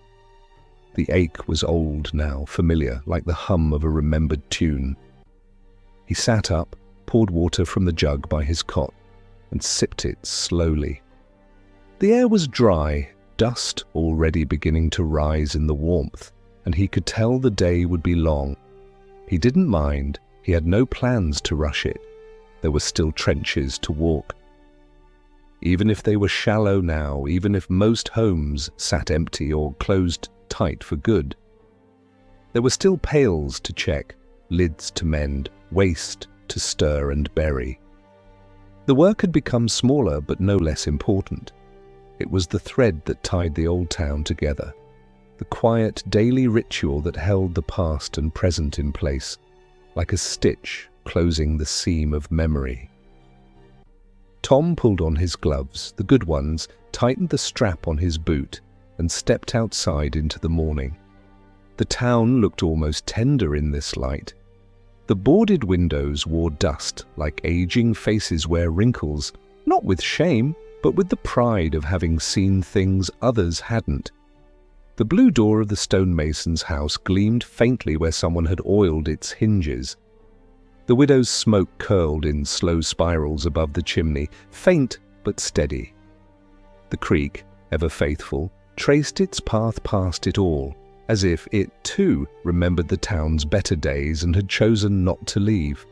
The ache was old now, familiar, like the hum of a remembered tune. He sat up, poured water from the jug by his cot, and sipped it slowly. The air was dry, dust already beginning to rise in the warmth, and he could tell the day would be long. He didn't mind. He had no plans to rush it. There were still trenches to walk. Even if they were shallow now, even if most homes sat empty or closed tight for good, there were still pails to check, lids to mend, waste to stir and bury. The work had become smaller but no less important. It was the thread that tied the old town together, the quiet daily ritual that held the past and present in place, like a stitch closing the seam of memory. Tom pulled on his gloves, the good ones, tightened the strap on his boot, and stepped outside into the morning. The town looked almost tender in this light. The boarded windows wore dust like aging faces wear wrinkles, not with shame, but with the pride of having seen things others hadn't. The blue door of the stonemason's house gleamed faintly where someone had oiled its hinges. The widow's smoke curled in slow spirals above the chimney, faint but steady. The creek, ever faithful, traced its path past it all, as if it, too, remembered the town's better days and had chosen not to leave.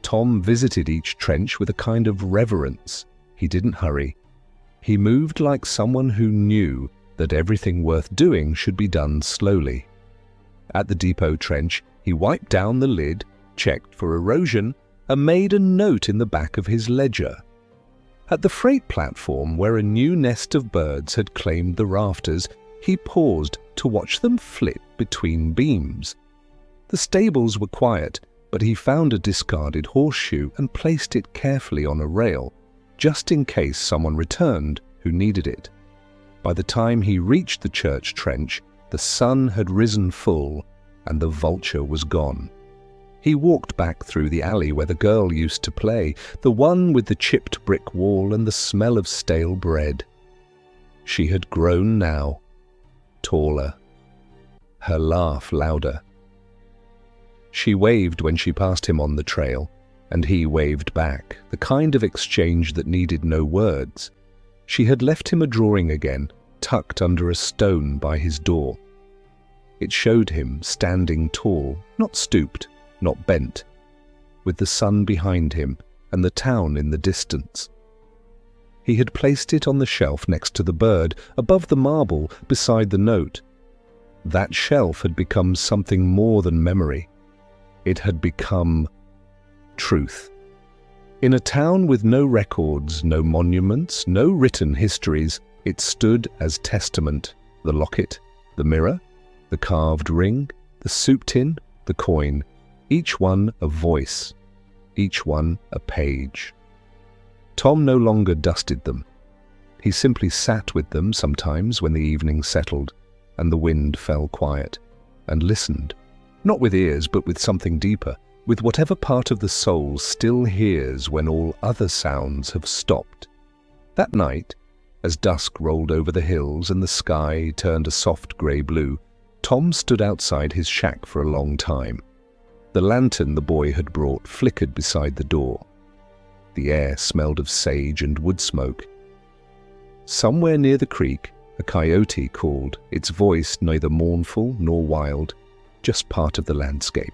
Tom visited each trench with a kind of reverence. He didn't hurry. He moved like someone who knew that everything worth doing should be done slowly. At the depot trench, he wiped down the lid, checked for erosion, and made a note in the back of his ledger. At the freight platform, where a new nest of birds had claimed the rafters, he paused to watch them flit between beams. The stables were quiet, but he found a discarded horseshoe and placed it carefully on a rail, just in case someone returned who needed it. By the time he reached the church trench, the sun had risen full and the vulture was gone. He walked back through the alley where the girl used to play, the one with the chipped brick wall and the smell of stale bread. She had grown now, taller, her laugh louder. She waved when she passed him on the trail, and he waved back, the kind of exchange that needed no words. She had left him a drawing again, tucked under a stone by his door. It showed him standing tall, not stooped, not bent, with the sun behind him and the town in the distance. He had placed it on the shelf next to the bird, above the marble, beside the note. That shelf had become something more than memory. It had become truth. In a town with no records, no monuments, no written histories, it stood as testament: the locket, the mirror, the carved ring, the soup tin, the coin, each one a voice, each one a page. Tom no longer dusted them. He simply sat with them sometimes when the evening settled and the wind fell quiet, and listened, not with ears but with something deeper, with whatever part of the soul still hears when all other sounds have stopped. That night, as dusk rolled over the hills and the sky turned a soft grey blue, Tom stood outside his shack for a long time. The lantern the boy had brought flickered beside the door. The air smelled of sage and wood smoke. Somewhere near the creek, a coyote called, its voice neither mournful nor wild, just part of the landscape.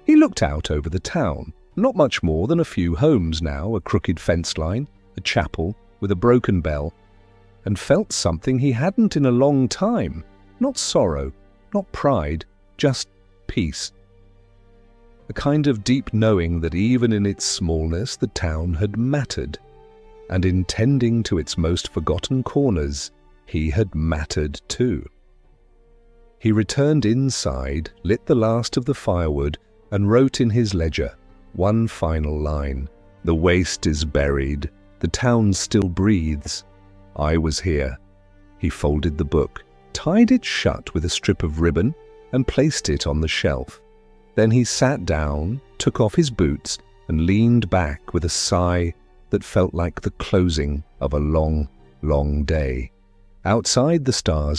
He looked out over the town, not much more than a few homes now, a crooked fence line, a chapel with a broken bell, and felt something he hadn't in a long time. Not sorrow, not pride, just peace. A kind of deep knowing that even in its smallness the town had mattered, and in tending to its most forgotten corners, he had mattered too. He returned inside, lit the last of the firewood, and wrote in his ledger one final line. The waste is buried, the town still breathes. I was here. He folded the book, tied it shut with a strip of ribbon, and placed it on the shelf. Then he sat down, took off his boots, and leaned back with a sigh that felt like the closing of a long, long day. Outside, the stars